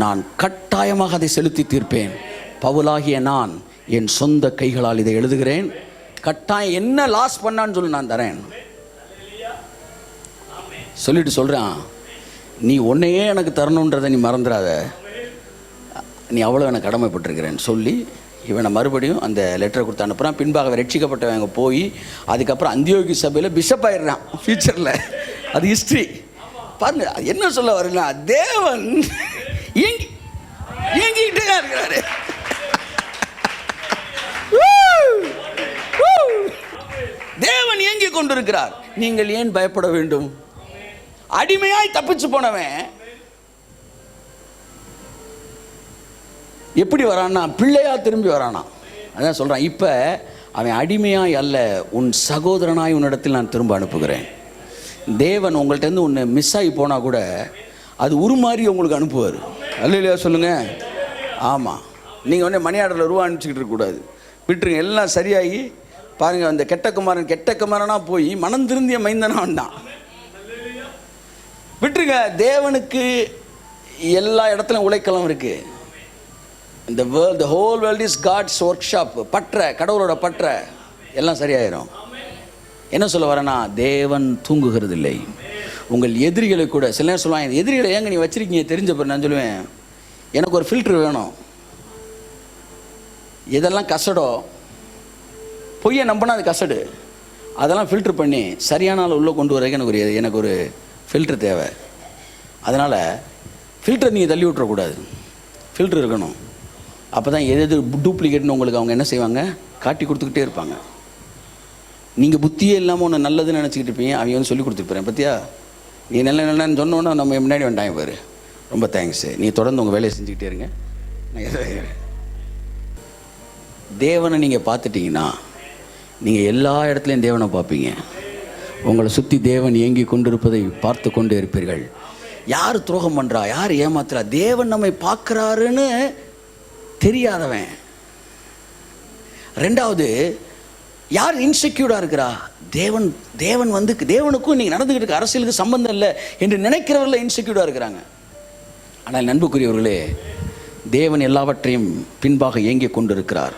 நான் கட்டாயமாக அதை செலுத்தி தீர்ப்பேன். பவுலாகிய நான் என் சொந்த கைகளால் இதை எழுதுகிறேன், கட்டாயம் என்ன லாஸ் பண்ணான்னு சொல்லி நான் தரேன். சொல்லிட்டு சொல்கிறான், நீ உன்னையே எனக்கு தரணுன்றதை நீ மறந்துடாத, நீ அவ்வளோ எனக்கு கடமைப்பட்டிருக்கிறேன்னு சொல்லி இவனை மறுபடியும் அந்த லெட்டரை கொடுத்து அனுப்புகிறான். பின்பாக ரட்சிக்கப்பட்டவங்க போய் அதுக்கப்புறம் அந்தியோகி சபையில் பிஷப் ஆயிடுறான் ஃபியூச்சரில். அது ஹிஸ்ட்ரி பாருங்க. என்ன சொல்ல வரல, தேவன் இயங்கிக்கிட்டே இருக்கிறாரு. தேவன் இயங்கி கொண்டிருக்கிறார். நீங்கள் ஏன் பயப்பட வேண்டும்? அடிமையாய் தப்பிச்சு போனவன் எப்படி வரான்னா பிள்ளையா திரும்பி வரானா. அதான் சொல்றான், இப்ப அவன் அடிமையாய் அல்ல, உன் சகோதரனாய் உன்னிடத்தில் நான் திரும்ப அனுப்புகிறேன். தேவன் உங்கள்கிட்ட இருந்து ஒன்று மிஸ் ஆகி போனா கூட அது உருமாறி உங்களுக்கு அனுப்புவார். அல்லையா சொல்லுங்க. ஆமாம், நீங்கள் வந்து மணி ஆர்டரில் ரூபா அனுப்பிச்சிக்கிட்டு இருக்கக்கூடாது, விட்டுருங்க. எல்லாம் சரியாகி பாருங்கள், அந்த கெட்ட குமாரனா போய் மனம் திருந்திய மைந்தனா வந்தான். விட்டுருங்க. தேவனுக்கு எல்லா இடத்துலையும் உழைக்கலாம் இருக்கு. the whole world is God's workshop. பற்ற கடவுளோட பற்ற எல்லாம் சரியாயிரும். என்ன சொல்ல வரேன்னா, தேவன் தூங்குகிறது இல்லை. உங்கள் எதிரிகளை கூட சில நேரம் சொல்லுவாங்க, எதிரிகளை ஏங்க நீ வச்சிருக்கீங்க தெரிஞ்ச பிறகு நான் சொல்லுவேன், எனக்கு ஒரு ஃபில்டர் வேணும். எதெல்லாம் கசடோ, பொய்யை நம்பினா அது கசடு, அதெல்லாம் ஃபில்ட்ரு பண்ணி சரியான ஆள் உள்ளே கொண்டு வரைக்கும் எனக்கு ஒரு ஃபில்ட்ரு தேவை. அதனால் ஃபில்டர் நீங்கள் தள்ளி விட்டுறக்கூடாது, ஃபில்ட்ரு இருக்கணும். அப்போ தான் எது டூப்ளிகேட்னு உங்களுக்கு அவங்க என்ன செய்வாங்க, காட்டி கொடுத்துக்கிட்டே இருப்பாங்க. நீங்கள் புத்தியே இல்லாமல் ஒன்று நல்லதுன்னு நினச்சிக்கிட்டு இருப்பீங்க, அவங்க வந்து சொல்லி கொடுத்துருப்பேன். பற்றியா நீ நல்லன்னு சொன்னோன்னா நம்ம முன்னாடி வேண்டாங்க பாரு, ரொம்ப தேங்க்ஸு, நீ தொடர்ந்து உங்கள் வேலையை செஞ்சுக்கிட்டே இருங்க. தேவனை நீங்கள் பார்த்துட்டிங்கன்னா நீங்கள் எல்லா இடத்துலையும் தேவனை பார்ப்பீங்க. உங்களை சுற்றி தேவன் இயங்கி கொண்டிருப்பதை பார்த்து கொண்டு இருப்பீர்கள். யார் துரோகம் பண்ணுறா, யார் ஏமாத்துறா, தேவன் நம்மை பார்க்குறாருன்னு தெரியாதவன். ரெண்டாவது, யார் இன்செக்யூர்டாக இருக்கிறா, தேவன் வந்து தேவனுக்கும் இன்றைக்கி நடந்துக்கிட்டு இருக்க அரசியலுக்கு சம்பந்தம் இல்லை என்று நினைக்கிறவர்கள் இன்செக்யூர்டாக இருக்கிறாங்க. ஆனால் நண்புக்குரியவர்களே, தேவன் எல்லாவற்றையும் பின்பாக இயங்கி கொண்டிருக்கிறார்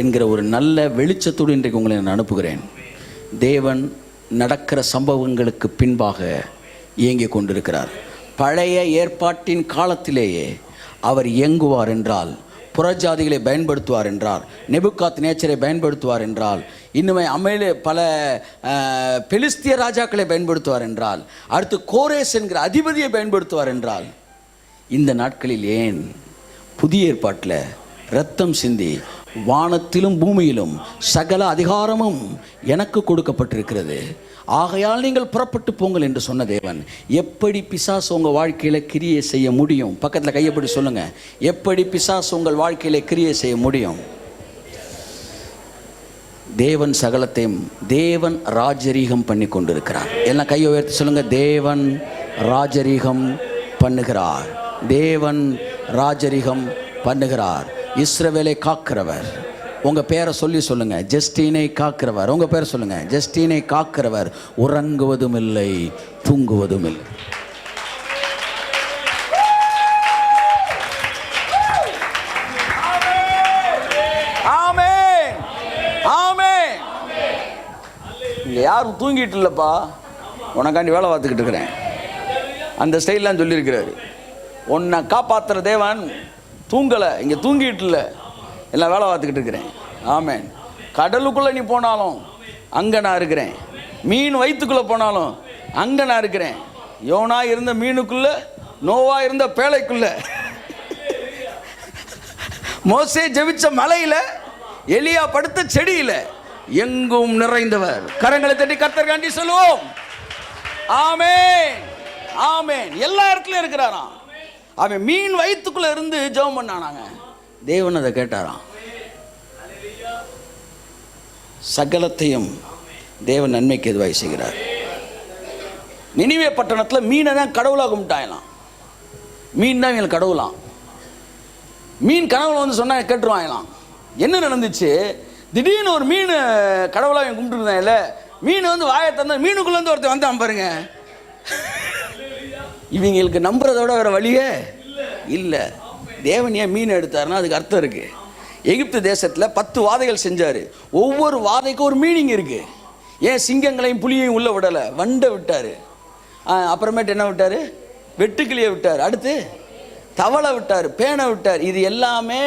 என்கிற ஒரு நல்ல வெளிச்சத்தோடு இன்றைக்கு உங்களை நான் அனுப்புகிறேன். தேவன் நடக்கிற சம்பவங்களுக்கு பின்பாக இயங்கி கொண்டிருக்கிறார். பழைய ஏற்பாட்டின் காலத்திலேயே அவர் இயங்குவார் என்றால், புறஜாதிகளை பயன்படுத்துவார் என்றால், நெபுகாத் நேச்சரை பயன்படுத்துவார் என்றால், இன்னுமே பல பெலிஸ்திய ராஜாக்களை பயன்படுத்துவார் என்றால், அடுத்து கோரேஸ் என்கிற அதிபதியை பயன்படுத்துவார் என்றால், இந்த நாட்களில் ஏன் புதிய ஏற்பாட்டில் இரத்தம் சிந்தி வானத்திலும் பூமியிலும் சகல அதிகாரமும் எனக்கு கொடுக்கப்பட்டிருக்கிறது, ஆகையால் நீங்கள் புறப்பட்டு போங்கள் என்று சொன்ன தேவன் எப்படி பிசாசு உங்கள் வாழ்க்கையில் கிரியை செய்ய முடியும்? பக்கத்தில் கையப்படி சொல்லுங்கள், எப்படி பிசாசு உங்கள் வாழ்க்கையில் கிரியை செய்ய முடியும்? தேவன் சகலத்தையும் தேவன் ராஜரீகம் பண்ணி கொண்டிருக்கிறார். எல்லாம் கையை உயர்த்தி சொல்லுங்கள், தேவன் ராஜரீகம் பண்ணுகிறார், தேவன் ராஜரீகம் பண்ணுகிறார். இஸ்ரவேலை காக்கிறவர், உங்கள் பேரை சொல்லி சொல்லுங்கள், ஜஸ்டினை காக்கிறவர். உங்கள் பேரை சொல்லுங்கள், ஜஸ்டினை காக்கிறவர், உறங்குவதும் இல்லை தூங்குவதும் இல்லை. ஆமென், ஆமென். இங்கே யாரும் தூங்கிட்டு இல்லைப்பா, உனக்காண்டி வேலை பார்த்துக்கிட்டு இருக்கிறேன், அந்த ஸ்டைல்லாம் சொல்லியிருக்கிறாரு. உன்னை காப்பாற்றுற தேவன் தூங்கலை, இங்கே தூங்கிட்டு இல்லை, எல்லாம் வேலை பார்த்துக்கிட்டு இருக்கிறேன். ஆமென். கடலுக்குள்ளே நீ போனாலும் அங்கே நான் இருக்கிறேன், மீன் வயிற்றுக்குள்ளே போனாலும் அங்கே நான் இருக்கிறேன். யோனா இருந்த மீனுக்குள்ளே, நோவா இருந்த பேழைக்குள்ளே, மோசே ஜெபிச்ச மலையில், எலியா படுத்த செடியில், எங்கும் நிறைந்தவர். கரங்களை தட்டி கர்த்தர்காண்டி சொல்லுவோம். ஆமென், ஆமென். எல்லா இடத்துலையும் இருக்கிறாராம். அவன் மீன் வயிற்றுக்குள்ளே இருந்து ஜெபம் பண்ணானாங்க, தேவன் அதை கேட்டாராம். சகலத்தையும் தேவன் நன்மைக்கு எதுவாய் செய்கிறார். நினிவே பட்டணத்தில் மீனை தான் கடவுளாக கும்பிட்டாயலாம். மீன் தான் இவங்களுக்கு கடவுளாம். மீன் கனவுல வந்து சொன்னா கேட்டுருவாங்களாம். என்ன நடந்துச்சு, திடீர்னு ஒரு மீன் கடவுளாக இவன் கும்பிட்டு இருந்தாங்கல்ல, மீன் வந்து வாயை தந்தா மீனுக்குள்ளேருந்து ஒருத்தர் வந்தான் பாருங்க. இவங்களுக்கு நம்புறதோட வேற வழியே இல்லை. தேவன் ஏன் மீன் எடுத்தாருன்னா அதுக்கு அர்த்தம் இருக்கு. எகிப்து தேசத்தில் 10 வாதைகள் செஞ்சார். ஒவ்வொரு வாதைக்கும் ஒரு மீனிங் இருக்குது. ஏன் சிங்கங்களையும் புலியையும் உள்ளே விடலை, வண்டை விட்டார். அப்புறமேட்டு என்ன விட்டார், வெட்டுக்கிளியை விட்டார். அடுத்து தவளை விட்டார், பேனை விட்டார். இது எல்லாமே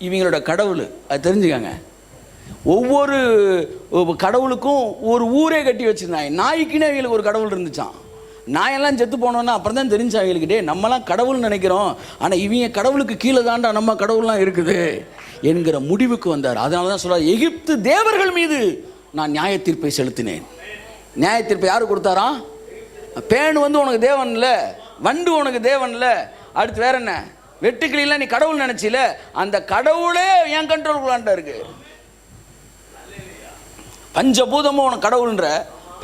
இவங்களோட கடவுள், அது தெரிஞ்சுக்கங்க. ஒவ்வொரு கடவுளுக்கும் ஒரு ஊரே கட்டி வச்சுருந்தாங்க. நாய்க்குன்னே இவங்களுக்கு ஒரு கடவுள் இருந்துச்சான். நாயெல்லாம் செத்து போனோன்னா அப்புறம் தான் தெரிஞ்சு அவங்களுக்கிட்டே நம்மலாம் கடவுள்னு நினைக்கிறோம், ஆனால் இவங்க கடவுளுக்கு கீழே தாண்டா நம்ம கடவுள்லாம் இருக்குது என்கிற முடிவுக்கு வந்தார். அதனால தான் சொல்கிறார், எகிப்து தேவர்கள் மீது நான் நியாய தீர்ப்பை செலுத்தினேன். நியாய தீர்ப்பை யார் கொடுத்தாராம்? பேணு வந்து உனக்கு தேவன் இல்லை, வண்டு உனக்கு தேவன் இல்லை, அடுத்து வேற என்ன, வெட்டுக்கிளிலாம் நீ கடவுள் நினைச்சில, அந்த கடவுளே என் கண்ட்ரோலுக்குள்ளான்டா இருக்கு. பஞ்சபூதமும் உனக்கு கடவுள்ன்ற,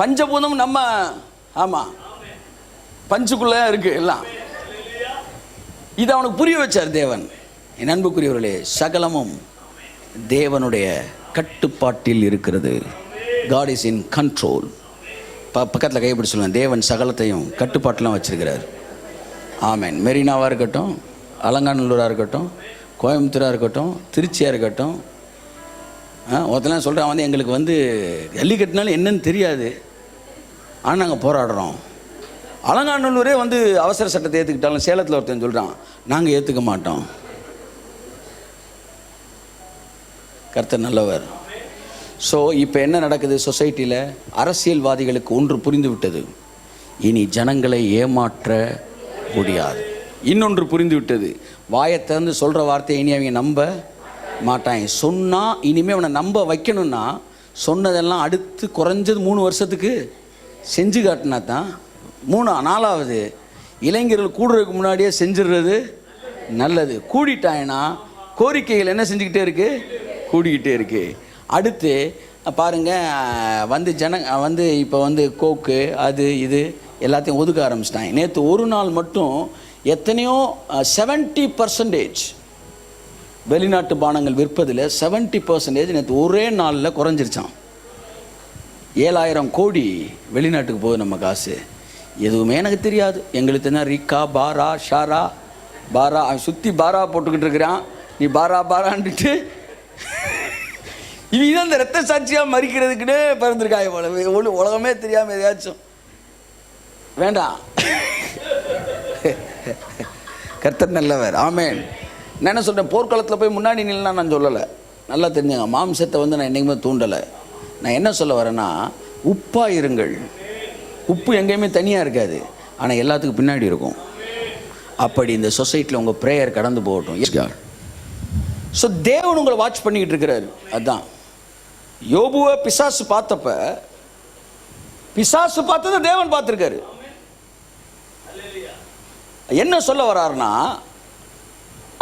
பஞ்சபூதம் நம்ம ஆமாம் பஞ்சுக்குள்ளே இருக்கு எல்லாம். இதை அவனுக்கு புரிய வச்சார் தேவன். என் அன்புக்குரியவர்களே, சகலமும் தேவனுடைய கட்டுப்பாட்டில் இருக்கிறது. God is in control. பக்கத்தில் கைப்பிடி சொல்லுவேன், தேவன் சகலத்தையும் கட்டுப்பாட்டெலாம் வச்சிருக்கிறார். ஆமென். மெரினாவாக இருக்கட்டும், அலங்காநல்லூராக இருக்கட்டும், கோயம்புத்தூராக இருக்கட்டும், திருச்சியாக இருக்கட்டும். ஒருத்தலாம் சொல்கிறான் வந்து எங்களுக்கு வந்து ஜல்லிக்கட்டுனாலும் என்னன்னு தெரியாது, ஆனால் நாங்கள் போராடுறோம். அலங்காநல்லூரே வந்து அவசர சட்டத்தை ஏற்றுக்கிட்டாலும் சேலத்தில் ஒருத்தன் சொல்கிறான் நாங்கள் ஏற்றுக்க மாட்டோம். கர்த்தர் நல்லவர். ஸோ இப்போ என்ன நடக்குது சொசைட்டியில்? அரசியல்வாதிகளுக்கு ஒன்று புரிந்து விட்டது, இனி ஜனங்களை ஏமாற்ற முடியாது. இன்னொன்று புரிந்து விட்டது, வாயை திறந்து சொல்கிற வார்த்தையை இனி அவங்க நம்ப மாட்டாங்க. சொன்னால் இனிமேல் அவனை நம்ப வைக்கணும்னா சொன்னதெல்லாம் அடுத்து குறைஞ்சது 3 வருஷத்துக்கு செஞ்சு காட்டினா தான். 4வது இளைஞர்கள் கூடுறதுக்கு முன்னாடியே செஞ்சிடுறது நல்லது. கூடிட்டாங்கன்னா கோரிக்கைகள் என்ன செஞ்சுக்கிட்டே இருக்குது? கூடிக்கிட்டே இருக்குது. அடுத்து பாருங்கள், வந்து இப்போ கோக்கு அது இது எல்லாத்தையும் ஒதுக்க ஆரம்பிச்சிட்டாங்க. நேற்று ஒரு நாள் மட்டும் எத்தனையோ 70% வெளிநாட்டு பானங்கள் விற்பதில் 70% நேற்று ஒரே நாளில் குறைஞ்சிருச்சான். 7,000 கோடி வெளிநாட்டுக்கு போகுது நம்ம காசு. எதுவுமே எனக்கு தெரியாது. எங்களுக்கு என்ன ரிக்கா பாரா ஷாரா பாரா, அவன் சுற்றி பாரா போட்டுக்கிட்டு இருக்கிறான். நீ பாரான்ட்டு இவன் அந்த ரத்த சாட்சியாக மறிக்கிறதுக்குன்னே பிறந்திருக்காங்க போல. உலகமே தெரியாமல் எதையாச்சும் வேண்டாம். கர்த்தர் நல்லவர். ஆமேன். நான் என்ன சொல்கிறேன், போர்க்களத்தில் போய் முன்னாடி நின்னா நான் சொல்லலை, நல்லா தெரிஞ்சுங்க. மாம்சத்தை நான் என்றைக்குமே தூண்டலை. நான் என்ன சொல்ல வரேன்னா, உப்பாக இருங்கள். உப்பு எங்கேயுமே தனியாக இருக்காது, ஆனால் எல்லாத்துக்கும் பின்னாடி இருக்கும். அப்படி இந்த சொசைட்டியில் உங்கள் ப்ரேயர் கடந்து போகட்டும். ஸோ தேவன் உங்களை வாட்ச் பண்ணிக்கிட்டு இருக்கிறாரு. அதுதான் யோபுவை பிசாசு பார்த்தப்ப, பிசாசு பார்த்ததை தேவன் பார்த்துருக்காரு. என்ன சொல்ல வர்றாருன்னா,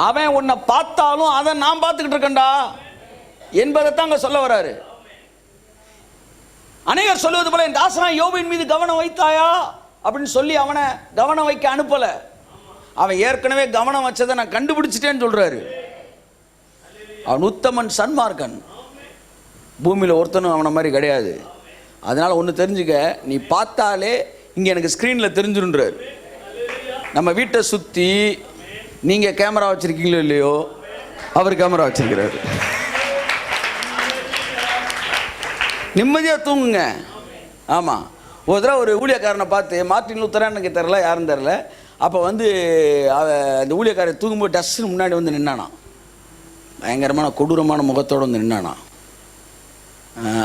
அவன் உன்னை பார்த்தாலும் அதை நான் பார்த்துக்கிட்டு இருக்கேன்டா என்பதைத்தான் அங்கே சொல்ல வர்றாரு. அநேகர் சொல்லுவது போல, என் தாசனா யோபின் மீது கவனம் வைத்தாயா அப்படின்னு சொல்லி அவனை கவனம் வைக்க அனுப்பலை. அவன் ஏற்கனவே கவனம் வச்சதை நான் கண்டுபிடிச்சிட்டேன்னு சொல்றாரு. அவன் உத்தமன், சன்மார்க்கன். பூமியில் ஒருத்தனும் அவனை மாதிரி கிடையாது. அதனால் ஒன்று தெரிஞ்சுக்க, நீ பார்த்தாலே இங்கே எனக்கு ஸ்க்ரீனில் தெரிஞ்சிருன்றார். நம்ம வீட்டை சுற்றி நீங்கள் கேமரா வச்சுருக்கீங்களோ இல்லையோ, அவர் கேமரா வச்சுருக்கிறாரு. நிம்மதியாக தூங்குங்க. ஆமாம். ஒரு தடவை ஒரு ஊழியக்காரனை பார்த்து, மார்ட்டின் லூத்தரான்னு எனக்கு தெரில, யாரும் தெரில. அப்போ அந்த ஊழியக்காரன் தூங்கும்போது டஸ்ட்னு முன்னாடி வந்து நின்னானா, பயங்கரமான கொடூரமான முகத்தோடு வந்து நின்னானா.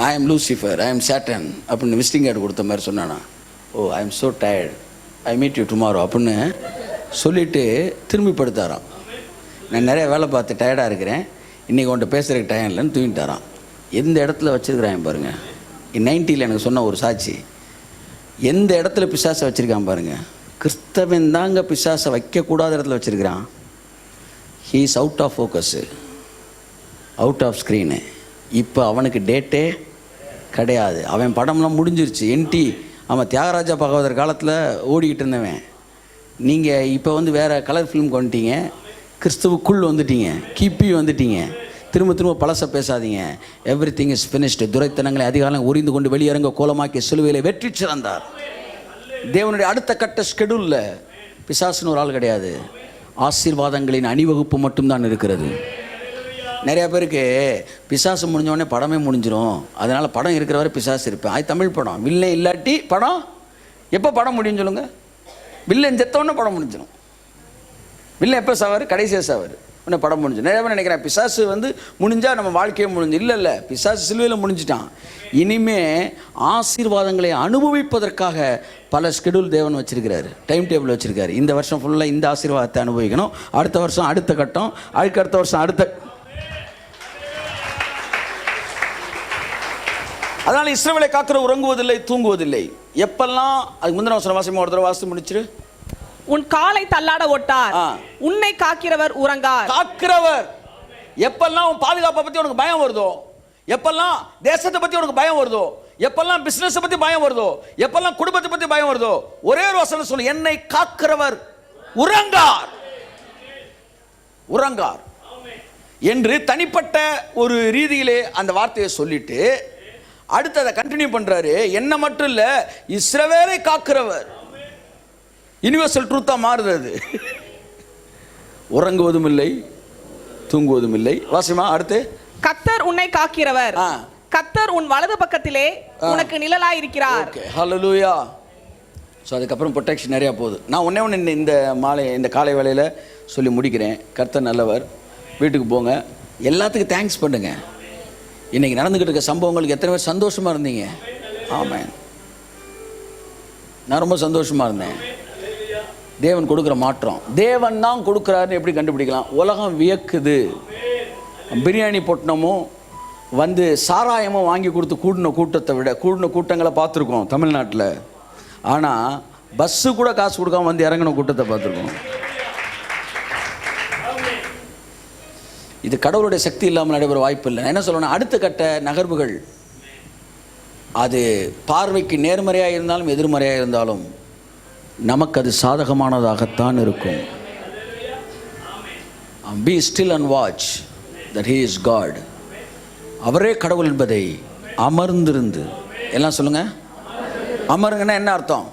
I am Lucifer, I am Satan அப்படின்னு விசிட்டிங் கார்டு கொடுத்த மாதிரி சொன்னானா. Oh, I am so tired, I meet you tomorrow அப்படின்னு சொல்லிவிட்டு திரும்பி படுத்தாராம். நான் நிறைய வேலை பார்த்து டயர்டாக இருக்கிறேன், இன்றைக்கி உன்ட்ட பேசுகிறதுக்கு டைம் இல்லைன்னு தூங்கிட்டாரான். எந்த இடத்துல வச்சுருக்கிறான் பாருங்கள். 90s எனக்கு சொன்ன ஒரு சாட்சி, எந்த இடத்துல பிசாசை வச்சுருக்கான் பாருங்கள். கிறிஸ்தவன் தாங்க பிசாசை வைக்கக்கூடாத இடத்துல வச்சுருக்கிறான். He is out of focus, out of screen. இப்போ அவனுக்கு டேட்டே கிடையாது. அவன் படம்லாம் முடிஞ்சிருச்சு. NT அவன் தியாகராஜா பகவதர் காலத்தில் ஓடிக்கிட்டு இருந்தவன். நீங்கள் இப்போ வேறு கலர் ஃபிலிம் வந்துட்டீங்க, கிறிஸ்துவுக்குள் வந்துட்டீங்க, கிபி வந்துட்டீங்க. திரும்ப பழச பேசாதீங்க. Everything is finished. துரைத்தனங்களை அதிகாரம் உரிந்து கொண்டு வெளியரங்க கோலமாக்கி சிலுவையில் வெற்றி சிறந்தார். தேவனுடைய அடுத்த கட்ட ஸ்கெடியூலில் பிசாசுன்னு ஒரு ஆள் கிடையாது. ஆசீர்வாதங்களின் அணிவகுப்பு மட்டும்தான் இருக்கிறது. நிறையா பேருக்கு பிசாசு முடிஞ்சோடனே படமே முடிஞ்சிடும், அதனால் படம் இருக்கிற வரை பிசாசு இருப்பேன். அது தமிழ் படம். வில்லன் இல்லாட்டி படம் எப்போ படம் முடியும்னு சொல்லுங்கள். வில்லன் செத்தோடனே படம் முடிஞ்சிடும். வில்லன் எப்போ சாவார்? கடைசியாக சாவார். உடனே படம் முடிஞ்சு. நிறைய பேர் நினைக்கிறேன் பிசாசு முடிஞ்சால் நம்ம வாழ்க்கையே முடிஞ்சு. இல்லை, பிசாசு சிலுவையில் முடிஞ்சிட்டான். இனிமே ஆசீர்வாதங்களை அனுபவிப்பதற்காக பல ஸ்கெடியூல் தேவன் வச்சிருக்கிறாரு, டைம் டேபிள் வச்சிருக்காரு. இந்த வருஷம் ஃபுல்லாக இந்த ஆசீர்வாதத்தை அனுபவிக்கணும், அடுத்த வருஷம் அடுத்த கட்டம், அடுத்த வருஷம் அடுத்த. அதனால் இஸ்ரவேலை காக்கிற உறங்குவதில்லை, தூங்குவதில்லை. எப்பெல்லாம், அதுக்கு முந்தின வசனம் வாசிமா, ஒரு தடவை வாசித்து முடிச்சிரு.
உன் காலை தள்ளாட ஓட்டார், உன்னை காக்கிறவர் உறங்கார். காக்கிறவர்.
எப்பெல்லாம் உன் பாதுகாப்பை பற்றி உனக்கு பயம் வருதோ, எப்பெல்லாம் தேசத்தை பற்றி உனக்கு பயம் வருதோ, எப்பெல்லாம் பிசினஸ் பற்றி பயம் வருதோ, எப்பெல்லாம் குடும்பத்தை பற்றி பயம் வருதோ, ஒரே ஒரு வசனம் சொல்லு, என்னை காக்கிறவர் உறங்கார். உறங்கார் என்று தனிப்பட்ட ஒரு ரீதியிலே அந்த வார்த்தையை சொல்லிட்டு அடுத்து அதை கண்டினியூ பண்றாரு. என்ன மட்டும் இல்ல, இஸ்ரவேலை காக்கிறவர். யுனிவர்சல் ட்ரூத்தா மாறுது. உறங்குவதும் இல்லை, தூங்குவதும் இல்லை. வாசிமா அடுத்து.
கர்த்தர் உன்னை காக்கிறவர், கர்த்தர் உன் வலது பக்கத்திலே உனக்கு நிழலாய் இருக்கிறார்.
ஓகே, ஹல்லேலூயா. ஸோ அதுக்கப்புறம் ப்ரொடெக்ஷன் நிறையா போகுது. நான் ஒன்று இந்த காலை வேளையில் சொல்லி முடிக்கிறேன். கர்த்தர் நல்லவர். வீட்டுக்கு போங்க, எல்லாத்துக்கும் தேங்க்ஸ் பண்ணுங்க.
இன்னைக்கு நடந்துக்கிட்டு இருக்க சம்பவங்களுக்கு எத்தனை பேர் சந்தோஷமா இருந்தீங்க? ஆமென். நான் ரொம்ப சந்தோஷமா இருந்தேன். தேவன் கொடுக்குற மாற்றம், தேவன் தான் கொடுக்குறாருன்னு எப்படி கண்டுபிடிக்கலாம்? உலகம் வியக்குது. பிரியாணி பொட்டணமும் வந்து சாராயமும் வாங்கி கொடுத்து கூடின கூட்டத்தை விட கூடின கூட்டங்களை பார்த்துருக்கோம் தமிழ்நாட்டில். ஆனால் பஸ்ஸு கூட காசு கொடுக்காம வந்து இறங்கின கூட்டத்தை பார்த்துருக்கோம். இது கடவுளுடைய சக்தி இல்லாமல் நடைபெற வாய்ப்பு இல்லை. நான் என்ன சொல்லணும், அடுத்த கட்ட நகர்வுகள் அது பார்வைக்கு நேர்மறையாக இருந்தாலும் எதிர்மறையாக இருந்தாலும் நமக்கு அது சாதகமானதாகத்தான் இருக்கும். Be still and watch that he is God. அவரே கடவுள் என்பதை அமர்ந்திருந்து, எல்லாம் சொல்லுங்க, அமருங்கன்னா என்ன அர்த்தம்?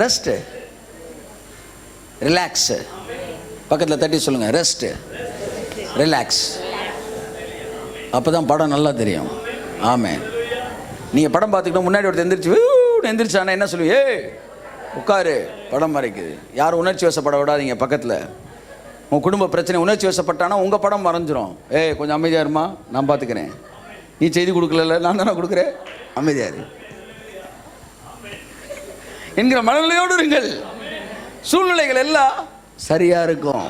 Rest, relax. பக்கத்தில் தட்டி சொல்லுங்க, ரெஸ்ட், ரிலாக்ஸ். அப்போதான் படம் நல்லா தெரியும். ஆமென். நீங்கள் படம் பார்த்துக்கிட்டோம், முன்னாடி ஒருத்தர் எந்திரிச்சானா என்ன சொல்லுவீங்க? ஏய் உட்காரு, படம் மறைக்குது. யாரும் உணர்ச்சி வசப்பட விடாதீங்க. பக்கத்தில் உங்கள் குடும்ப பிரச்சனை உணர்ச்சி வசப்பட்டானா உங்கள் படம் மறைஞ்சிரும். ஏய் கொஞ்சம் அமைதியாக இருமா, நான் பார்த்துக்கிறேன். நீ செய்தி கொடுக்கல, நான் தானே கொடுக்குறேன், அமைதியாரு என்கிற மனநிலையோடு இருங்கள். சூழ்நிலைகள் எல்லாம் சரியா இருக்கும்.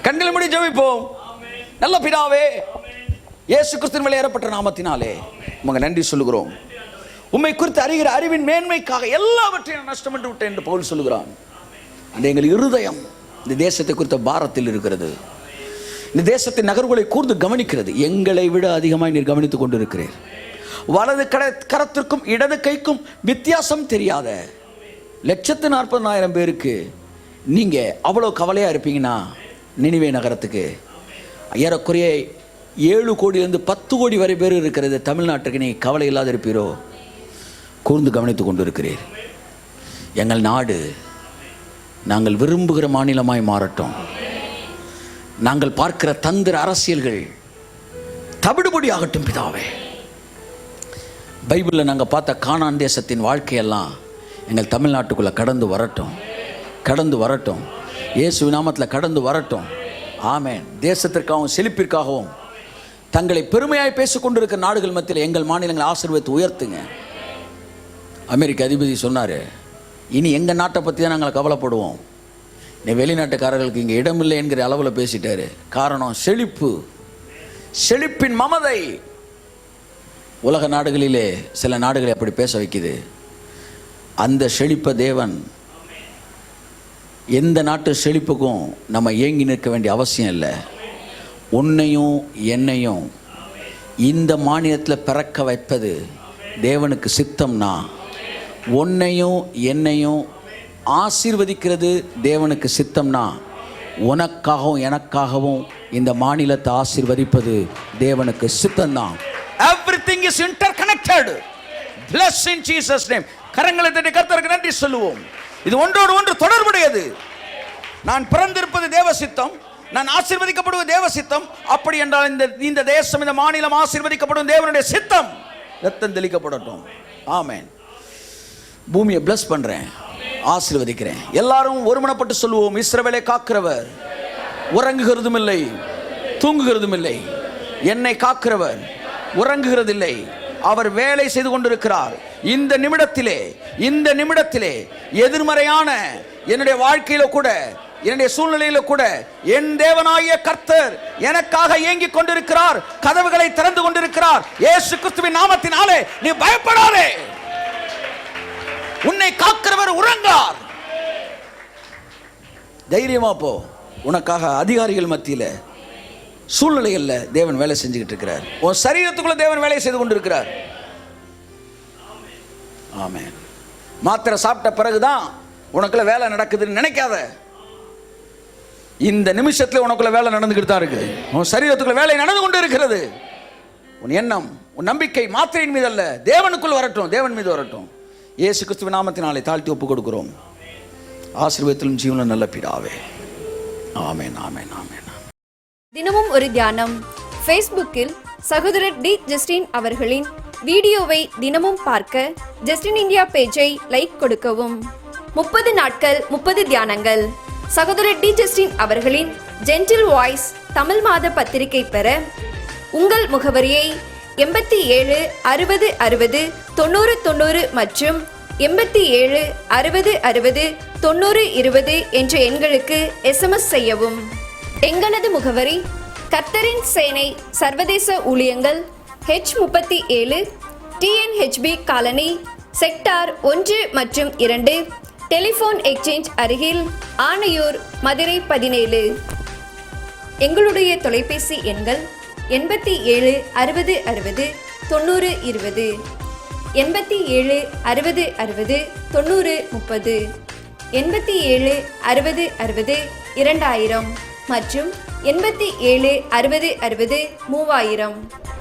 கண்களை மூடி ஜெபிப்போம். நல்ல பிதாவே, இயேசு கிறிஸ்துவின் வெளியேறப்பட்ட நாமத்தினாலே உமக்கு நன்றி சொல்லுகிறோம். உம்மை குறித்து அறிகிற அறிவின் மேன்மைக்காக எல்லாவற்றையும் நஷ்டம் என்று விட்டேன் என்று பவுல் சொல்லுகிறான். அந்த எங்கள் இருதயம் இந்த தேசத்தை குறித்த பாரத்தில் இருக்கிறது. இந்த தேசத்தின் நகர்வுகளை கூர்ந்து கவனிக்கிறது. எங்களை விட அதிகமாக நீர் கவனித்துக் கொண்டிருக்கிறீர். வலது கரத்திற்கும் இடது கைக்கும் வித்தியாசம் தெரியாத 140,000 பேருக்கு நீங்க அவ்வளோ கவலையா இருப்பீங்கன்னா, நினிவே நகரத்துக்கு ஏறக்குறைய 7 கோடியிலிருந்து 10 கோடி வரை பேர் இருக்கிறது தமிழ்நாட்டுக்கு நீ கவலை இல்லாத இருப்பீரோ? கூர்ந்து கவனித்துக் கொண்டு இருக்கிறீர். எங்கள் நாடு நாங்கள் விரும்புகிற மாநிலமாய் மாறட்டும். நாங்கள் பார்க்கிற தந்திர அரசியல்கள் தவிடுபடி ஆகட்டும் பிதாவே. பைபிளில் நாங்கள் பார்த்த கானான் தேசத்தின் வாழ்க்கையெல்லாம் எங்கள் தமிழ்நாட்டுக்குள்ளே கடந்து வரட்டும், கடந்து வரட்டும். இயேசு நாமத்தில் கடந்து வரட்டும். ஆமென். தேசத்திற்காகவும் செழிப்பிற்காகவும் தங்களை பெருமையாய் பேசிக்கொண்டிருக்கிற நாடுகள் மத்தியில் எங்கள் மாநிலங்களை ஆசீர்வதித்து உயர்த்துங்க. அமெரிக்க அதிபதி சொன்னார், இனி எங்கள் நாட்டை பற்றி தான் நாங்கள் கவலைப்படுவோம். நீ வெளிநாட்டுக்காரர்களுக்கு இங்கே இடமில்லை என்கிற அளவில் பேசிட்டாரு. காரணம் செழிப்பு, செழிப்பின் மமதை. உலக நாடுகளிலே சில நாடுகளை அப்படி பேச வைக்குது. அந்த செழிப்பை தேவன் எந்த நாட்டு செழிப்புக்கும் நம்ம ஏங்கி நிற்க வேண்டிய அவசியம் இல்லை. உன்னையும் என்னையும் இந்த மாநிலத்தில் பிறக்க வைப்பது தேவனுக்கு சித்தம்னா, உன்னையும் என்னையும் ஆசீர்வதிக்கிறது தேவனுக்கு சித்தம்னா, உனக்காகவும் எனக்காகவும் இந்த மாநிலத்தை ஆசீர்வதிப்பது தேவனுக்கு சித்தம்தான். Everything is interconnected. Bless in Jesus name. கரங்களை தட்டி கர்த்தருக்கு நன்றி சொல்லுவோம். இது ஒன்றோடு ஒன்று தொடர்புடையது. நான் பிறந்திருப்பது தேவ சித்தம், நான் ஆசீர்வதிக்கப்படுவது தேவ சித்தம். அப்படி என்றால் இந்த தேசம், இந்த மாநிலம் ஆசீர்வதிக்கப்படும் தேவனுடைய சித்தம். ரத்தம் தெளிக்கப்படட்டும். ஆமென். பூமியை பிளஸ் பண்றேன், ஆசீர்வதிக்கிறேன். எல்லாரும் ஒருமனப்பட்டு சொல்லுவோம், இஸ்ரவேலை காக்கிறவர் உறங்குகிறதும் இல்லை தூங்குகிறதும் இல்லை. என்னை காக்கிறவர் உறங்குகிறதில்லை, அவர் வேலை செய்து கொண்டிருக்கிறார். இந்த நிமிடத்திலே எதிர்மறையான என்னுடைய வாழ்க்கையில கூட, என்னுடைய சூழ்நிலையில கூட என் தேவனாகிய கர்த்தர் எனக்காக இயங்கிக் கொண்டிருக்கிறார். கதவுகளை திறந்து கொண்டிருக்கிறார். இயேசு கிறிஸ்துவின் நாமத்தினாலே நீ பயப்படாதே. உன்னை காக்கிறவர் உறங்கார். தைரியமா போ. உனக்காக அதிகாரிகள் மத்தியில, சூழ்நிலைகள்ல தேவன் வேலை செஞ்சுக்கிட்டு இருக்கிறார். உன் சரீரத்துக்குள்ள தேவன் வேலை செய்து கொண்டிருக்கிறார். ஆமென். மாத்திரை சாப்பிட்ட பிறகுதான் உனக்குள்ள வேலை நடக்குதுன்னு நினைக்காத. இந்த நிமிஷத்துல உனக்குள்ள வேலை நடந்துகிட்டு தான் இருக்கு. உன் சரீரத்துக்குள்ள வேலை நடந்து கொண்டு இருக்கிறது. உன் எண்ணம், உன் நம்பிக்கை மாத்திரையின் மீது அல்ல, தேவனுக்குள் வரட்டும், தேவன் மீது வரட்டும். இயேசு கிறிஸ்துவின் நாமத்தினாலே தாழ்த்தி ஒப்பு கொடுக்கிறோம். ஆசீர்வாதத்திலும் ஜீவனும் நல்ல பிதாவே. ஆமென், ஆமென், ஆமென்.
தினமும் ஒரு தியானம். ஃபேஸ்புக்கில் சகோதரர் டி. ஜஸ்டின் அவர்களின் வீடியோவை தினமும் பார்க்க ஜஸ்டின் இந்தியா பேஜை லைக் கொடுக்கவும். 30 நாட்கள் 30 தியானங்கள். சகோதரர் டி. ஜஸ்டின் அவர்களின் ஜென்டில் வாய்ஸ் தமிழ் மாத பத்திரிகை பெற உங்கள் முகவரியை 87 60 60 90 90 மற்றும் 87 60 60 90 20 என்ற எண்களுக்கு SMS செய்யவும். எங்களது முகவரி கர்த்தரின் சேனை சர்வதேச ஊழியங்கள் H37 TNHB காலனி செக்டார் 1 மற்றும் 2 டெலிஃபோன் எக்ஸ்சேஞ்ச் அருகில் ஆணையூர் மதுரை 17. எங்களுடைய தொலைபேசி எண்கள் 87 60 60 90 20 87 60 60 90 30 87 60 60 2000 மற்றும் 87 60 60 3000.